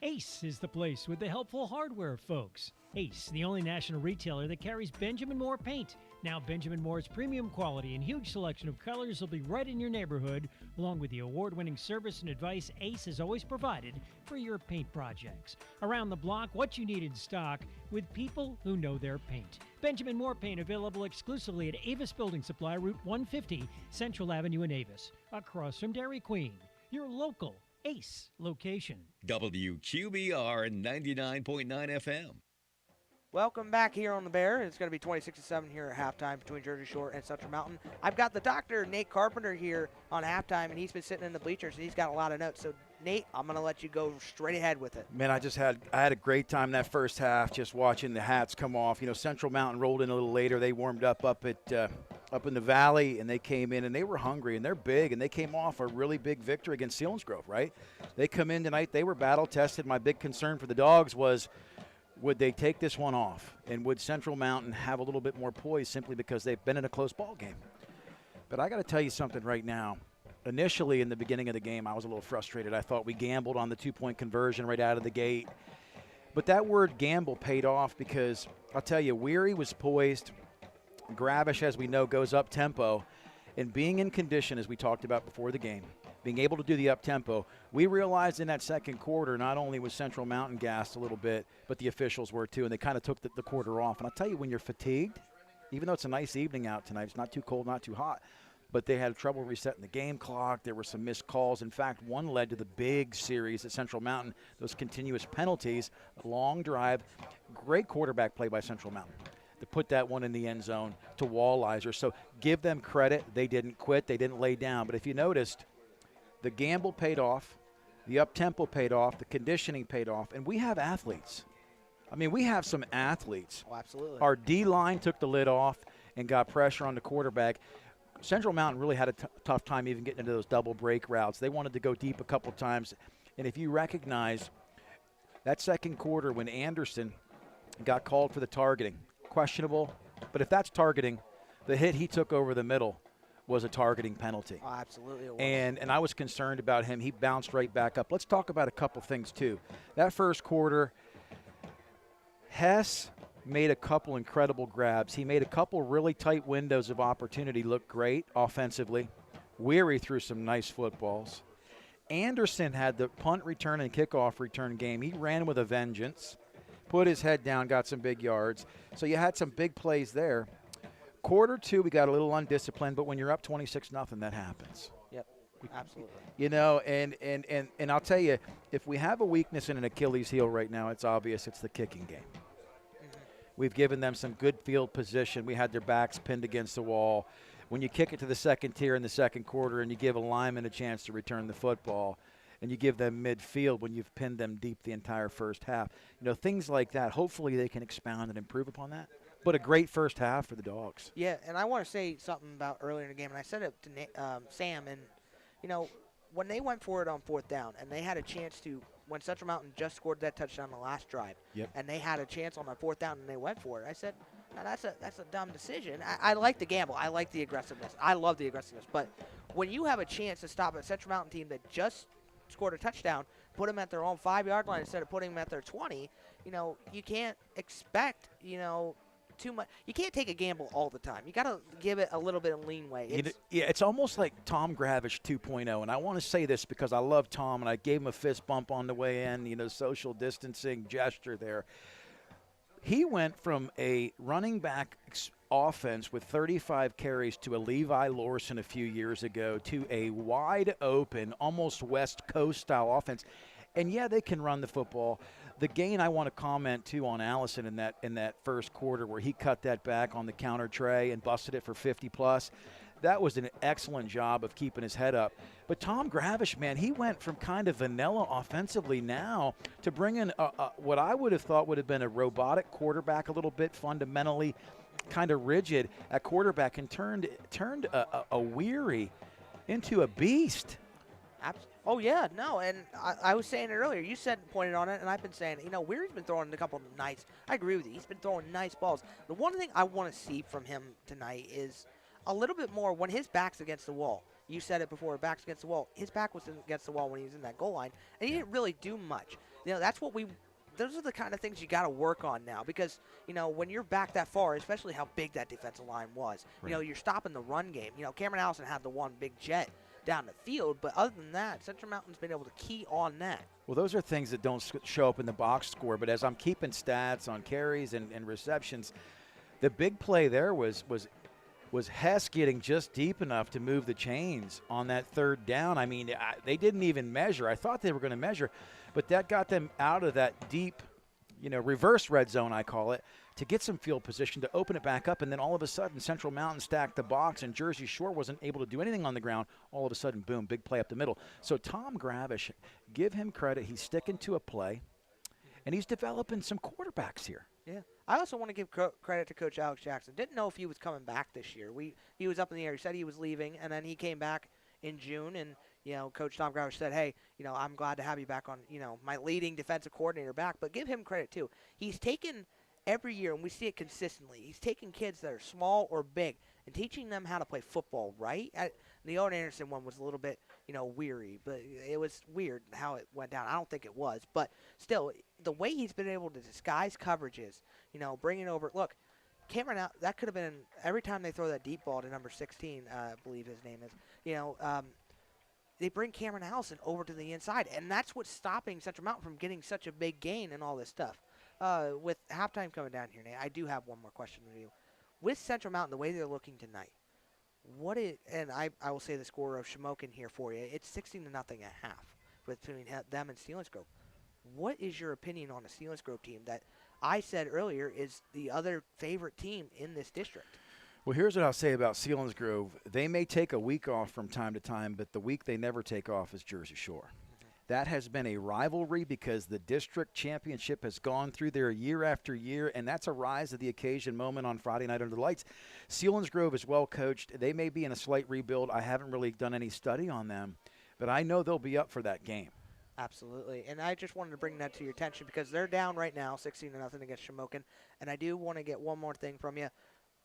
Ace is the place with the helpful hardware, folks. Ace, the only national retailer that carries Benjamin Moore paint. Now Benjamin Moore's premium quality and huge selection of colors will be right in your neighborhood, along with the award-winning service and advice Ace has always provided for your paint projects. Around the block, what you need in stock with people who know their paint. Benjamin Moore paint available exclusively at Avis Building Supply, Route 150, Central Avenue in Avis, across from Dairy Queen. Your local Ace location. WQBR 99.9 FM. Welcome back here on the Bear. It's going to be 26-7 here at halftime between Jersey Shore and Central Mountain. I've got the doctor, Nate Carpenter, here on halftime, and he's been sitting in the bleachers, and he's got a lot of notes. So, Nate, I'm going to let you go straight ahead with it. Man, I had a great time that first half just watching the hats come off. You know, Central Mountain rolled in a little later. They warmed up in the valley, and they came in, and they were hungry, and they're big, and they came off a really big victory against Selinsgrove, right? They come in tonight. They were battle-tested. My big concern for the Dogs was, would they take this one off? And would Central Mountain have a little bit more poise simply because they've been in a close ball game? But I got to tell you something right now. Initially, in the beginning of the game, I was a little frustrated. I thought we gambled on the 2-point conversion right out of the gate. But that word gamble paid off because, I'll tell you, Weary was poised. Gravish, as we know, goes up-tempo. And being in condition, as we talked about before the game, being able to do the up-tempo, we realized in that second quarter not only was Central Mountain gassed a little bit, but the officials were too, and they kind of took the quarter off. And I'll tell you, when you're fatigued, even though it's a nice evening out tonight, it's not too cold, not too hot, but they had trouble resetting the game clock. There were some missed calls. In fact, one led to the big series at Central Mountain, those continuous penalties, long drive, great quarterback play by Central Mountain to put that one in the end zone to Walliser. So give them credit. They didn't quit. They didn't lay down. But if you noticed, the gamble paid off, the up-tempo paid off, the conditioning paid off, and we have athletes. I mean, we have some athletes. Oh, absolutely. Our D-line took the lid off and got pressure on the quarterback. Central Mountain really had a tough time even getting into those double break routes. They wanted to go deep a couple times. And if you recognize that second quarter when Anderson got called for the targeting, questionable, but if that's targeting, the hit he took over the middle was a targeting penalty. Oh, absolutely it was. And I was concerned about him. He bounced right back up. Let's talk about a couple things, too. That first quarter, Hess made a couple incredible grabs. He made a couple really tight windows of opportunity look great offensively. Weary threw some nice footballs. Anderson had the punt return and kickoff return game. He ran with a vengeance, put his head down, got some big yards. So you had some big plays there. Quarter 2, we got a little undisciplined, but when you're up 26-0, that happens. Yep, absolutely. You know, and I'll tell you, if we have a weakness in an Achilles heel right now, it's obvious it's the kicking game. We've given them some good field position. We had their backs pinned against the wall. When you kick it to the second tier in the second quarter and you give a lineman a chance to return the football and you give them midfield when you've pinned them deep the entire first half, you know, things like that, hopefully they can expound and improve upon that. But a great first half for the Dogs. Yeah, and I want to say something about earlier in the game, and I said it to Sam, and, you know, when they went for it on 4th down and they had a chance to, when Central Mountain just scored that touchdown on the last drive, and they had a chance on that 4th down and they went for it, I said, now that's a dumb decision. I like the gamble. I like the aggressiveness. I love the aggressiveness. But when you have a chance to stop a Central Mountain team that just scored a touchdown, put them at their own 5-yard line instead of putting them at their 20, you know, you can't expect, you know, too much. You can't take a gamble all the time. You got to give it a little bit of leeway. It's almost like Tom Gravish 2.0, and I want to say this because I love Tom, and I gave him a fist bump on the way in, you know, social distancing gesture there. He went from a running back offense with 35 carries to a Levi Lawson a few years ago to a wide open, almost West Coast style offense. And yeah, they can run the football. The gain I want to comment too on Allison in that first quarter where he cut that back on the counter tray and busted it for 50 plus. That was an excellent job of keeping his head up. But Tom Gravish, man, he went from kind of vanilla offensively now to bring in what I would have thought would have been a robotic quarterback, a little bit fundamentally kind of rigid at quarterback, and turned a Weary into a beast. Oh, yeah, no, and I was saying it earlier. You pointed on it, and I've been saying it. You know, Weary's been throwing a couple of nice – I agree with you. He's been throwing nice balls. The one thing I want to see from him tonight is a little bit more when his back's against the wall. You said it before, back's against the wall. His back was against the wall when he was in that goal line, and he didn't really do much. You know, that's what those are the kind of things you got to work on now because, you know, when you're back that far, especially how big that defensive line was, you know, you're stopping the run game. You know, Cameron Allison had the one big jet down the field, but other than that, Central Mountain's been able to key on that. Well, those are things that don't show up in the box score, but as I'm keeping stats on carries and receptions, the big play there was Hess getting just deep enough to move the chains on that 3rd down. I mean, they didn't even measure. I thought they were going to measure, but that got them out of that deep, you know, reverse red zone, I call it, to get some field position to open it back up, and then all of a sudden Central Mountain stacked the box and Jersey Shore wasn't able to do anything on the ground. All of a sudden, boom, big play up the middle. So Tom Gravish, give him credit. He's sticking to a play, and he's developing some quarterbacks here. Yeah. I also want to give credit to Coach Alex Jackson. Didn't know if he was coming back this year. He was up in the air. He said he was leaving, and then he came back in June, and, you know, Coach Tom Gravish said, hey, you know, I'm glad to have you back on, you know, my leading defensive coordinator back. But give him credit, too. He's taken – every year, and we see it consistently, he's taking kids that are small or big and teaching them how to play football right. The Owen Anderson one was a little bit, you know, weary, but it was weird how it went down. I don't think it was, but still, the way he's been able to disguise coverages, you know, bringing over, look, Cameron, that could have been, every time they throw that deep ball to number 16, I believe his name is, you know, they bring Cameron Allison over to the inside, and that's what's stopping Central Mountain from getting such a big gain and all this stuff. With halftime coming down here, Nate, I do have one more question for you. With Central Mountain, the way they're looking tonight, and I will say the score of Shamokin here for you, it's 16-0 at half between them and Selinsgrove. What is your opinion on the Selinsgrove team that I said earlier is the other favorite team in this district? Well, here's what I'll say about Selinsgrove. They may take a week off from time to time, but the week they never take off is Jersey Shore. That has been a rivalry because the district championship has gone through there year after year, and that's a rise to the occasion moment on Friday night under the lights. Selinsgrove is well coached. They may be in a slight rebuild. I haven't really done any study on them, but I know they'll be up for that game. Absolutely, and I just wanted to bring that to your attention because they're down right now, 16-0 against Shamokin, and I do want to get one more thing from you.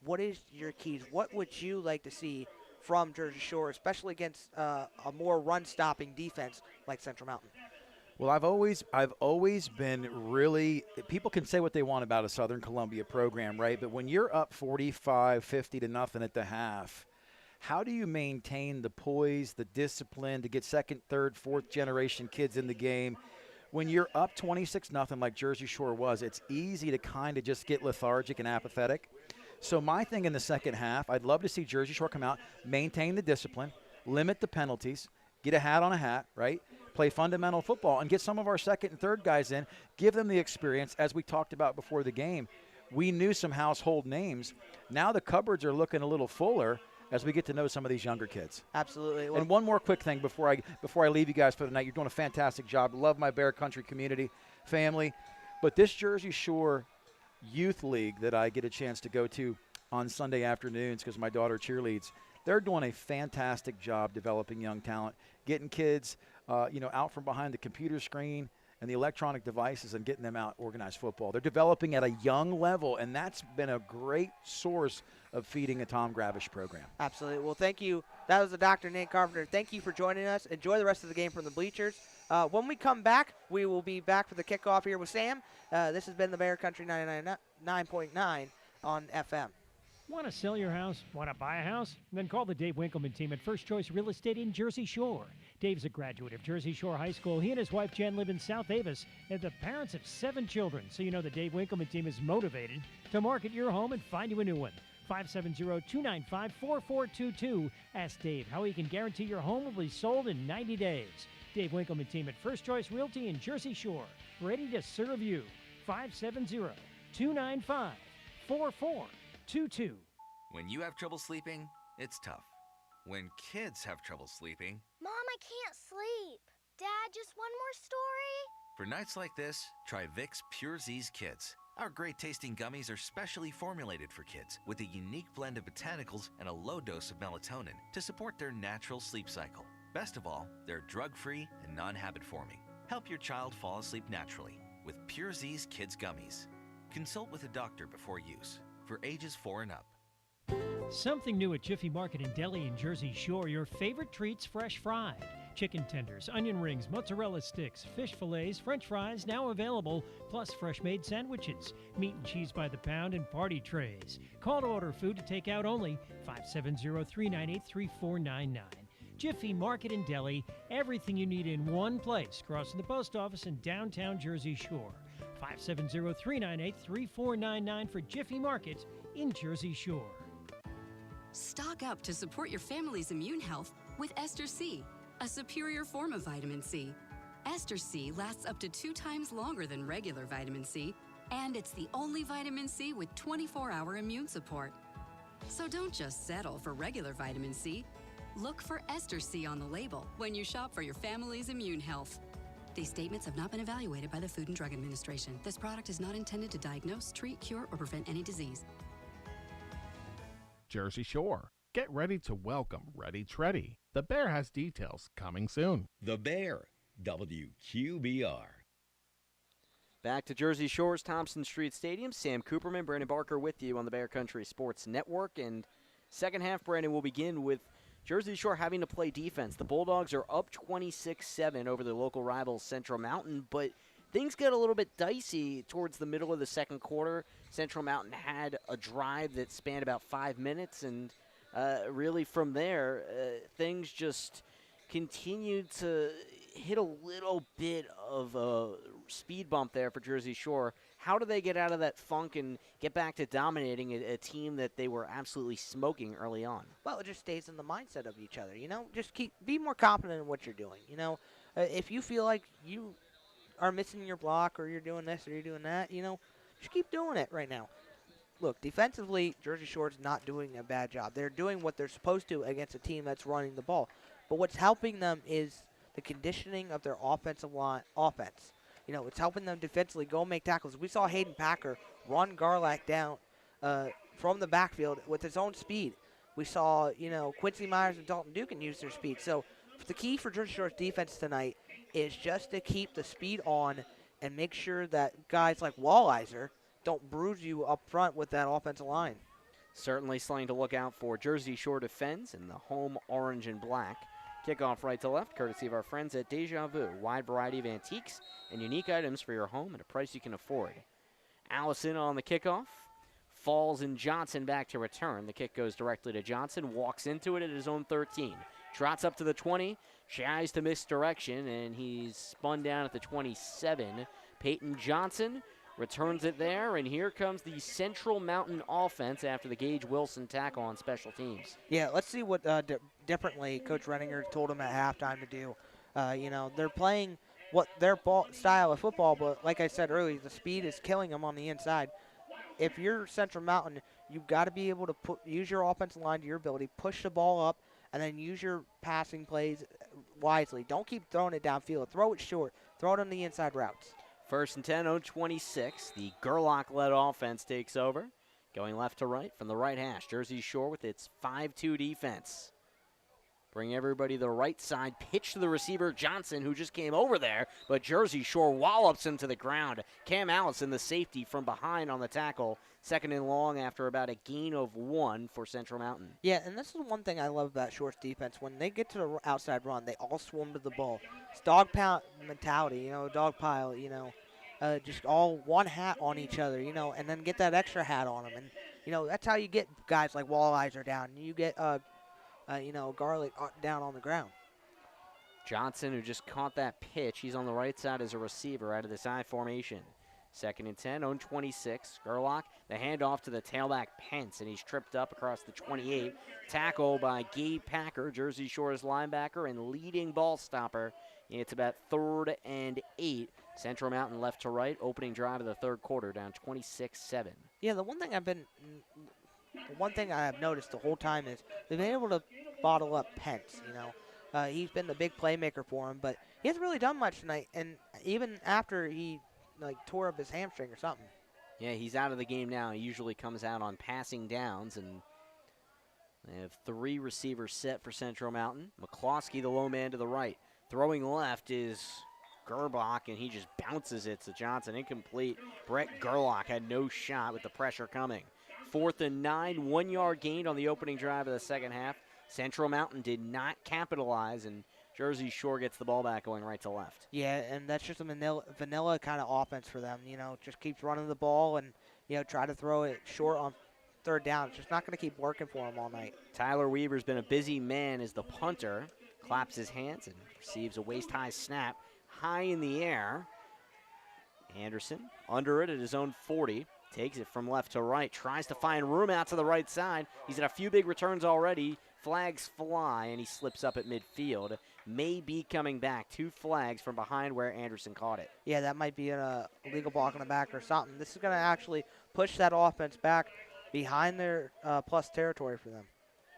What is your keys? What would you like to see from Jersey Shore, especially against a more run-stopping defense like Central Mountain? Well, I've always been really – people can say what they want about a Southern Columbia program, right? But when you're up 45, 50 to nothing at the half, how do you maintain the poise, the discipline to get second, third, fourth generation kids in the game? When you're up 26-0 like Jersey Shore was, it's easy to kind of just get lethargic and apathetic. So my thing in the second half, I'd love to see Jersey Shore come out, maintain the discipline, limit the penalties, get a hat on a hat, right? Play fundamental football and get some of our second and third guys in, give them the experience. As we talked about before the game, we knew some household names. Now the cupboards are looking a little fuller as we get to know some of these younger kids. Absolutely. And one more quick thing before I leave you guys for the night. You're doing a fantastic job. Love my Bear Country community, family. But this Jersey Shore Youth League that I get a chance to go to on Sunday afternoons because my daughter cheerleads, they're doing a fantastic job developing young talent, getting kids out from behind the computer screen and the electronic devices and getting them out organized football. They're developing at a young level, and that's been a great source of feeding a Tom Gravish program. Absolutely. Well, thank you. That was the Dr. Nate Carpenter. Thank you for joining us. Enjoy the rest of the game from the bleachers. When we come back, we will be back for the kickoff here with Sam. This has been the Bear Country 99.9 on FM. Want to sell your house? Want to buy a house? Then call the Dave Winkleman team at First Choice Real Estate in Jersey Shore. Dave's a graduate of Jersey Shore High School. He and his wife Jen live in South Avis, and the parents of 7 children. So you know the Dave Winkleman team is motivated to market your home and find you a new one. 570-295-4422. Ask Dave how he can guarantee your home will be sold in 90 days. Dave Winkleman team at First Choice Realty in Jersey Shore. Ready to serve you. 570-295-4422. When you have trouble sleeping, it's tough. When kids have trouble sleeping, Mom, I can't sleep. Dad, just one more story? for nights like this, try Vicks Pure Z's Kids. Our great tasting gummies are specially formulated for kids with a unique blend of botanicals and a low dose of melatonin to support their natural sleep cycle. Best of all, they're drug-free and non-habit forming. Help your child fall asleep naturally with Pure Z's Kids Gummies. Consult with a doctor before use. For ages 4 and up. Something new at Jiffy Market and Deli in Jersey Shore. Your favorite treats fresh fried. Chicken tenders, onion rings, mozzarella sticks, fish fillets, french fries now available, plus fresh made sandwiches, meat and cheese by the pound, and party trays. Call to order food to take out only 570-398-3499. Jiffy Market and Deli, everything you need in one place, crossing the post office in downtown Jersey Shore. 570-398-3499 for Jiffy Market in Jersey Shore. Stock up to support your family's immune health with Ester C, a superior form of vitamin C. Ester C lasts up to 2 times longer than regular vitamin C, and it's the only vitamin C with 24-hour immune support. So don't just settle for regular vitamin C. Look for Ester C on the label when you shop for your family's immune health. These statements have not been evaluated by the Food and Drug Administration. This product is not intended to diagnose, treat, cure, or prevent any disease. Jersey Shore. Get ready to welcome Ready Treddy. The Bear has details coming soon. The Bear, WQBR. Back to Jersey Shore's Thompson Street Stadium. Sam Cooperman, Brandon Barker with you on the Bear Country Sports Network. And second half, Brandon, will begin with Jersey Shore having to play defense. The Bulldogs are up 26-7 over their local rivals Central Mountain, but things get a little bit dicey towards the middle of the second quarter. Central Mountain had a drive that spanned about 5 minutes, and really from there, things just continued to hit a little bit of a speed bump there for Jersey Shore. How do they get out of that funk and get back to dominating a team that they were absolutely smoking early on? Well, it just stays in the mindset of each other, Just be more confident in what you're doing, If you feel like you are missing your block or you're doing this or you're doing that, just keep doing it right now. Look, defensively, Jersey Shore's not doing a bad job. They're doing what they're supposed to against a team that's running the ball. But what's helping them is the conditioning of their offensive line offense. It's helping them defensively go make tackles. We saw Hayden Packer run Garlack down from the backfield with his own speed. We saw, Quincy Myers and Dalton Dukin use their speed. So the key for Jersey Shore's defense tonight is just to keep the speed on and make sure that guys like Walliser don't bruise you up front with that offensive line. Certainly something to look out for. Jersey Shore defends in the home orange and black. Kickoff right to left, courtesy of our friends at Deja Vu. Wide variety of antiques and unique items for your home at a price you can afford. Allison on the kickoff. falls, and Johnson back to return. The kick goes directly to Johnson, walks into it at his own 13. Trots up to the 20, tries to misdirection, and he's spun down at the 27. Peyton Johnson returns it there, and here comes the Central Mountain offense after the Gage Wilson tackle on special teams. Yeah, let's see what differently Coach Renninger told them at halftime to do. They're playing what their style of football, but like I said earlier, the speed is killing them on the inside. If you're Central Mountain, you've got to be able to use your offensive line to your ability, push the ball up, and then use your passing plays wisely. Don't keep throwing it downfield. Throw it short. Throw it on the inside routes. 1st and 10 on 26. The Gerlach-led offense takes over. Going left to right from the right hash. Jersey Shore with its 5-2 defense. Bring everybody to the right side. Pitch to the receiver, Johnson, who just came over there. But Jersey Shore wallops him to the ground. Cam Allison, the safety, from behind on the tackle. 2nd and long after about a gain of 1 for Central Mountain. Yeah, and this is one thing I love about Shore's defense. When they get to the outside run, they all swarm to the ball. It's dog pound mentality, dog pile, just all one hat on each other, and then get that extra hat on them. And, that's how you get guys like Walleyes down. You get, Garlic down on the ground. Johnson, who just caught that pitch, he's on the right side as a receiver out of this I formation. 2nd and 10, on 26. Gerlach, the handoff to the tailback Pence, and he's tripped up across the 28. Tackle by Gabe Packer, Jersey Shore's linebacker and leading ball stopper. It's about 3rd and 8. Central Mountain left to right, opening drive of the 3rd quarter, down 26-7. Yeah, the one thing I have noticed the whole time is they've been able to bottle up Pence, He's been the big playmaker for him, but he hasn't really done much tonight. And even after he tore up his hamstring or something. Yeah, he's out of the game now. He usually comes out on passing downs, and they have 3 receivers set for Central Mountain. McCloskey, the low man to the right. Throwing left is Gerbach, and he just bounces it to Johnson. Incomplete. Brett Gerlach had no shot with the pressure coming. 4th and 9, 1-yard gain on the opening drive of the second half. Central Mountain did not capitalize, and Jersey Shore gets the ball back going right to left. Yeah, and that's just a vanilla kind of offense for them. Just keeps running the ball and, try to throw it short on 3rd down. It's just not going to keep working for them all night. Tyler Weaver's been a busy man as the punter. Claps his hands and receives a waist-high snap high in the air. Anderson under it at his own 40. Takes it from left to right. Tries to find room out to the right side. He's had a few big returns already. Flags fly, and he slips up at midfield. May be coming back. 2 flags from behind where Anderson caught it. Yeah, that might be an illegal block in the back or something. This is going to actually push that offense back behind their plus territory for them.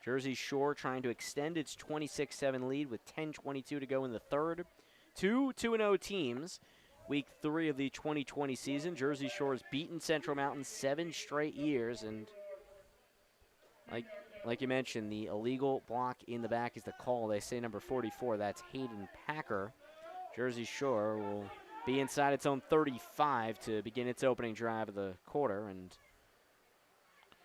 Jersey Shore trying to extend its 26-7 lead with 10:22 to go in the 3rd. 2 2-0 teams. Week 3 of the 2020 season. Jersey Shore has beaten Central Mountain 7 straight years, and like you mentioned, the illegal block in the back is the call. They say number 44. That's Hayden Packer. Jersey Shore will be inside its own 35 to begin its opening drive of the quarter, and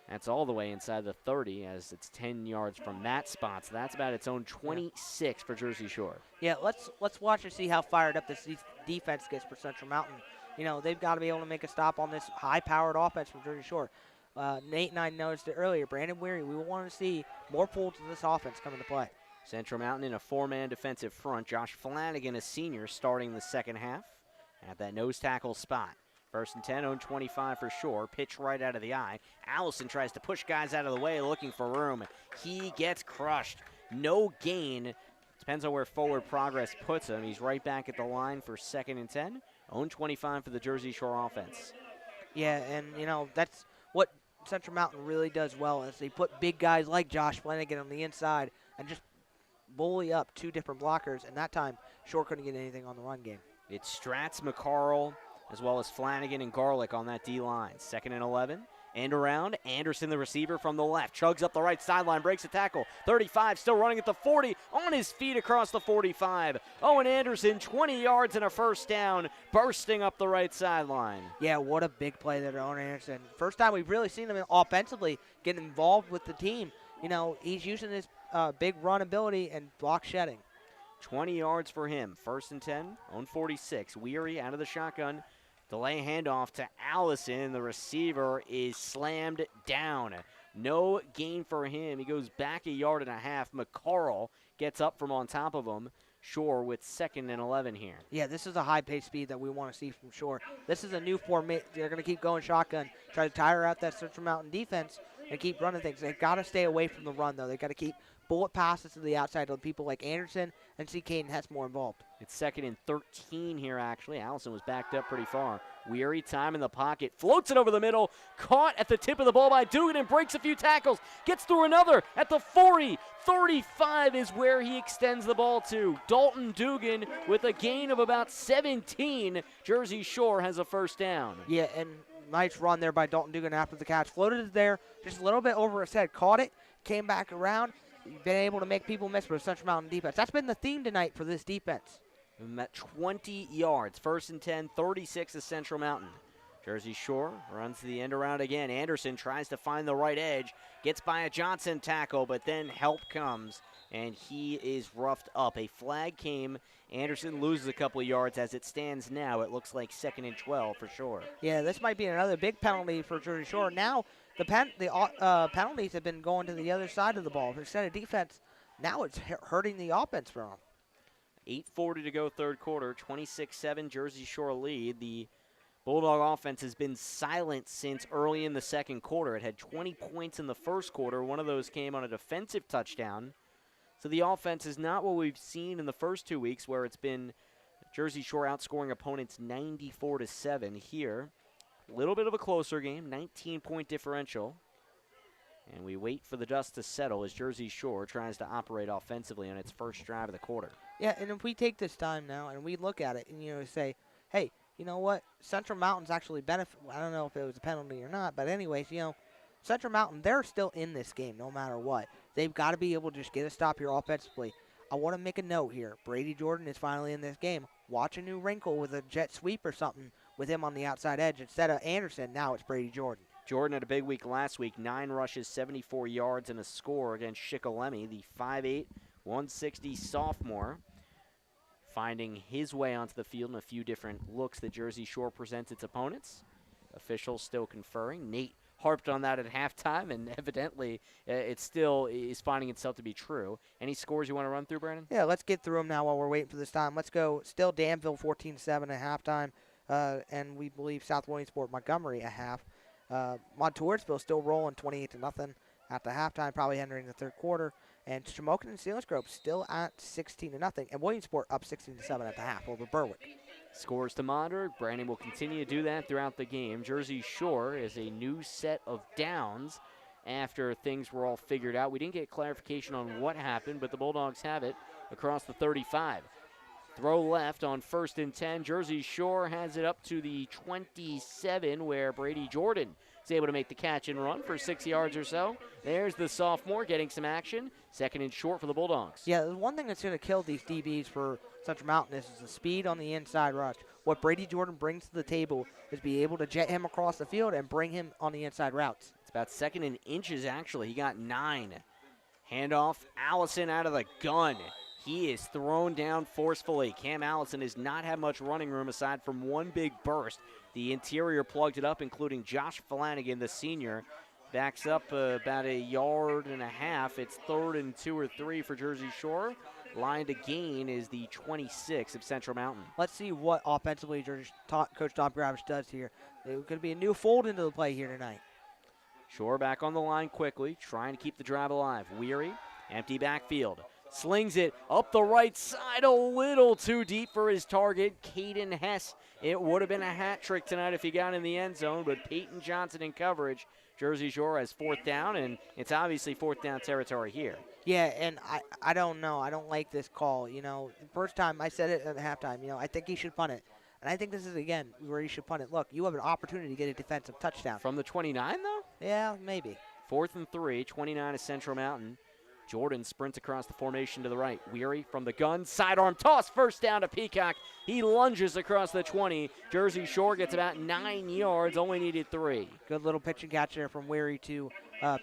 that's all the way inside the 30 as it's 10 yards from that spot. So that's about its own 26 for Jersey Shore. Yeah, let's watch and see how fired up this defense gets for Central Mountain. They've got to be able to make a stop on this high-powered offense from Jersey Shore. Nate and I noticed it earlier. Brandon Weary, we want to see more pulls of this offense come into play. Central Mountain in a 4-man defensive front. Josh Flanagan, a senior, starting the second half at that nose tackle spot. 1st and 10, on 25 for Shore. Pitch right out of the eye. Allison tries to push guys out of the way, looking for room. He gets crushed. No gain. Depends on where forward progress puts him. He's right back at the line for 2nd and 10. On 25 for the Jersey Shore offense. Yeah, and, that's what Central Mountain really does well is they put big guys like Josh Flanagan on the inside and just bully up 2 different blockers, and that time Shore couldn't get anything on the run game. It's Stratz, McCarl, as well as Flanagan and Garlic on that D-line. 2nd and 11. End around. Anderson, the receiver from the left. Chugs up the right sideline. Breaks a tackle. 35. Still running at the 40. On his feet across the 45. Owen Anderson, 20 yards and a 1st down. Bursting up the right sideline. Yeah, what a big play there to Owen Anderson. First time we've really seen him offensively get involved with the team. He's using his big run ability and block shedding. 20 yards for him. 1st and 10. On 46. Weary out of the shotgun. Delay handoff to Allison. The receiver is slammed down. No gain for him. He goes back 1.5 yards. McCarl gets up from on top of him. Shore with 2nd and 11 here. Yeah, this is a high-paced speed that we want to see from Shore. This is a new formation. They're going to keep going shotgun, try to tire out that Central Mountain defense and keep running things. They've got to stay away from the run, though. They've got to keep bullet passes to the outside with people like Anderson and see Caden Hess more involved. It's 2nd and 13 here, actually. Allison was backed up pretty far. Weary time in the pocket. Floats it over the middle. Caught at the tip of the ball by Dugan and breaks a few tackles. Gets through another at the 40. 35 is where he extends the ball to. Dalton Dugan with a gain of about 17. Jersey Shore has a first down. Yeah, and nice run there by Dalton Dugan after the catch. Floated it there just a little bit over his head. Caught it. Came back around. Been able to make people miss for Central Mountain defense. That's been the theme tonight for this defense. And at 20 yards. 1st and 10, 36 is Central Mountain. Jersey Shore runs the end around again. Anderson tries to find the right edge. Gets by a Johnson tackle, but then help comes, and he is roughed up. A flag came. Anderson loses a couple of yards. As it stands now, it looks like 2nd and 12 for Shore. Yeah, this might be another big penalty for Jersey Shore. Now the penalties have been going to the other side of the ball. Instead of defense, now it's hurting the offense for them. 8:40 to go, 3rd quarter. 26-7 Jersey Shore lead. The Bulldog offense has been silent since early in the 2nd quarter. It had 20 points in the 1st quarter. One of those came on a defensive touchdown. So the offense is not what we've seen in the first 2 weeks, where it's been Jersey Shore outscoring opponents 94-7. Here, a little bit of a closer game, 19-point differential. And we wait for the dust to settle as Jersey Shore tries to operate offensively on its first drive of the quarter. Yeah, and if we take this time now and we look at it and, say, hey, you know what? Central Mountain's actually benefit. I don't know if it was a penalty or not, but anyways, Central Mountain, they're still in this game no matter what. They've got to be able to just get a stop here offensively. I want to make a note here. Brady Jordan is finally in this game. Watch a new wrinkle with a jet sweep or something with him on the outside edge. Instead of Anderson, now it's Brady Jordan. Jordan had a big week last week. 9 rushes, 74 yards, and a score against Shikellamy, the 5'8", 160 sophomore, finding his way onto the field in a few different looks that Jersey Shore presents its opponents. Officials still conferring. Nate harped on that at halftime, and evidently it still is finding itself to be true. Any scores you want to run through, Brandon? Yeah, let's get through them now while we're waiting for this time. Let's go. Still Danville 14-7 at halftime, and we believe South Williamsport Montgomery at half. Montoursville still rolling 28-0 at the halftime, probably entering the 3rd quarter. And Shamokin and Selinsgrove still at 16-0, and Williamsport up 16-7 at the half over Berwick. Scores to monitor. Brandon will continue to do that throughout the game. Jersey Shore is a new set of downs after things were all figured out. We didn't get clarification on what happened, but the Bulldogs have it across the 35. Throw left on 1st and 10. Jersey Shore has it up to the 27, where Brady Jordan is able to make the catch and run for 6 yards or so. There's the sophomore getting some action. 2nd and short for the Bulldogs. Yeah, the one thing that's going to kill these DBs for Central Mountain is the speed on the inside rush. What Brady Jordan brings to the table is be able to jet him across the field and bring him on the inside routes. It's about 2nd in inches, actually. He got 9. Handoff, Allison out of the gun. He is thrown down forcefully. Cam Allison has not had much running room aside from one big burst. The interior plugged it up, including Josh Flanagan, the senior. Backs up about 1.5 yards. It's 3rd and 2 or 3 for Jersey Shore. Line to gain is the 26 of Central Mountain. Let's see what offensively Coach Tom Gravish does here. There's going to be a new fold into the play here tonight. Shore back on the line quickly, trying to keep the drive alive. Weary, empty backfield. Slings it up the right side, a little too deep for his target, Caden Hess. It would have been a hat trick tonight if he got in the end zone, but Peyton Johnson in coverage. Jersey Shore has 4th down, and it's obviously 4th down territory here. Yeah, and I don't know. I don't like this call. The first time I said it at halftime, I think he should punt it. And I think this is, again, where he should punt it. Look, you have an opportunity to get a defensive touchdown. From the 29, though? Yeah, maybe. 4th and 3, 29 is Central Mountain. Jordan sprints across the formation to the right. Weary from the gun. Sidearm toss. First down to Peacock. He lunges across the 20. Jersey Shore gets about 9 yards. Only needed 3. Good little pitch and catch there from Weary to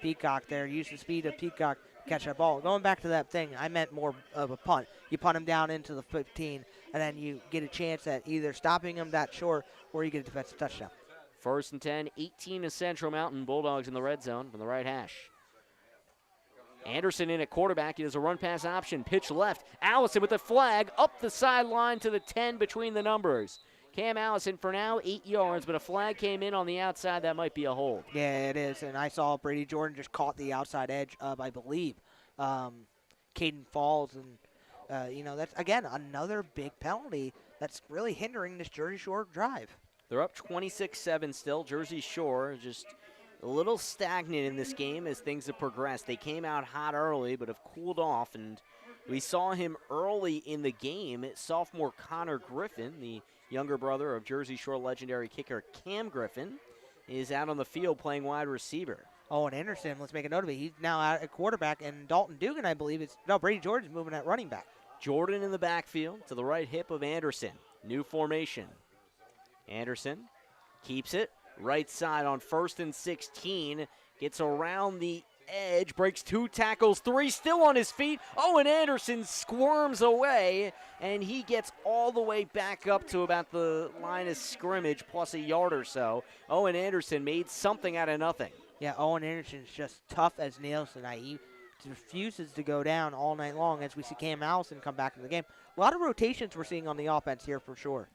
Peacock there. Use the speed of Peacock. catch that ball. Going back to that thing, I meant more of a punt. You punt him down into the 15, and then you get a chance at either stopping him that short or you get a defensive touchdown. 1st and 10, 18 to Central Mountain. Bulldogs in the red zone from the right hash. Anderson in at quarterback. He does a run pass option. Pitch left. Allison with the flag up the sideline to the 10 between the numbers. Cam Allison for now 8 yards, but a flag came in on the outside. That might be a hold. Yeah, it is. And I saw Brady Jordan just caught the outside edge of, I believe, Caden Falls. And, that's, again, another big penalty that's really hindering this Jersey Shore drive. They're up 26-7 still. Jersey Shore just a little stagnant in this game as things have progressed. They came out hot early but have cooled off, and we saw him early in the game. Sophomore Connor Griffin, the younger brother of Jersey Shore legendary kicker Cam Griffin, is out on the field playing wide receiver. Oh, and Anderson, let's make a note of it. He's now out at quarterback, and Dalton Dugan, I believe, Brady Jordan's moving at running back. Jordan in the backfield to the right hip of Anderson. New formation. Anderson keeps it. Right side on 1st and 16. Gets around the edge. Breaks 2 tackles. 3 still on his feet. Owen Anderson squirms away. And he gets all the way back up to about the line of scrimmage plus a yard or so. Owen Anderson made something out of nothing. Yeah, Owen Anderson's just tough as nails tonight. He refuses to go down all night long as we see Cam Allison come back in the game. A lot of rotations we're seeing on the offense here for sure.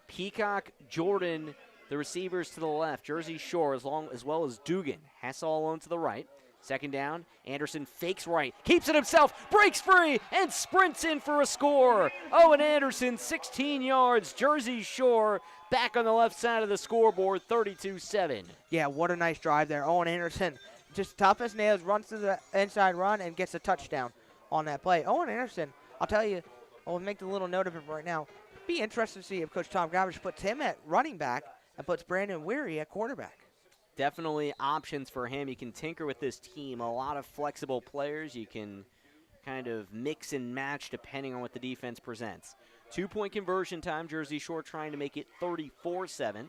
Peacock, Jordan, the receivers to the left. Jersey Shore as well as Dugan. Hassall alone to the right. 2nd down, Anderson fakes right, keeps it himself, breaks free, and sprints in for a score. Owen Anderson, 16 yards. Jersey Shore back on the left side of the scoreboard, 32-7. Yeah, what a nice drive there. Owen Anderson, just tough as nails, runs to the inside run and gets a touchdown on that play. Owen Anderson, I'll tell you, I'll make the little note of him right now. Be interested to see if Coach Tom Gravage puts him at running back and puts Brandon Weary at quarterback. Definitely options for him. You can tinker with this team. A lot of flexible players. You can kind of mix and match depending on what the defense presents. 2-point conversion time. Jersey Shore trying to make it 34-7.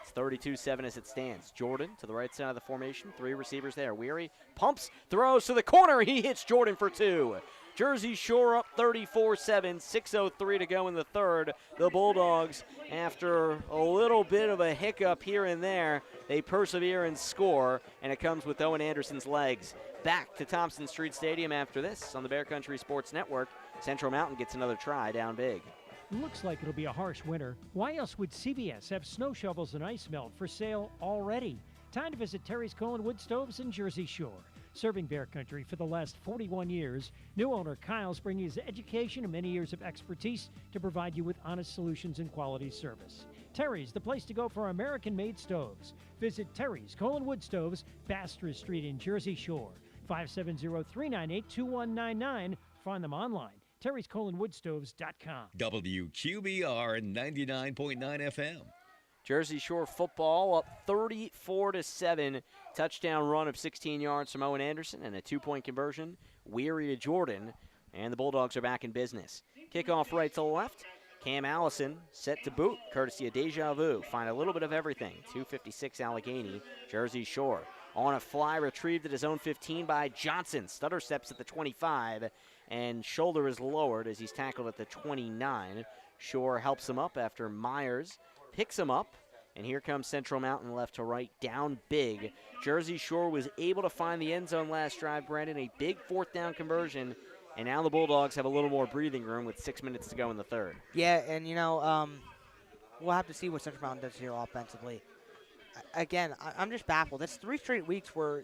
It's 32-7 as it stands. Jordan to the right side of the formation. 3 receivers there. Weary pumps, throws to the corner. He hits Jordan for 2. Jersey Shore up 34-7, 6:03 to go in the third. The Bulldogs, after a little bit of a hiccup here and there, they persevere and score, and it comes with Owen Anderson's legs. Back to Thompson Street Stadium after this on the Bear Country Sports Network. Central Mountain gets another try down big. Looks like it'll be a harsh winter. Why else would CVS have snow shovels and ice melt for sale already? Time to visit Terry's Colin Wood Stoves in Jersey Shore. Serving Bear Country for the last 41 years, new owner Kyle's bringing his education and many years of expertise to provide you with honest solutions and quality service. Terry's, the place to go for American-made stoves. Visit Terry's Colin Wood Stoves, Bastrop Street in Jersey Shore. 570-398-2199. Find them online. terryscolinwoodstoves.com. WQBR 99.9 FM. Jersey Shore football up 34-7. Touchdown run of 16 yards from Owen Anderson and a 2-point conversion. Weary to Jordan, and the Bulldogs are back in business. Kickoff right to left. Cam Allison set to boot, courtesy of Deja Vu. Find a little bit of everything. 256 Allegheny, Jersey Shore. On a fly, retrieved at his own 15 by Johnson. Stutter steps at the 25, and shoulder is lowered as he's tackled at the 29. Shore helps him up after Myers picks him up, and here comes Central Mountain left to right, down big. Jersey Shore was able to find the end zone last drive, Brandon, a big 4th down conversion, and now the Bulldogs have a little more breathing room with 6 minutes to go in the third. Yeah, and, we'll have to see what Central Mountain does here offensively. Again, I'm just baffled. That's 3 straight weeks where,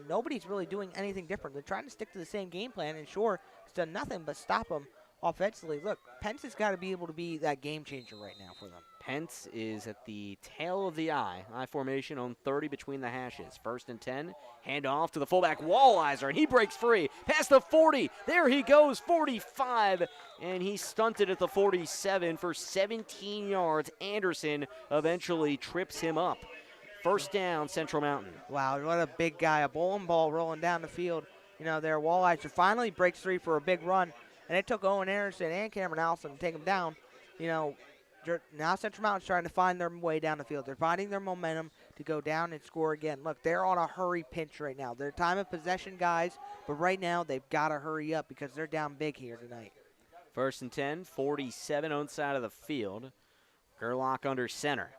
nobody's really doing anything different. They're trying to stick to the same game plan, and Shore has done nothing but stop them offensively. Look, Pence has got to be able to be that game changer right now for them. Pence is at the tail of the I formation on 30 between the hashes. 1st and 10, hand off to the fullback Walliser, and he breaks free. Past the 40, there he goes, 45, and he's stunted at the 47 for 17 yards. Anderson eventually trips him up. 1st down, Central Mountain. Wow, what a big guy, a bowling ball rolling down the field. There, Walliser finally breaks free for a big run, and it took Owen Anderson and Cameron Allison to take him down. Now Central Mountain's trying to find their way down the field. They're finding their momentum. to go down and score again. Look, they're on a hurry pinch right now. They're time of possession guys, but right now they've got to hurry up because they're down big here tonight. 1st and 10, 47 on side of the field. Gerlach under center.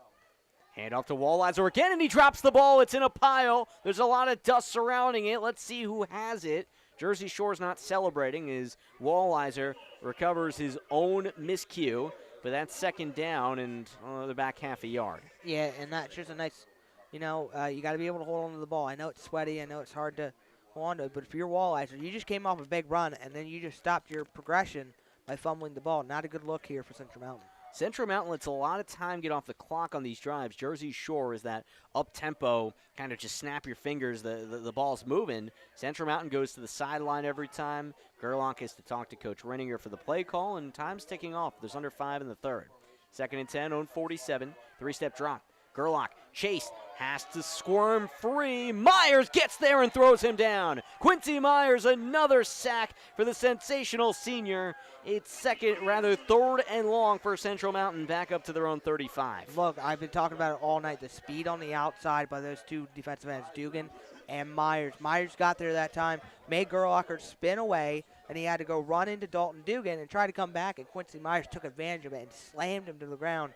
Hand off to Walliser again, and he drops the ball. It's in a pile. There's a lot of dust surrounding it. Let's see who has it. Jersey Shore's not celebrating as Walliser recovers his own miscue, but that's 2nd down and the back half a yard. Yeah, and that's just a nice, you got to be able to hold on to the ball. I know it's sweaty. I know it's hard to hold on to it, but if you're Walliser, you just came off a big run, and then you just stopped your progression by fumbling the ball. Not a good look here for Central Mountain. Central Mountain lets a lot of time get off the clock on these drives. Jersey Shore is that up-tempo, kind of just snap your fingers, the ball's moving. Central Mountain goes to the sideline every time. Gerlach has to talk to Coach Renninger for the play call, and time's ticking off. There's under 5 in the 3rd. 2nd and 10 on 47, 3-step drop. Gerlach chased, has to squirm free. Myers gets there and throws him down. Quincy Myers, another sack for the sensational senior. It's 3rd and long for Central Mountain, back up to their own 35. Look, I've been talking about it all night. The speed on the outside by those two defensive ends, Dugan and Myers. Myers got there that time, made Gerlacher spin away, and he had to go run into Dalton Dugan and try to come back, and Quincy Myers took advantage of it and slammed him to the ground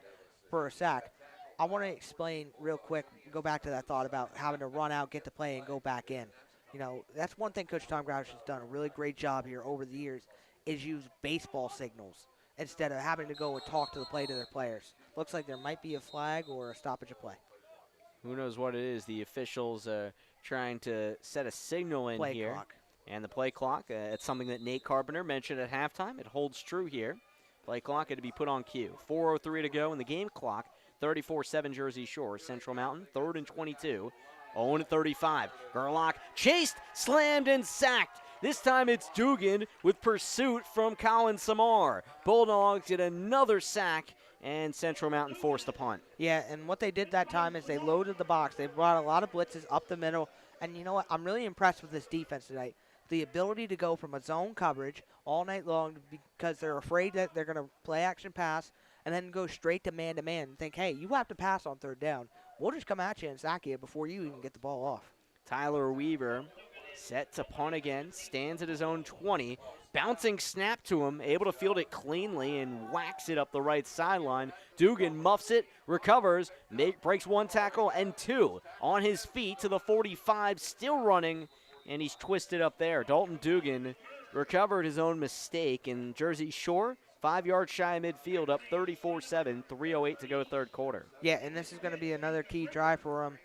for a sack. I want to explain real quick, go back to that thought about having to run out, get the play, and go back in. That's one thing Coach Tom Grouch has done a really great job here over the years, is use baseball signals instead of having to go and talk to the play to their players. Looks like there might be a flag or a stoppage of play. Who knows what it is. The officials are trying to set a signal in Play here. clock. And the play clock, it's something that Nate Carpenter mentioned at halftime. It holds true here. Play clock had to be put on cue. 4:03 to go in the game clock. 34-7 Jersey Shore. Central Mountain, 3rd and 22. 0-35. Gerlach chased, slammed, and sacked. This time it's Dugan with pursuit from Colin Samar. Bulldogs get another sack, and Central Mountain forced the punt. Yeah, and what they did that time is they loaded the box. They brought a lot of blitzes up the middle. And you know what? I'm really impressed with this defense tonight. The ability to go from a zone coverage all night long because they're afraid that they're going to play action pass and then go straight to man-to-man and think, hey, you have to pass on 3rd down. We'll just come at you and sack you before you even get the ball off. Tyler Weaver set to punt again, stands at his own 20. Bouncing snap to him, able to field it cleanly and whacks it up the right sideline. Dugan muffs it, recovers, breaks 1 tackle and 2 on his feet to the 45, still running, and he's twisted up there. Dalton Dugan recovered his own mistake, and Jersey Shore 5 yards shy of midfield, up 34-7, 3:08 to go 3rd quarter. Yeah, and this is going to be another key drive for them.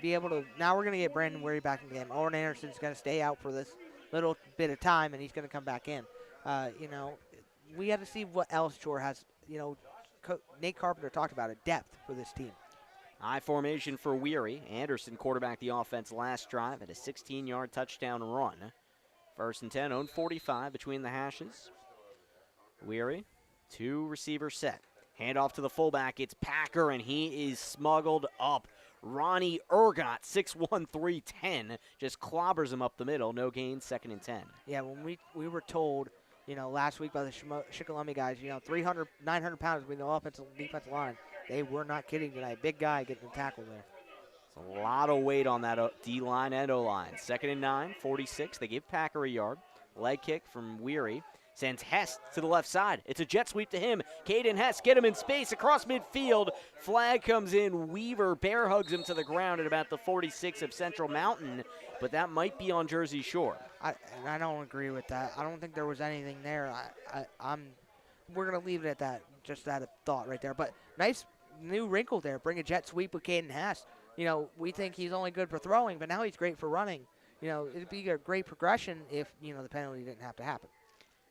Be able to, now we're going to get Brandon Weary back in the game. Owen Anderson's going to stay out for this little bit of time, and he's going to come back in. We have to see what else Shore has. Nate Carpenter talked about it, depth for this team. High formation for Weary. Anderson quarterbacked the offense last drive at a 16-yard touchdown run. 1st and 10, 0-45 between the hashes. Weary, 2 receiver set. Handoff to the fullback. It's Packer, and he is smuggled up. Ronnie Ergot, 6'1", 310, just clobbers him up the middle. No gain, 2nd and 10. Yeah, when we were told, last week by the Shikellamy guys, 300, 900 pounds between the offensive and defensive line. They were not kidding tonight. Big guy getting the tackle there. It's a lot of weight on that D-line and O-line. 2nd and 9, 46. They give Packer a yard. Leg kick from Weary. Sends Hess to the left side. It's a jet sweep to him. Caden Hess get him in space across midfield. Flag comes in. Weaver bear hugs him to the ground at about the 46 of Central Mountain, but that might be on Jersey Shore. I don't agree with that. I don't think there was anything there. We're going to leave it at that, just that thought right there. But nice new wrinkle there. Bring a jet sweep with Caden Hess. We think he's only good for throwing, but now he's great for running. It'd be a great progression if, the penalty didn't have to happen.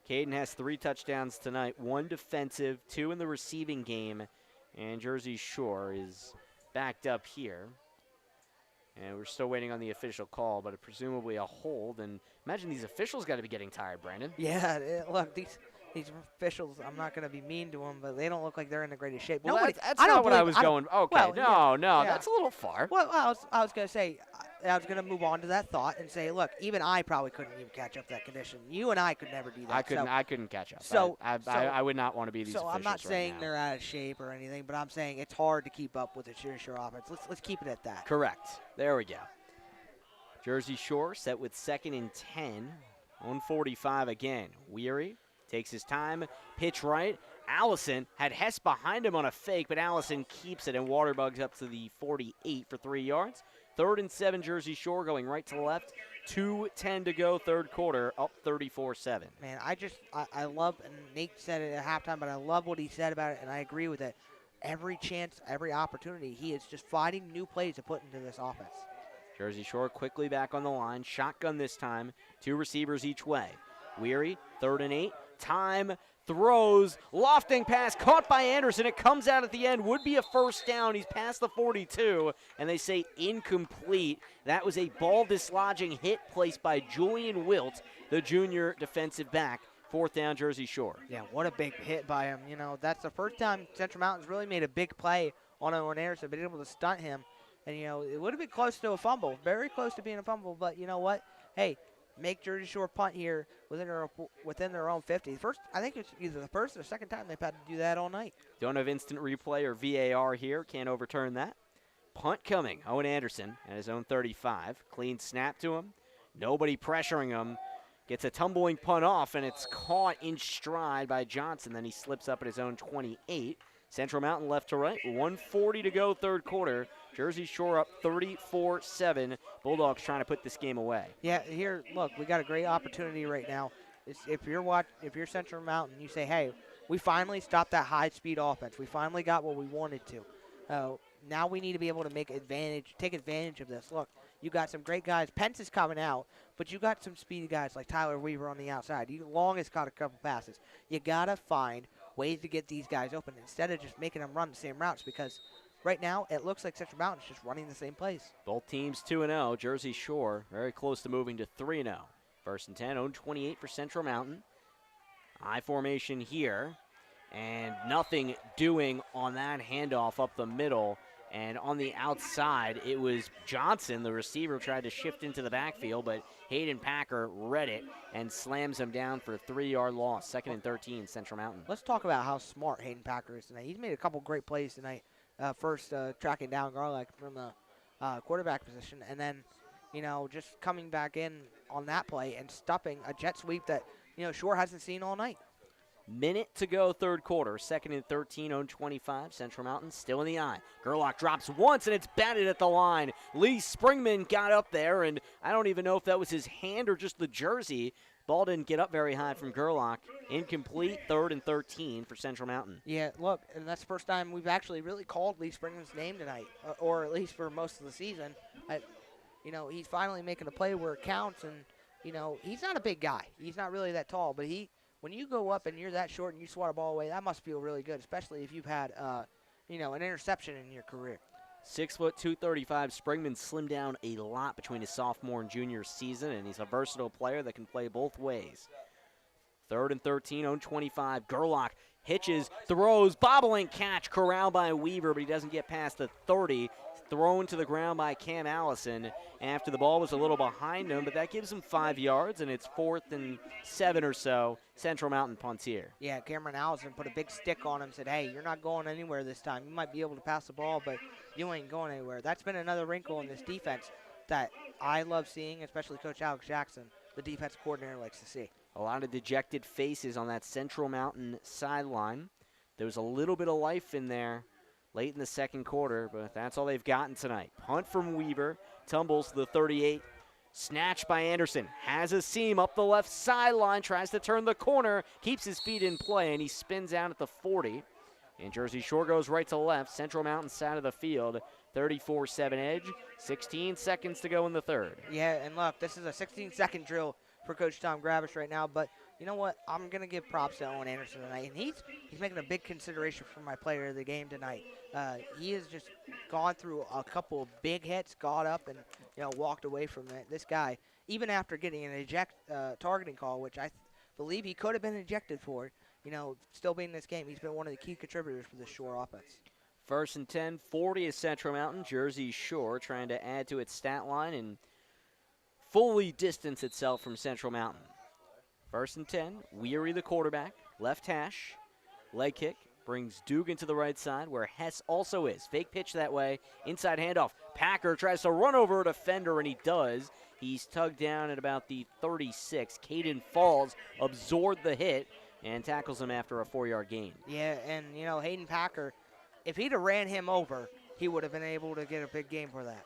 Caden has 3 touchdowns tonight, 1 defensive, 2 in the receiving game, and Jersey Shore is backed up here. And we're still waiting on the official call, but presumably a hold. And imagine these officials got to be getting tired, Brandon. Yeah, look, these officials, I'm not going to be mean to them, but they don't look like they're in the greatest shape. Well, that's not what I was going. Okay, well, no, yeah. that's a little far. Well, I was going to say, I was going to move on to that thought and say, look, even I probably couldn't even catch up to that condition. You and I could never do that. I couldn't catch up. So I would not want to be these So officials I'm not saying right now. they're out of shape or anything, but I'm saying it's hard to keep up with the Jersey Shore offense. Let's keep it at that. Correct. There we go. Jersey Shore set with 2nd and 10. On 45 again. Weary takes his time. Pitch right. Allison had Hess behind him on a fake, but Allison keeps it and waterbugs up to the 48 for 3 yards. 3rd and 7, Jersey Shore going right to left. 2:10 to go, third quarter, up 34-7. Man, I love, and Nate said it at halftime, but I love what he said about it, and I agree with it. Every chance, every opportunity, he is just finding new plays to put into this offense. Jersey Shore quickly back on the line. Shotgun this time. 2 receivers each way. Weary, 3rd and 8. Time, throws, lofting pass, caught by Anderson. It comes out at the end. Would be a first down. He's past the 42, and they say incomplete. That was a ball dislodging hit placed by Julian Wilt, the junior defensive back. 4th down, Jersey Shore. Yeah, what a big hit by him. You know, that's the first time Central Mountains really made a big play on Owen Anderson, been able to stunt him. And, you know, it would have been close to a fumble, very close to being a fumble. But you know what? Hey, make Jersey Shore punt here within their own 50. I think it's either the first or second time they've had to do that all night. Don't have instant replay or VAR here. Can't overturn that. Punt coming. Owen Anderson at his own 35. Clean snap to him. Nobody pressuring him. Gets a tumbling punt off, and it's caught in stride by Johnson. Then he slips up at his own 28. Central Mountain left to right. 1:40 to go, third quarter. Jersey Shore up 34-7. Bulldogs trying to put this game away. Yeah, here, look, we got a great opportunity right now. If you're Central Mountain, you say, hey, we finally stopped that high-speed offense. We finally got what we wanted to. Now we need to be able to take advantage of this. Look, you got some great guys. Pence is coming out, but you got some speedy guys like Tyler Weaver on the outside. Long has caught a couple passes. You got to find ways to get these guys open instead of just making them run the same routes, because right now it looks like Central Mountain is just running the same plays. Both teams 2-0. Jersey Shore very close to moving to 3-0. 1st and 10, own 28 for Central Mountain. I formation here, and nothing doing on that handoff up the middle. And on the outside, it was Johnson, the receiver, tried to shift into the backfield, but Hayden Packer read it and slams him down for a 3-yard loss. 2nd and 13, Central Mountain. Let's talk about how smart Hayden Packer is tonight. He's made a couple great plays tonight. First, tracking down Garlick from the quarterback position, and then, you know, just coming back in on that play and stopping a jet sweep that, you know, Shore hasn't seen all night. Minute to go, third quarter. 2nd and 13, own 25. Central Mountain still in the eye. Gerlach drops once, and it's batted at the line. Lee Springman got up there, and I don't even know if that was his hand or just the jersey. Ball didn't get up very high from Gerlach. Incomplete, 3rd and 13 for Central Mountain. Yeah, look, and that's the first time we've actually really called Lee Springman's name tonight, or at least for most of the season. You know, he's finally making a play where it counts, and, you know, he's not a big guy. He's not really that tall, but when you go up and you're that short and you swat a ball away, that must feel really good, especially if you've had, you know, an interception in your career. 6 foot 235. Springman slimmed down a lot between his sophomore and junior season, and he's a versatile player that can play both ways. 3rd and 13, own 25. Gerlach hitches, throws, bobbling catch, corralled by Weaver, but he doesn't get past the 30. Thrown to the ground by Cam Allison after the ball was a little behind him, but that gives him 5 yards, and it's 4th and 7 or so. Central Mountain punts here. Yeah, Cameron Allison put a big stick on him, said, hey, you're not going anywhere this time. You might be able to pass the ball, but you ain't going anywhere. That's been another wrinkle in this defense that I love seeing, especially Coach Alex Jackson, the defense coordinator, likes to see. A lot of dejected faces on that Central Mountain sideline. There was a little bit of life in there late in the second quarter, but that's all they've gotten tonight. Punt from Weaver, tumbles to the 38. Snatched by Anderson, has a seam up the left sideline, tries to turn the corner, keeps his feet in play, and he spins out at the 40. And Jersey Shore goes right to left, Central Mountain side of the field, 34-7 edge, 16 seconds to go in the third. Yeah, and look, this is a 16-second drill for Coach Tom Gravish right now, but you know what? I'm going to give props to Owen Anderson tonight, and he's making a big consideration for my player of the game tonight. He has just gone through a couple of big hits, got up, and, you know, walked away from it. This guy, even after getting an targeting call, which I believe he could have been ejected for, you know, still being in this game, he's been one of the key contributors for the Shore offense. First and 10, 40 is Central Mountain. Jersey Shore trying to add to its stat line and fully distance itself from Central Mountain. First and 10, Weary the quarterback, left hash, leg kick, brings Dugan to the right side where Hess also is. Fake pitch that way, inside handoff. Packer tries to run over a defender, and he does. He's tugged down at about the 36. Caden Falls absorbed the hit and tackles him after a 4-yard gain. Yeah, and, you know, Hayden Packer, if he'd have ran him over, he would have been able to get a big game for that.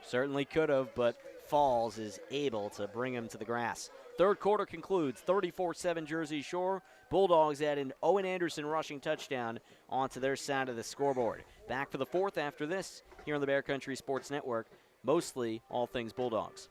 Certainly could have, but Falls is able to bring him to the grass. Third quarter concludes 34-7 Jersey Shore. Bulldogs add an Owen Anderson rushing touchdown onto their side of the scoreboard. Back for the fourth after this here on the Bear Country Sports Network. Mostly all things Bulldogs.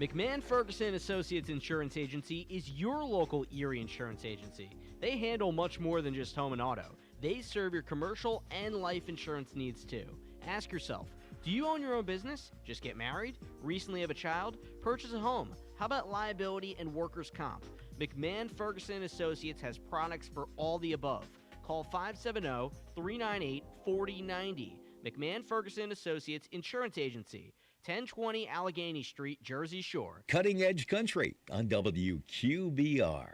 McMahon Ferguson Associates Insurance Agency is your local Erie insurance agency. They handle much more than just home and auto. They serve your commercial and life insurance needs too. Ask yourself, do you own your own business? Just get married? Recently have a child? Purchase a home? How about liability and workers' comp? McMahon Ferguson Associates has products for all the above. Call 570-398-4090. McMahon Ferguson Associates Insurance Agency, 1020 Allegheny Street, Jersey Shore. Cutting Edge Country on WQBR.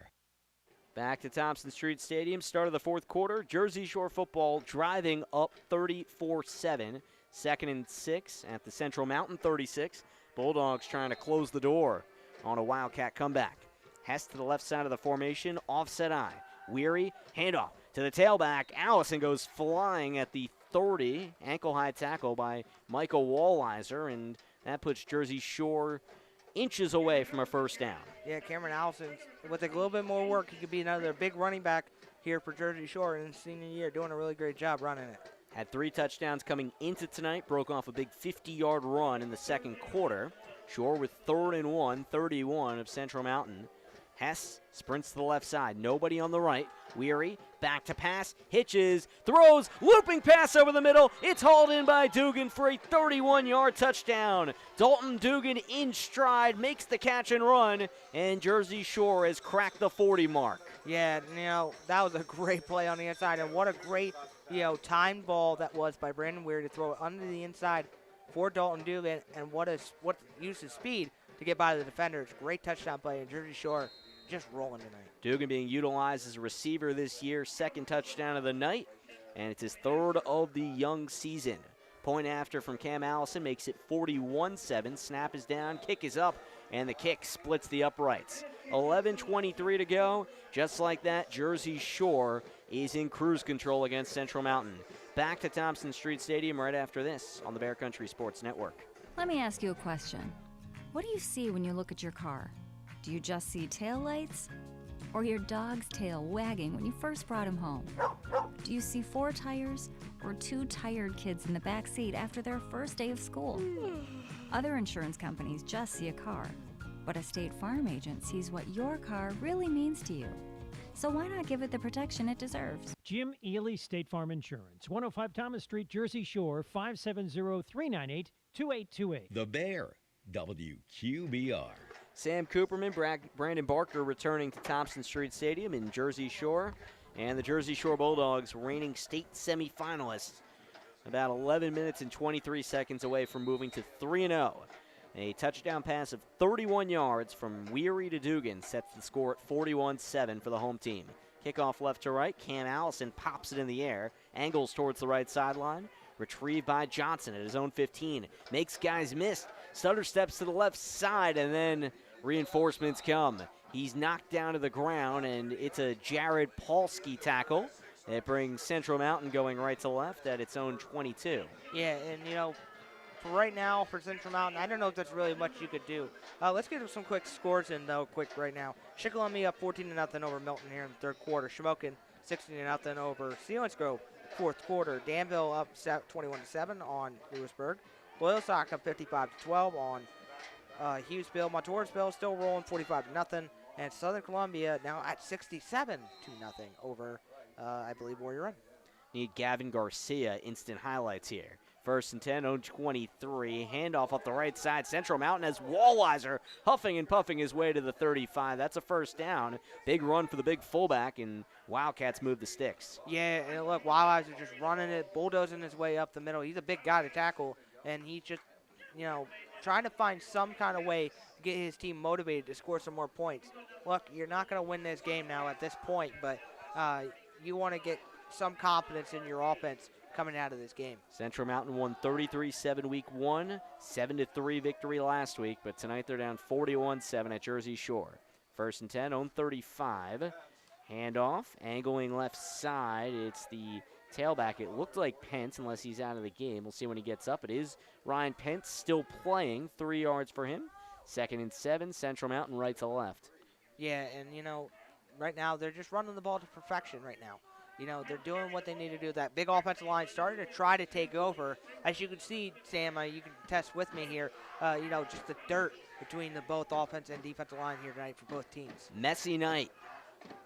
Back to Thompson Street Stadium, start of the fourth quarter. Jersey Shore football driving up 34-7. Second and 6 at the Central Mountain 36. Bulldogs trying to close the door on a Wildcat comeback. Hess to the left side of the formation, offset eye. Weary, handoff to the tailback. Allison goes flying at the 30. Ankle-high tackle by Michael Walliser, and that puts Jersey Shore inches away from a first down. Yeah, Cameron Allison, with a little bit more work, he could be another big running back here for Jersey Shore in his senior year, doing a really great job running it. Had 3 touchdowns coming into tonight, broke off a big 50-yard run in the second quarter. Shore with 3rd and 1, 31 of Central Mountain. Hess sprints to the left side, nobody on the right. Weary, back to pass, hitches, throws, looping pass over the middle. It's hauled in by Dugan for a 31-yard touchdown. Dalton Dugan in stride, makes the catch and run, and Jersey Shore has cracked the 40 mark. Yeah, you know, that was a great play on the inside, and what a great, you know, timed ball that was by Brandon Weary to throw it under the inside for Dalton Dugan, and what use of speed to get by the defenders. Great touchdown play, and Jersey Shore just rolling tonight. Dugan being utilized as a receiver this year, second touchdown of the night, and it's his 3rd of the young season. Point after from Cam Allison makes it 41-7. Snap is down, kick is up, and the kick splits the uprights. 11:23 to go. Just like that, Jersey Shore is in cruise control against Central Mountain. Back to Thompson Street Stadium right after this on the Bear Country Sports Network. Let me ask you a question. What do you see when you look at your car? Do you just see taillights? Or your dog's tail wagging when you first brought him home? Do you see 4 tires or 2 tired kids in the back seat after their first day of school? Other insurance companies just see a car, but a State Farm agent sees what your car really means to you. So why not give it the protection it deserves? Jim Ely State Farm Insurance, 105 Thomas Street, Jersey Shore, 570-398-2828. The Bear, WQBR. Sam Cooperman, Brandon Barker returning to Thompson Street Stadium in Jersey Shore. And the Jersey Shore Bulldogs reigning state semifinalists. About 11 minutes and 23 seconds away from moving to 3-0. A touchdown pass of 31 yards from Weary to Dugan sets the score at 41-7 for the home team. Kickoff left to right. Cam Allison pops it in the air. Angles towards the right sideline. Retrieved by Johnson at his own 15. Makes guys miss. Sutter steps to the left side, and then reinforcements come. He's knocked down to the ground, and it's a Jared Polsky tackle. It brings Central Mountain going right to left at its own 22. Yeah, and, you know, for right now, for Central Mountain, I don't know if that's really much you could do. Let's get some quick scores in, though, quick right now. Shikellamy up 14-0 over Milton here in the third quarter. Shamokin 16-0 over Selinsgrove. Fourth quarter, Danville up 21-7 on Lewisburg. Loyalsock up 55-12 on Hughesville. Montoursville still rolling 45-0. And Southern Columbia now at 67-0 over, I believe, Warrior Run. Need Gavin Garcia instant highlights here. First and 10, own 23. Handoff up the right side. Central Mountain has Walliser huffing and puffing his way to the 35. That's a first down. Big run for the big fullback, and Wildcats move the sticks. Yeah, and look, Walliser just running it, bulldozing his way up the middle. He's a big guy to tackle, and he's just, trying to find some kind of way to get his team motivated to score some more points. Look, you're not going to win this game now at this point, but you want to get some confidence in your offense coming out of this game. Central Mountain won 33-7 week 1, 7-3 victory last week, but tonight they're down 41-7 at Jersey Shore. First and 10, own 35. Handoff, angling left side. It's the tailback. It looked like Pence, unless he's out of the game. We'll see when he gets up. It is Ryan Pence still playing. 3 yards for him. Second and 7, Central Mountain right to left. Yeah, and, right now they're just running the ball to perfection right now. They're doing what they need to do. That big offensive line started to try to take over. As you can see, Sam, you can test with me here, just the dirt between the both offensive and defensive line here tonight for both teams. Messy night.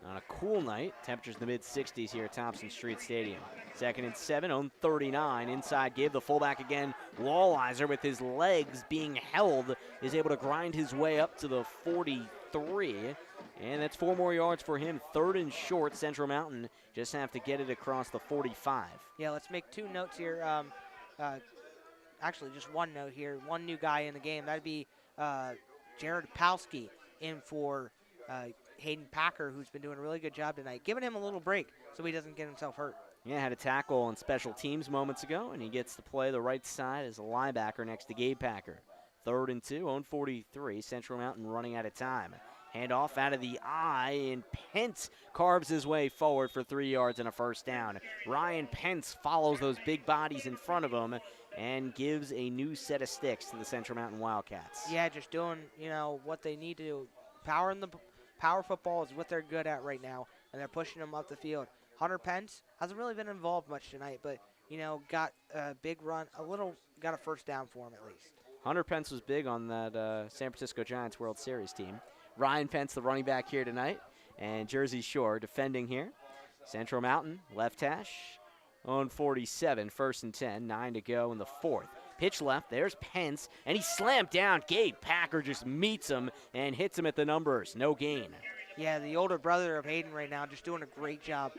On a cool night, temperatures in the mid-60s here at Thompson Street Stadium. Second and 7, own 39. Inside give the fullback again. Walliser, with his legs being held, is able to grind his way up to the 43. And that's 4 more yards for him. Third and short. Central Mountain just have to get it across the 45. Yeah, let's make 2 notes here. Actually, just 1 note here. 1 new guy in the game. That'd be Jared Palski in for Hayden Packer, who's been doing a really good job tonight, giving him a little break so he doesn't get himself hurt. Yeah, had a tackle on special teams moments ago, and he gets to play the right side as a linebacker next to Gabe Packer. Third and 2, own 43. Central Mountain running out of time. Handoff out of the eye, and Pence carves his way forward for 3 yards and a first down. Ryan Pence follows those big bodies in front of him and gives a new set of sticks to the Central Mountain Wildcats. Yeah, just doing, what they need to do. Power football is what they're good at right now, and they're pushing them up the field. Hunter Pence hasn't really been involved much tonight, but, got a big run, got a first down for him at least. Hunter Pence was big on that San Francisco Giants World Series team. Ryan Pence, the running back here tonight, and Jersey Shore defending here. Central Mountain, left hash, on 47, first and 10, 9 to go in the 4th. Pitch left, there's Pence, and he slammed down. Gabe Packer just meets him and hits him at the numbers. No gain. Yeah, the older brother of Hayden right now just doing a great job.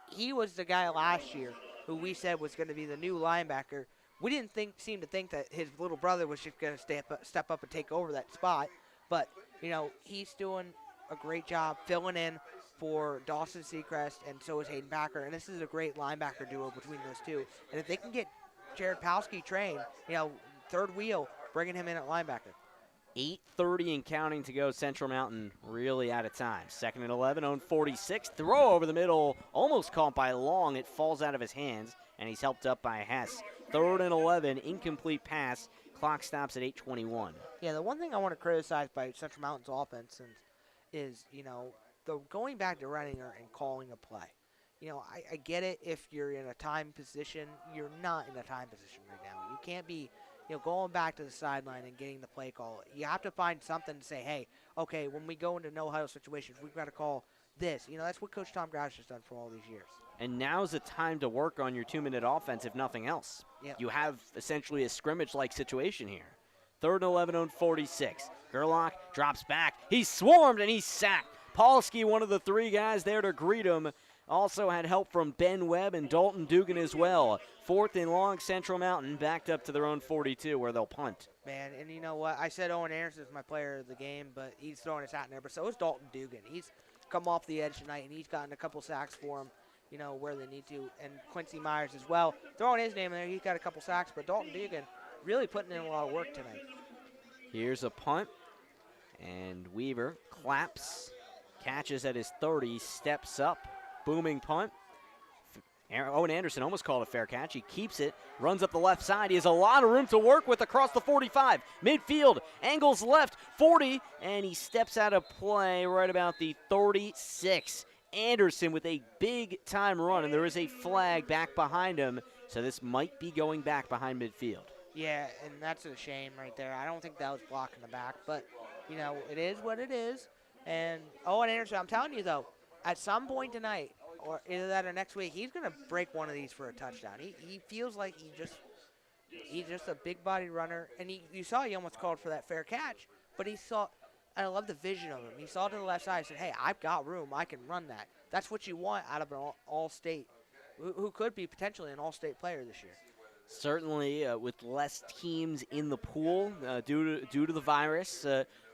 He was the guy last year who we said was going to be the new linebacker. We didn't seem to think that his little brother was just going to step up and take over that spot. But, he's doing a great job filling in for Dawson Seacrest, and so is Hayden Packer. And this is a great linebacker duo between those two. And if they can get Jared Palski trained, third wheel, bringing him in at linebacker. 8:30 and counting to go. Central Mountain really out of time. Second and 11, own 46. Throw over the middle, almost caught by Long. It falls out of his hands, and he's helped up by Hess. Third and 11, incomplete pass. Clock stops at 8:21. Yeah, the one thing I want to criticize by Central Mountain's offense is, the going back to running and calling a play. I get it if you're in a time position. You're not in a time position right now. You can't be, going back to the sideline and getting the play call. You have to find something to say, hey, okay, when we go into no-huddle situations, we've got to call this. That's what Coach Tom Grouch has done for all these years. And now's the time to work on your 2-minute offense, if nothing else. Yep. You have essentially a scrimmage-like situation here. Third and 11 on 46. Gerlach drops back. He's swarmed and he's sacked. Polsky, one of the 3 guys there to greet him, also had help from Ben Webb and Dalton Dugan as well. 4th and long, Central Mountain backed up to their own 42 where they'll punt. Man, and you know what? I said Owen Anderson is my player of the game, but he's throwing his hat in there. But so is Dalton Dugan. He's come off the edge tonight, and he's gotten a couple sacks for him, where they need to. And Quincy Myers as well. Throwing his name in there, he's got a couple sacks. But Dalton Dugan really putting in a lot of work tonight. Here's a punt, and Weaver claps, catches at his 30, steps up, booming punt. Owen Anderson almost called a fair catch. He keeps it, runs up the left side. He has a lot of room to work with across the 45. Midfield, angles left, 40, and he steps out of play right about the 36. Anderson with a big-time run, and there is a flag back behind him, so this might be going back behind midfield. Yeah, and that's a shame right there. I don't think that was blocking the back, but, it is what it is. And Owen Anderson, I'm telling you, though, at some point tonight, or either that or next week, he's going to break one of these for a touchdown. He feels like he just He's just a big-bodied runner, and you saw he almost called for that fair catch, but he saw – I love the vision of him. He saw to the left side and said, hey, I've got room. I can run that. That's what you want out of an all-state, who could be potentially an all-state player this year. Certainly, with less teams in the pool due to the virus,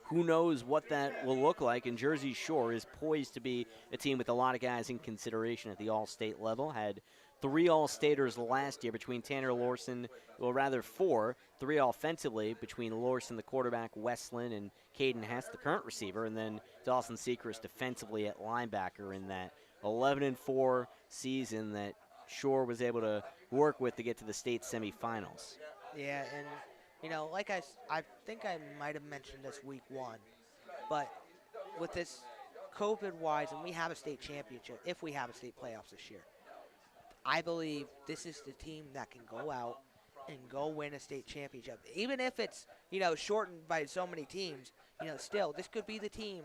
who knows what that will look like. And Jersey Shore is poised to be a team with a lot of guys in consideration at the all-state level. Had 3 all-staters last year between Tanner Lorson, well, rather 4, 3 offensively between Lorson, the quarterback, Westland, and Caden Hess, the current receiver, and then Dawson Sechrist defensively at linebacker in that 11-4 season that Shore was able to work with to get to the state semifinals. Yeah, and, you know, like I think I might have mentioned this week 1, but with this COVID-wise, and we have a state championship, if we have a state playoffs this year, I believe this is the team that can go out and go win a state championship. Even if it's, you know, shortened by so many teams, you know, still, this could be the team.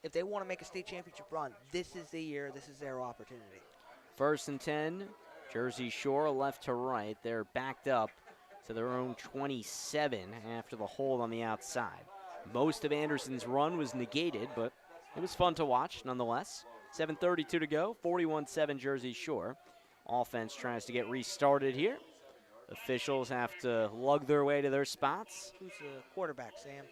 If they want to make a state championship run, this is the year, this is their opportunity. 1st and 10, Jersey Shore left to right. They're backed up to their own 27 after the hold on the outside. Most of Anderson's run was negated, but it was fun to watch nonetheless. 7:32 to go, 41-7 Jersey Shore. Offense tries to get restarted here. Officials have to lug their way to their spots. Who's the quarterback, Sam?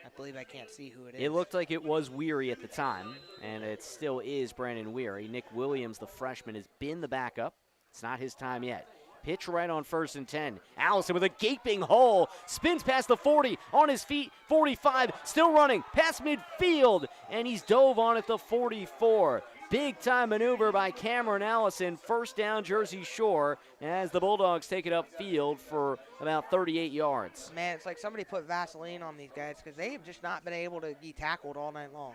I believe I can't see who it is. It looked like it was Weary at the time, and it still is Brandon Weary. Nick Williams, the freshman, has been the backup. It's not his time yet. Pitch right on 1st and 10. Allison with a gaping hole. Spins past the 40. On his feet. 45. Still running. Past midfield. And he's dove on at the 44. Big time maneuver by Cameron Allison. 1st down Jersey Shore as the Bulldogs take it upfield for about 38 yards. Man, it's like somebody put Vaseline on these guys because they have just not been able to be tackled all night long.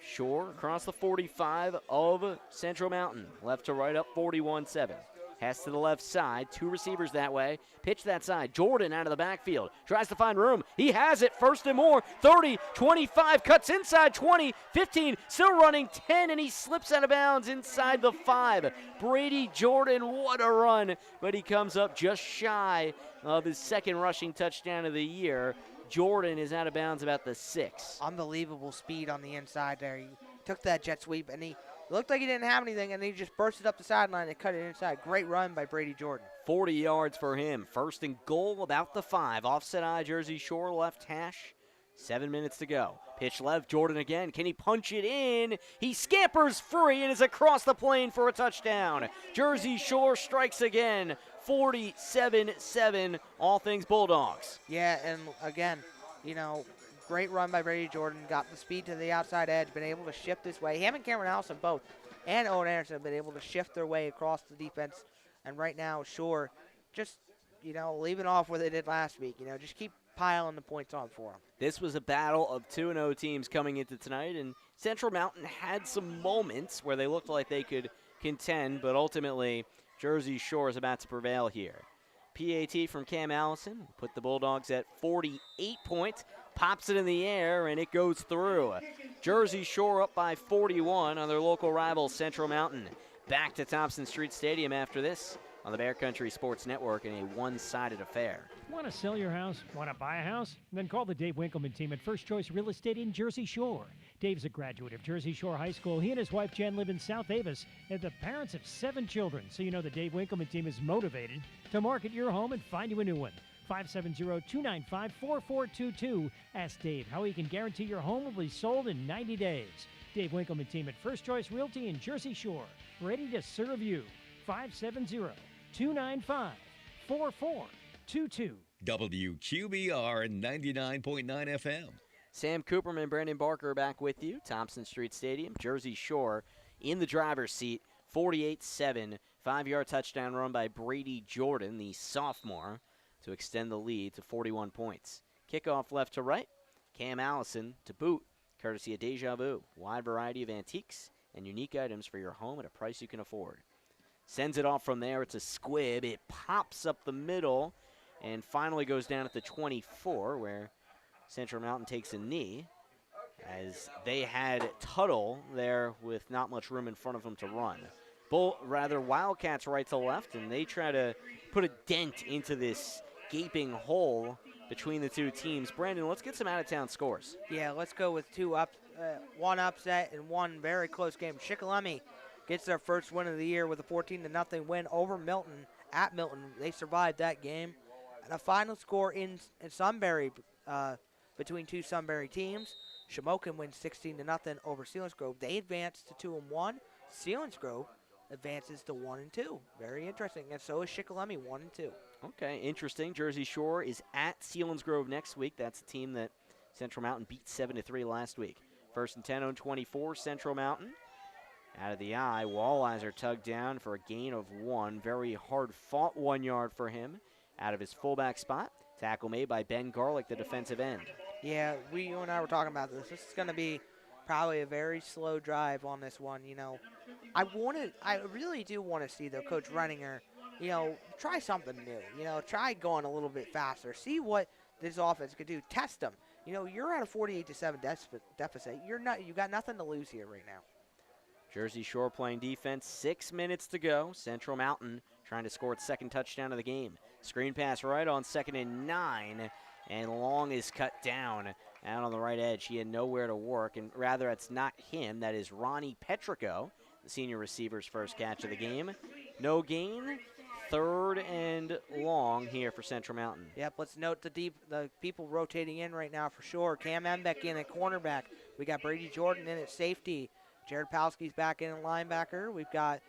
Shore across the 45 of Central Mountain. Left to right up 41-7. Hess to the left side. 2 receivers that way. Pitch that side. Jordan out of the backfield. Tries to find room. He has it. 1st and more. 30, 25. Cuts inside 20, 15. Still running 10, and he slips out of bounds inside the 5. Brady Jordan, what a run. But he comes up just shy of his 2nd rushing touchdown of the year. Jordan is out of bounds about the 6. Unbelievable speed on the inside there. He took that jet sweep, and he looked like he didn't have anything, and he just bursted up the sideline and cut it inside. Great run by Brady Jordan. 40 yards for him. 1st and goal about the 5. Offset eye, Jersey Shore left hash. 7 minutes to go. Pitch left, Jordan again. Can he punch it in? He scampers free and is across the plane for a touchdown. Jersey Shore strikes again. 47-7, all things Bulldogs. Yeah, and again, you know, great run by Brady Jordan. Got the speed to the outside edge, been able to shift this way. Him and Cameron Allison both, and Owen Anderson have been able to shift their way across the defense. And right now, Shore just, you know, leaving off what they did last week. You know, just keep piling the points on for them. This was a battle of 2-0 teams coming into tonight, and Central Mountain had some moments where they looked like they could contend, but ultimately Jersey Shore is about to prevail here. PAT from Cam Allison put the Bulldogs at 48 points, pops it in the air, and it goes through. Jersey Shore up by 41 on their local rival Central Mountain. Back to Thompson Street Stadium after this on the Bear Country Sports Network in a one-sided affair. Want to sell your house? Want to buy a house? Then call the Dave Winkleman team at First Choice Real Estate in Jersey Shore. Dave's a graduate of Jersey Shore High School. He and his wife Jen live in South Avis. They're the parents of 7 children, so you know the Dave Winkleman team is motivated to market your home and find you a new one. 570-295-4422. Ask Dave how he can guarantee your home will be sold in 90 days. Dave Winkleman team at First Choice Realty in Jersey Shore. Ready to serve you. 570-295-4422. WQBR 99.9 FM. Sam Cooperman, Brandon Barker back with you. Thompson Street Stadium, Jersey Shore in the driver's seat. 48-7, 5-yard touchdown run by Brady Jordan, the sophomore, to extend the lead to 41 points. Kickoff left to right. Cam Allison to boot, courtesy of Deja Vu. Wide variety of antiques and unique items for your home at a price you can afford. Sends it off from there. It's a squib. It pops up the middle and finally goes down at the 24, where Central Mountain takes a knee as they had Tuttle there with not much room in front of them to run. Wildcats right to left, and they try to put a dent into this gaping hole between the two teams. Brandon, let's get some out-of-town scores. Yeah, let's go with one upset and one very close game. Shikellamy gets their first win of the year with a 14-0 win over Milton at Milton. They survived that game. And a final score in Sunbury between two Sunbury teams. Shamokin wins 16-0 over Selinsgrove. They advance to 2-1. Selinsgrove advances to 1-2. Very interesting. And so is Shikellamy 1-2. Okay, interesting. Jersey Shore is at Selinsgrove next week. That's a team that Central Mountain beat 7-3 last week. First and 10 on 24, Central Mountain. Out of the eye, Walleyes are tugged down for a gain of 1. Very hard-fought 1 yard for him out of his fullback spot. Tackle made by Ben Garlick, the defensive end. Yeah, you and I were talking about this. This is going to be probably a very slow drive on this one. You know, I really do want to see Coach Renninger, try something new. Try going a little bit faster. See what this offense could do. Test them. You're at a 48-7 deficit. You got nothing to lose here right now. Jersey Shore playing defense. 6 minutes to go. Central Mountain trying to score its second touchdown of the game. Screen pass right on 2nd and 9. And Long is cut down out on the right edge. He had nowhere to work, and rather it's not him. That is Ronnie Petrico, the senior receiver's first catch of the game. No gain. 3rd and long here for Central Mountain. Yep, let's note the people rotating in right now for sure. Cam Embeck in at cornerback. We got Brady Jordan in at safety. Jared Palski's back in at linebacker. We've got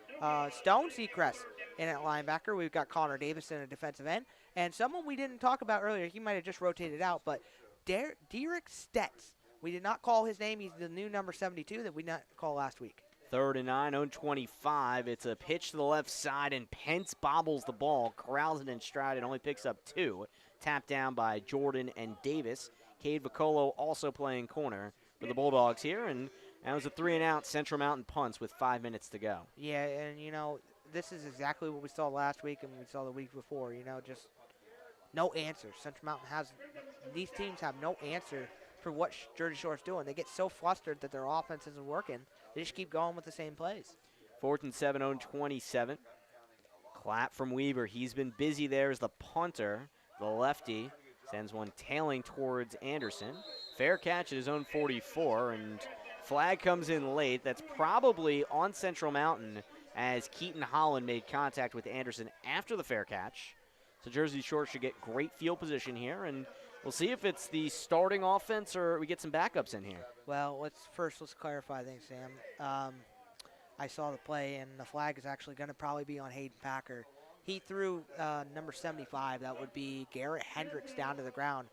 Stone Seacrest in at linebacker. We've got Connor Davis in at defensive end. And someone we didn't talk about earlier, he might have just rotated out, but Derek Stetz. We did not call his name. He's the new number 72 that we did not call last week. 3rd and 9, on 25. It's a pitch to the left side, and Pence bobbles the ball, corrals it in stride, and only picks up 2. Tapped down by Jordan and Davis. Cade Vicolo also playing corner for the Bulldogs here, and that was a 3-and-out Central Mountain punts with 5 minutes to go. Yeah, and, this is exactly what we saw last week and we saw the week before, just no answers. Central Mountain these teams have no answer for what Jersey Shore is doing. They get so flustered that their offense isn't working. They just keep going with the same plays. 4th and 7 on 27. Clap from Weaver. He's been busy there as the punter. The lefty sends one tailing towards Anderson. Fair catch at his own 44, and flag comes in late. That's probably on Central Mountain as Keaton Holland made contact with Anderson after the fair catch. So Jersey Shore should get great field position here, and we'll see if it's the starting offense or we get some backups in here. Well, let's clarify things, Sam. I saw the play, and the flag is actually going to probably be on Hayden Packer. He threw number 75. That would be Garrett Hendricks down to the ground.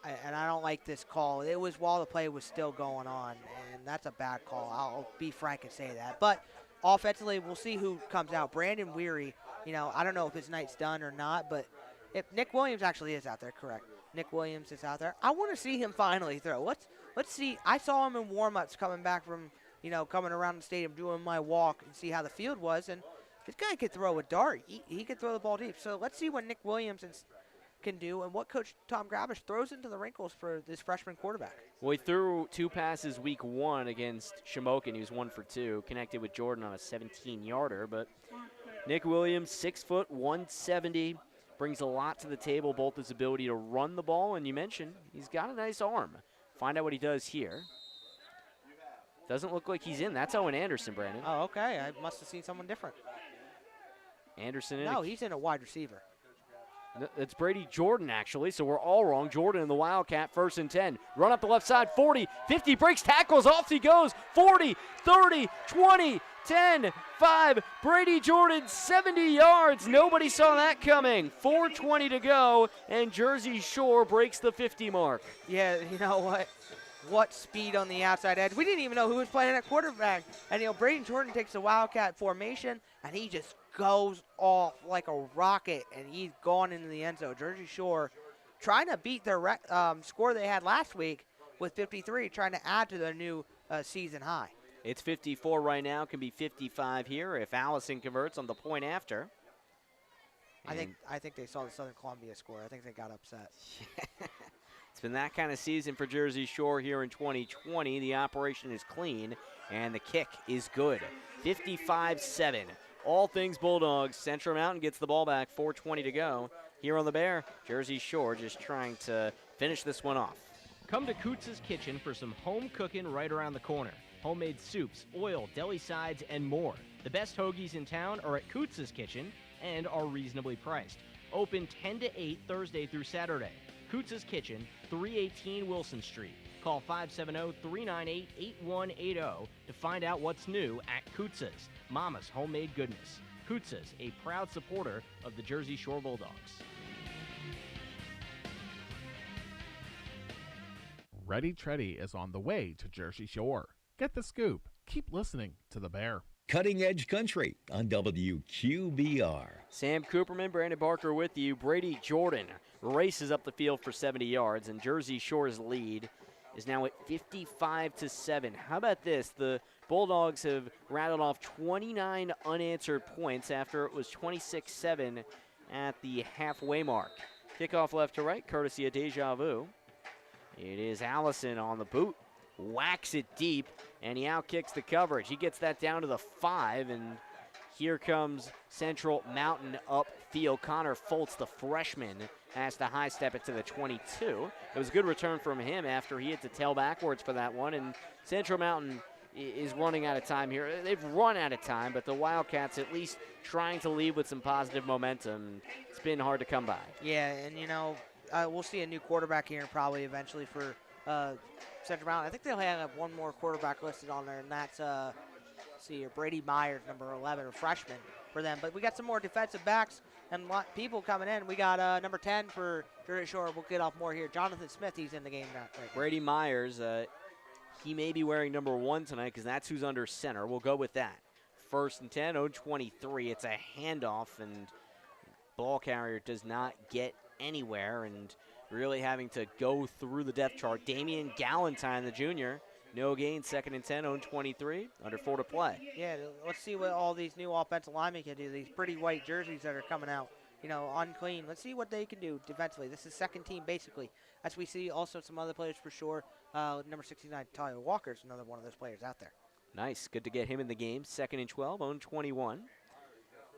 And I don't like this call. It was while the play was still going on, and that's a bad call. I'll be frank and say that. But offensively, we'll see who comes out. Brandon Weary, I don't know if his night's done or not, but if Nick Williams actually is out there, correct. Nick Williams is out there. I want to see him finally throw. Let's see. I saw him in warm-ups coming back from, coming around the stadium doing my walk and see how the field was, and this guy could throw a dart. He could throw the ball deep. So let's see what Nick Williams can do and what Coach Tom Grabish throws into the wrinkles for this freshman quarterback. Well, he threw 2 passes week 1 against Shamokin. He was 1 for 2, connected with Jordan on a 17-yarder. But Nick Williams, 6 foot, 170, brings a lot to the table, both his ability to run the ball, and you mentioned he's got a nice arm. Find out what he does here. Doesn't look like he's in. That's Owen Anderson, Brandon. Oh, okay. I must have seen someone different. Anderson in. No, he's in a wide receiver. It's Brady Jordan, actually, so we're all wrong. Jordan in the Wildcat, 1st and 10. Run up the left side, 40, 50, breaks tackles, off he goes, 40, 30, 20, 10, 5. Brady Jordan, 70 yards. Nobody saw that coming. 4:20 to go, and Jersey Shore breaks the 50 mark. Yeah, you know what? What speed on the outside edge. We didn't even know who was playing at quarterback. And, Brady Jordan takes the Wildcat formation, and he just goes off like a rocket, and he's gone into the end zone. Jersey Shore trying to beat their score they had last week with 53, trying to add to their new season high. It's 54 right now, can be 55 here if Allison converts on the point after. I think they saw the Southern Columbia score. I think they got upset. It's been that kind of season for Jersey Shore here in 2020. The operation is clean, and the kick is good. 55-7. All things Bulldogs. Central Mountain gets the ball back, 4:20 to go. Here on the Bear, Jersey Shore just trying to finish this one off. Come to Coots's Kitchen for some home cooking right around the corner. Homemade soups, oil, deli sides, and more. The best hoagies in town are at Coots's Kitchen and are reasonably priced. Open 10 to 8 Thursday through Saturday. Coots's Kitchen, 318 Wilson Street. Call 570-398-8180 to find out what's new at Coots's, Mama's homemade goodness. Coots's, a proud supporter of the Jersey Shore Bulldogs. Ready Treddy is on the way to Jersey Shore. Get the scoop. Keep listening to the Bear. Cutting Edge Country on WQBR. Sam Cooperman, Brandon Barker with you. Brady Jordan races up the field for 70 yards, and Jersey Shore's lead is now at 55-7. How about this? The Bulldogs have rattled off 29 unanswered points after it was 26-7 at the halfway mark. Kickoff left to right, courtesy of Deja Vu. It is Allison on the boot. Whacks it deep, and he outkicks the coverage. He gets that down to the 5, and here comes Central Mountain upfield. Connor Foltz, the freshman, has to high step it to the 22. It was a good return from him after he had to tail backwards for that one, and Central Mountain is running out of time here. They've run out of time, but the Wildcats at least trying to lead with some positive momentum. It's been hard to come by. Yeah, and we'll see a new quarterback here probably eventually for Central Mountain. I think they'll have one more quarterback listed on there, and that's Brady Myers, number 11, a freshman for them. But we got some more defensive backs and people coming in. We got number 10 for Jersey Shore. We'll get off more here. Jonathan Smith, he's in the game now. Right. Brady Myers, he may be wearing number 1 tonight because that's who's under center. We'll go with that. 1st and 10, 0-23. It's a handoff, and ball carrier does not get anywhere, and really having to go through the depth chart. Damian Galentine, the junior, no gain, 2nd and 10, 0-23, under 4 to play. Yeah, let's see what all these new offensive linemen can do. These pretty white jerseys that are coming out, unclean. Let's see what they can do defensively. This is second team, basically. As we see also some other players for sure. Number 69, Tyler Walker's another one of those players out there. Nice. Good to get him in the game. 2nd and 12, 0-21.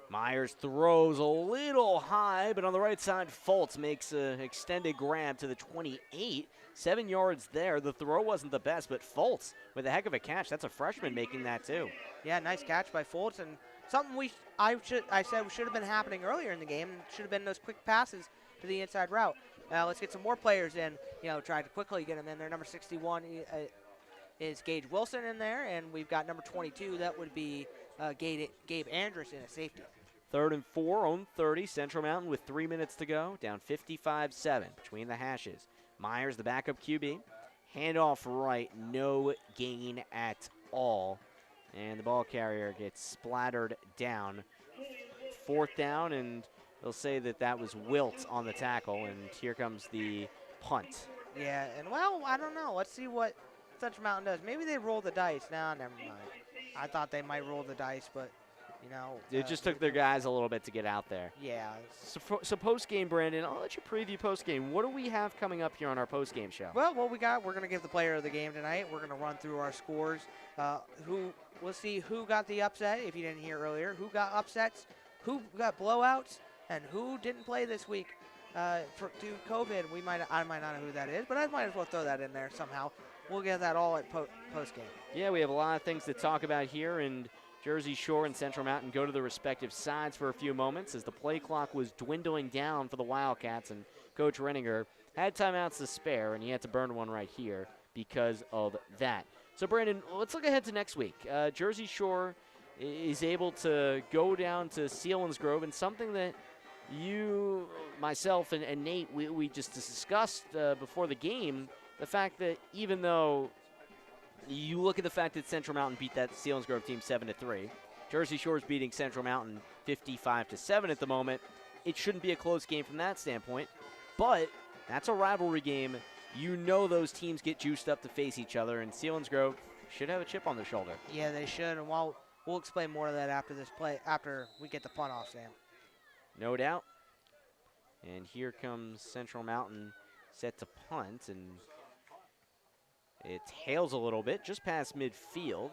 Myers throws a little high, but on the right side, Foltz makes an extended grab to the 28. 7 yards there. The throw wasn't the best, but Foltz with a heck of a catch. That's a freshman making that too. Yeah, nice catch by Foltz, and something I said should have been happening earlier in the game. Should have been those quick passes to the inside route. Let's get some more players in. Try to quickly get them in there. Number 61 is Gage Wilson in there, and we've got number 22. That would be Gabe Anderson at safety. 3rd and 4, 0-30. Central Mountain with 3 minutes to go. Down 55-7 between the hashes. Myers, the backup QB. Handoff right. No gain at all. And the ball carrier gets splattered down. 4th down, and they'll say that was Wilt on the tackle. And here comes the punt. Yeah, and I don't know. Let's see what Central Mountain does. Maybe they roll the dice. No, never mind. I thought they might roll the dice, but it just took their guys a little bit to get out there. Yeah. So post-game, Brandon, I'll let you preview post-game. What do we have coming up here on our post-game show? Well, what we got, we're going to give the player of the game tonight. We're going to run through our scores. We'll see who got the upset, if you didn't hear earlier, who got upsets, who got blowouts, and who didn't play this week due to COVID. I might not know who that is, but I might as well throw that in there somehow. We'll get that all at post-game. Yeah, we have a lot of things to talk about here, and Jersey Shore and Central Mountain go to the respective sides for a few moments as the play clock was dwindling down for the Wildcats, and Coach Renninger had timeouts to spare, and he had to burn one right here because of that. So, Brandon, let's look ahead to next week. Jersey Shore is able to go down to Selinsgrove, and something that you, myself, and Nate, we just discussed before the game, the fact that even though you look at the fact that Central Mountain beat that Selinsgrove team 7-3. Jersey Shore's beating Central Mountain 55-7 at the moment. It shouldn't be a close game from that standpoint, but that's a rivalry game. Those teams get juiced up to face each other, and Selinsgrove should have a chip on their shoulder. Yeah, they should, and we'll explain more of that after this play, after we get the punt off, Sam. No doubt. And here comes Central Mountain set to punt, and it tails a little bit just past midfield,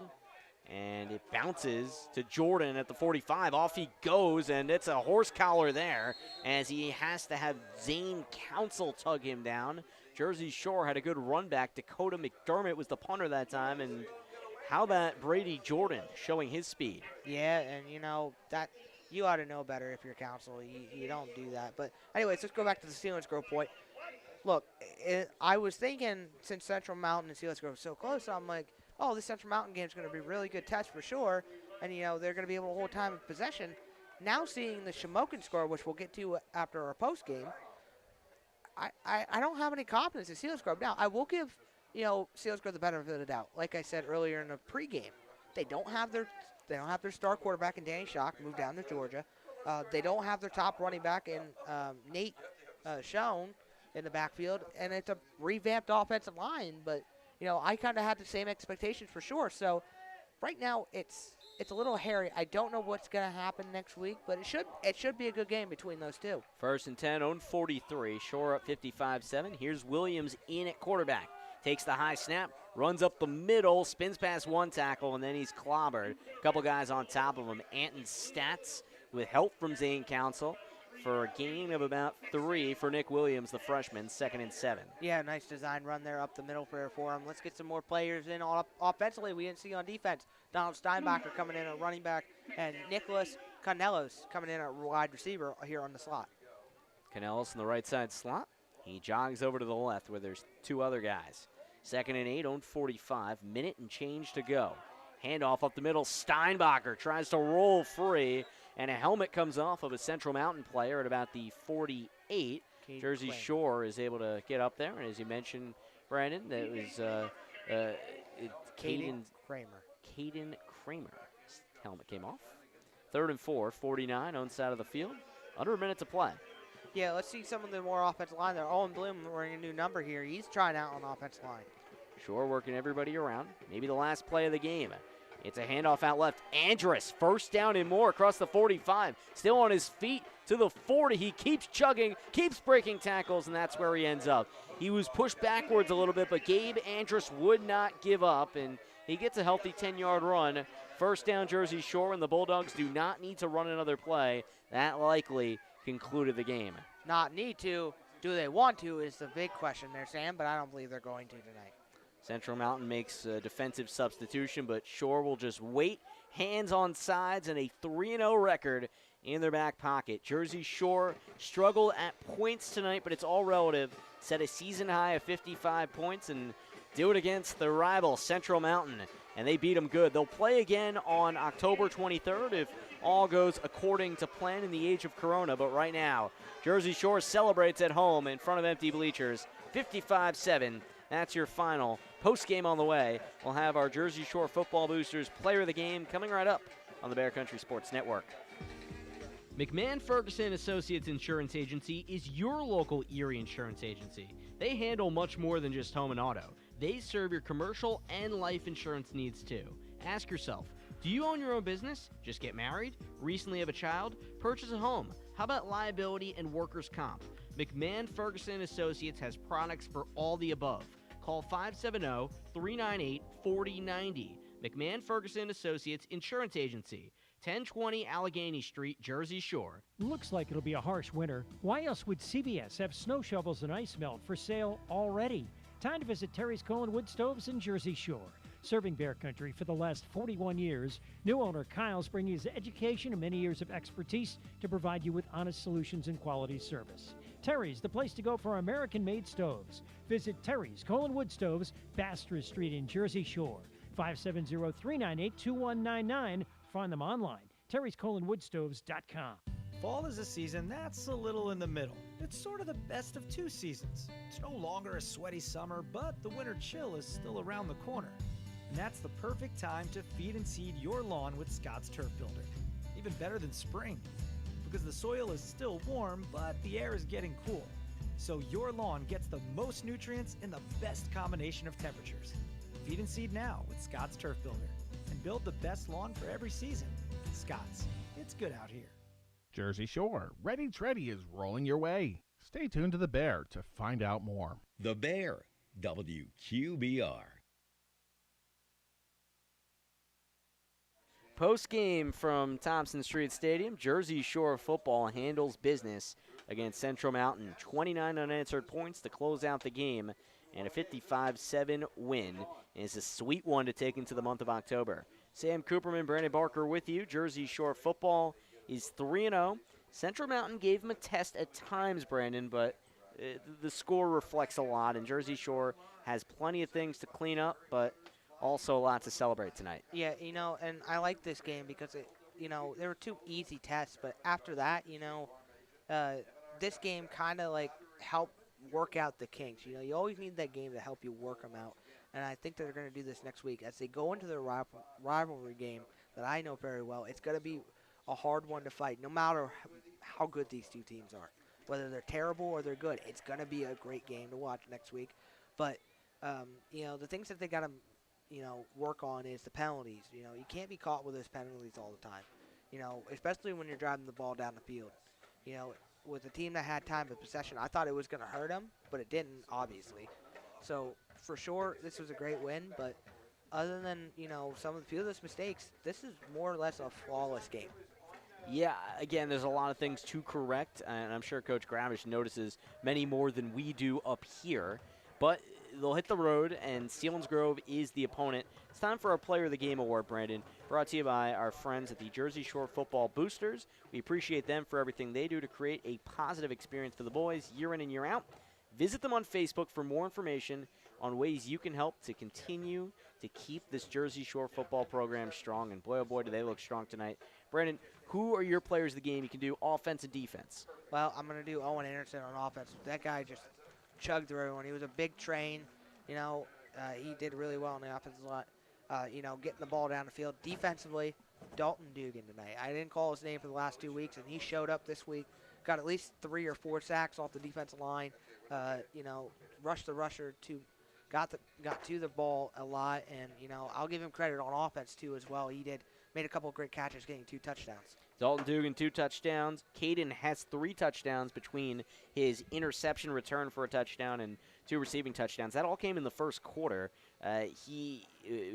and it bounces to Jordan at the 45. Off he goes, and it's a horse collar there as he has to have Zane Council tug him down. Jersey Shore had a good run back. Dakota McDermott was the punter that time, and how about Brady Jordan showing his speed? Yeah, and that you ought to know better if you're Council. You don't do that. But anyways, let's go back to the Steelers Grove point. Look, I was thinking since Central Mountain and Steelers Grove are so close, I'm like, oh, this Central Mountain game is going to be a really good test for sure. And, they're going to be able to hold time of possession. Now seeing the Shamokin score, which we'll get to after our post game, I don't have any confidence in Steelers Grove. Now, I will give, Steelers Grove the benefit of the doubt. Like I said earlier in the pregame, they don't have their star quarterback in Danny Shock, moved down to Georgia. They don't have their top running back in Nate Schoen in the backfield, and it's a revamped offensive line. But I kind of had the same expectations for sure. So right now it's a little hairy. I don't know what's going to happen next week, but it should be a good game between those two. 1st and 10, own 43. Shore up 55-7. Here's Williams in at quarterback. Takes the high snap, runs up the middle, spins past one tackle, and then he's clobbered. A couple guys on top of him. Anton Stats with help from Zane Council for a gain of about 3 for Nick Williams, the freshman, 2nd and 7. Yeah, nice design run there up the middle for him. Let's get some more players in offensively we didn't see on defense. Donald Steinbacher coming in at running back, and Nicholas Canelos coming in at wide receiver here on the slot. Canelos in the right side slot. He jogs over to the left where there's 2 other guys. 2nd and 8, own 45, minute and change to go. Handoff up the middle, Steinbacher tries to roll free, and a helmet comes off of a Central Mountain player at about the 48. Jersey Shore is able to get up there, and as you mentioned, Brandon, that was Caden Kramer. Caden Kramer. His helmet came off. 3rd and 4, 49 on side of the field. Under a minute to play. Yeah, let's see some of the more offensive line there. Owen Bloom wearing a new number here. He's trying out on the offensive line. Shore working everybody around. Maybe the last play of the game. It's a handoff out left. Andrus, 1st down and more across the 45. Still on his feet to the 40. He keeps chugging, keeps breaking tackles, and that's where he ends up. He was pushed backwards a little bit, but Gabe Andrus would not give up, and he gets a healthy 10-yard run. 1st down Jersey Shore, and the Bulldogs do not need to run another play. That likely concluded the game. Not need to. Do they want to is the big question there, Sam, but I don't believe they're going to tonight. Central Mountain makes a defensive substitution, but Shore will just wait, hands on sides, and a 3-0 record in their back pocket. Jersey Shore struggled at points tonight, but it's all relative. Set a season high of 55 points and do it against their rival, Central Mountain, and they beat them good. They'll play again on October 23rd if all goes according to plan in the age of Corona, but right now, Jersey Shore celebrates at home in front of empty bleachers, 55-7. That's your final. Post-game on the way. We'll have our Jersey Shore Football Boosters Player of the Game coming right up on the Bear Country Sports Network. McMahon Ferguson Associates Insurance Agency is your local Erie insurance agency. They handle much more than just home and auto. They serve your commercial and life insurance needs too. Ask yourself, do you own your own business? Just get married? Recently have a child? Purchase a home? How about liability and workers' comp? McMahon Ferguson Associates has products for all the above. Call 570-398-4090. McMahon Ferguson Associates Insurance Agency, 1020 Allegheny Street, Jersey Shore. Looks like it'll be a harsh winter. Why else would CVS have snow shovels and ice melt for sale already? Time to visit Terry's Colon Wood Stoves in Jersey Shore. Serving Bear Country for the last 41 years, new owner Kyle's bringing his education and many years of expertise to provide you with honest solutions and quality service. Terry's, the place to go for American-made stoves. Visit Terry's Colon Wood Stoves, Bastrop Street in Jersey Shore. 570-398-2199. Find them online, terryscolonwoodstoves.com. Fall is a season that's a little in the middle. It's sort of the best of two seasons. It's no longer a sweaty summer, but the winter chill is still around the corner. And that's the perfect time to feed and seed your lawn with Scott's Turf Builder. Even better than spring, because the soil is still warm, but the air is getting cool. So your lawn gets the most nutrients in the best combination of temperatures. Feed and seed now with Scott's Turf Builder and build the best lawn for every season. Scott's, it's good out here. Jersey Shore, Ready Treddy is rolling your way. Stay tuned to The Bear to find out more. The Bear, WQBR. Postgame from Thompson Street Stadium, Jersey Shore football handles business against Central Mountain. 29 unanswered points to close out the game, and a 55-7 win. It's a sweet one to take into the month of October. Sam Cooperman, Brandon Barker with you. Jersey Shore football is 3-0. Central Mountain gave them a test at times, Brandon, but the score reflects a lot, and Jersey Shore has plenty of things to clean up, but also a lot to celebrate tonight. Yeah, and I like this game because, there were two easy tests, but after that, this game kind of, helped work out the kinks. You always need that game to help you work them out, and I think they're going to do this next week. As they go into their rivalry game that I know very well, it's going to be a hard one to fight, no matter how good these two teams are. Whether they're terrible or they're good, it's going to be a great game to watch next week. But, the things that they got to work on is the penalties. You can't be caught with those penalties all the time, especially when you're driving the ball down the field. With a team that had time of possession, I thought it was going to hurt them, but it didn't, obviously. So, for sure, this was a great win, but other than, some of the few of those mistakes, this is more or less a flawless game. Yeah, again, there's a lot of things to correct, and I'm sure Coach Gravish notices many more than we do up here. But they'll hit the road, and Selinsgrove is the opponent. It's time for our Player of the Game award, Brandon, brought to you by our friends at the Jersey Shore Football Boosters. We appreciate them for everything they do to create a positive experience for the boys year in and year out. Visit them on Facebook for more information on ways you can help to continue to keep this Jersey Shore football program strong. And boy, oh boy, do they look strong tonight. Brandon, who are your players of the game? You can do offense and defense. Well, I'm going to do Owen Anderson on offense. That guy just chugged through everyone. He was a big train. He did really well on the offensive line. Getting the ball down the field. Defensively, Dalton Dugan tonight. I didn't call his name for the last 2 weeks, and he showed up this week. Got at least 3 or 4 sacks off the defensive line. Rushed the rusher got to the ball a lot, and I'll give him credit on offense too as well. He made a couple of great catches, getting 2 touchdowns. Dalton Dugan, 2 touchdowns. Caden has 3 touchdowns between his interception return for a touchdown and 2 receiving touchdowns. That all came in the first quarter. He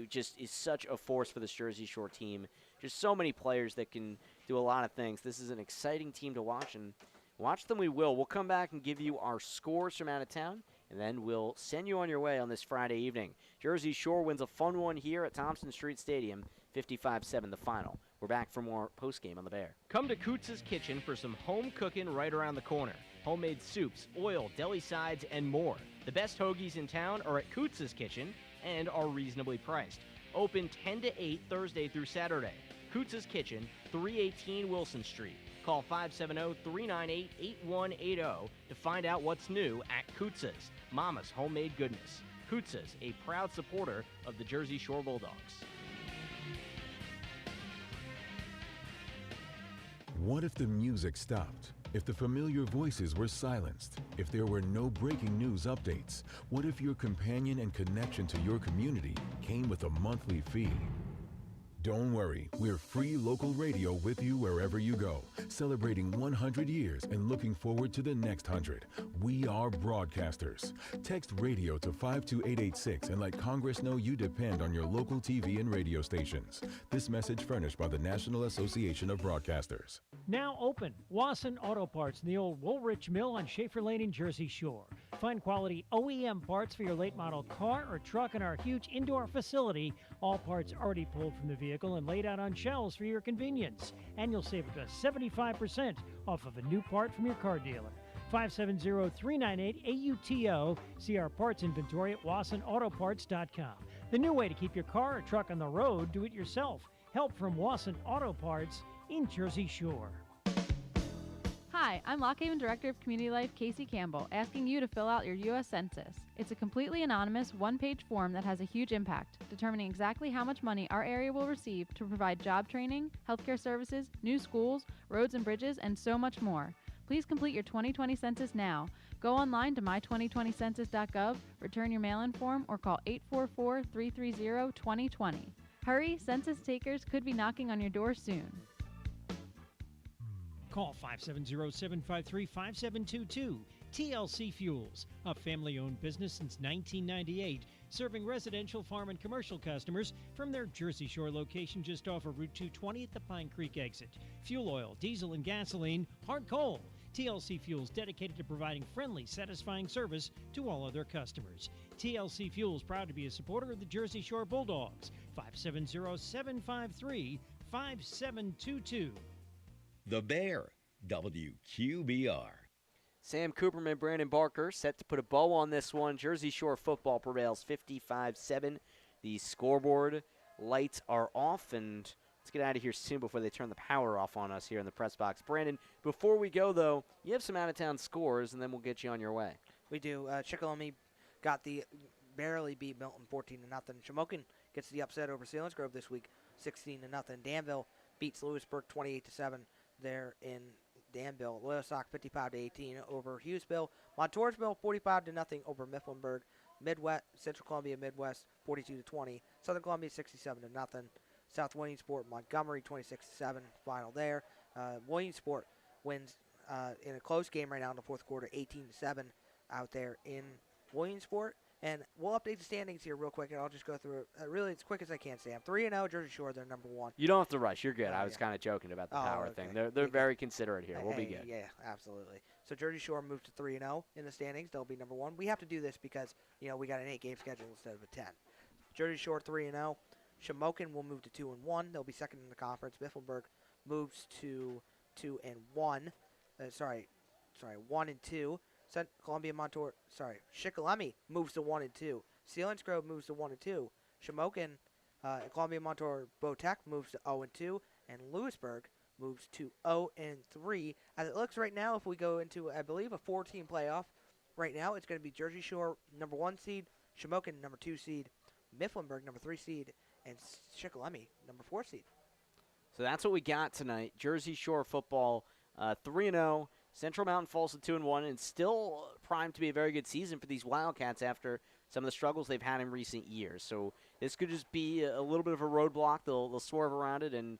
just is such a force for this Jersey Shore team. Just so many players that can do a lot of things. This is an exciting team to watch, and watch them we will. We'll come back and give you our scores from out of town, and then we'll send you on your way on this Friday evening. Jersey Shore wins a fun one here at Thompson Street Stadium, 55-7 the final. We're back for more postgame on the Bear. Come to Coots's Kitchen for some home cooking right around the corner. Homemade soups, oil, deli sides, and more. The best hoagies in town are at Coots's Kitchen and are reasonably priced. Open 10 to 8 Thursday through Saturday. Coots's Kitchen, 318 Wilson Street. Call 570-398-8180 to find out what's new at Coots's, Mama's homemade goodness. Coots's, a proud supporter of the Jersey Shore Bulldogs. What if the music stopped? If the familiar voices were silenced? If there were no breaking news updates? What if your companion and connection to your community came with a monthly fee? Don't worry, we're free local radio with you wherever you go, celebrating 100 years and looking forward to the next 100. We are broadcasters. Text radio to 52886 and let Congress know you depend on your local TV and radio stations. This message furnished by the National Association of Broadcasters. Now open, Wasson Auto Parts in the old Woolrich Mill on Schaefer Lane in Jersey Shore. Find quality OEM parts for your late model car or truck in our huge indoor facility. All parts already pulled from the vehicle and laid out on shelves for your convenience. And you'll save up to 75% off of a new part from your car dealer. 570-398-AUTO. See our parts inventory at WassonAutoParts.com. The new way to keep your car or truck on the road, do it yourself. Help from Wasson Auto Parts in Jersey Shore. Hi, I'm Lock Haven Director of Community Life, Casey Campbell, asking you to fill out your U.S. Census. It's a completely anonymous, one-page form that has a huge impact, determining exactly how much money our area will receive to provide job training, healthcare services, new schools, roads and bridges, and so much more. Please complete your 2020 census now. Go online to my2020census.gov, return your mail-in form, or call 844-330-2020. Hurry, census takers could be knocking on your door soon. Call 570-753-5722. TLC Fuels, a family-owned business since 1998, serving residential, farm, and commercial customers from their Jersey Shore location just off of Route 220 at the Pine Creek exit. Fuel oil, diesel, and gasoline, hard coal. TLC Fuels dedicated to providing friendly, satisfying service to all of their customers. TLC Fuels proud to be a supporter of the Jersey Shore Bulldogs. 570-753-5722. The Bear, WQBR. Sam Cooperman, Brandon Barker set to put a bow on this one. Jersey Shore football prevails 55-7. The scoreboard lights are off, and let's get out of here soon before they turn the power off on us here in the press box. Brandon, before we go, though, you have some out-of-town scores, and then we'll get you on your way. We do. Chickalummy barely beat Milton 14-0. Shamokin gets the upset over Selinsgrove this week, 16-0. Danville beats Lewisburg 28-7 there in Danville. Loyalsock 55-18 over Hughesville. Montoursville 45-0 over Mifflinburg. Central Columbia Midwest 42-20. Southern Columbia 67-0. South Williamsport Montgomery 26-7 final there. Williamsport wins in a close game right now in the fourth quarter, 18-7 out there in Williamsport. And we'll update the standings here real quick, and I'll just go through it really as quick as I can, Sam. 3-0, Jersey Shore, they're number one. You don't have to rush. You're good. I was kind of joking about the power thing. They're very considerate here. We'll be good. Yeah, absolutely. So Jersey Shore moved to 3-0 in the standings. They'll be number one. We have to do this because, we got an 8-game schedule instead of a 10. Jersey Shore 3-0. Shamokin will move to 2-1. They'll be second in the conference. Mifflinburg moves to 2-1. 1-2. Shikellamy moves to 1-2. Selinsgrove moves to 1-2. Shamokin and Columbia Montour Botech moves to 0-2, and Lewisburg moves to 0-3. As it looks right now, if we go into, I believe, a 4-team playoff, right now it's going to be Jersey Shore number 1 seed, Shamokin number 2 seed, Mifflinburg number 3 seed, and Shikellamy number 4 seed. So that's what we got tonight. Jersey Shore football 3-0. Central Mountain falls to 2-1, and still primed to be a very good season for these Wildcats after some of the struggles they've had in recent years. So this could just be a little bit of a roadblock. They'll swerve around it and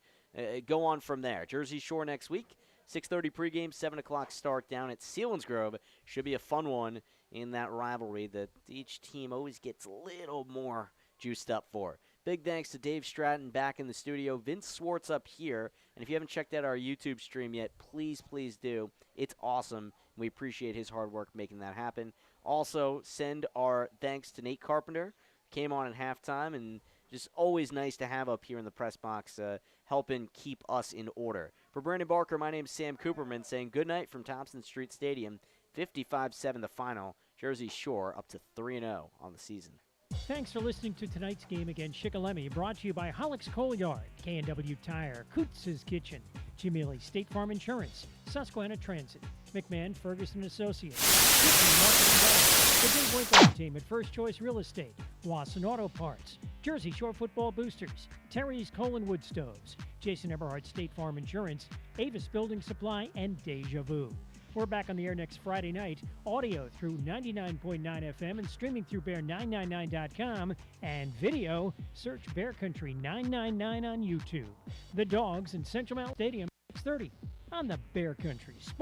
go on from there. Jersey Shore next week, 6:30 pregame, 7 o'clock start down at Selinsgrove. Should be a fun one in that rivalry that each team always gets a little more juiced up for. Big thanks to Dave Stratton back in the studio, Vince Swartz up here. And if you haven't checked out our YouTube stream yet, please do. It's awesome. We appreciate his hard work making that happen. Also, send our thanks to Nate Carpenter. Came on at halftime, and just always nice to have up here in the press box helping keep us in order. For Brandon Barker, my name's Sam Cooperman saying good night from Thompson Street Stadium. 55-7 the final. Jersey Shore up to 3-0 on the season. Thanks for listening to tonight's game against Shikellamy, brought to you by Hollick's Coal Yard, K&W Tire, Coots's Kitchen, Jimmy State Farm Insurance, Susquehanna Transit, McMahon Ferguson Associates, the Big Winkle Entertainment, First Choice Real Estate, Wasson Auto Parts, Jersey Shore Football Boosters, Terry's Coal and Wood Stoves, Jason Eberhardt State Farm Insurance, Avis Building Supply, and Deja Vu. We're back on the air next Friday night, audio through 99.9 FM and streaming through bear999.com, and video, search Bear Country 999 on YouTube. The Dogs in Central Mountain Stadium, 6:30 on the Bear Country Sports.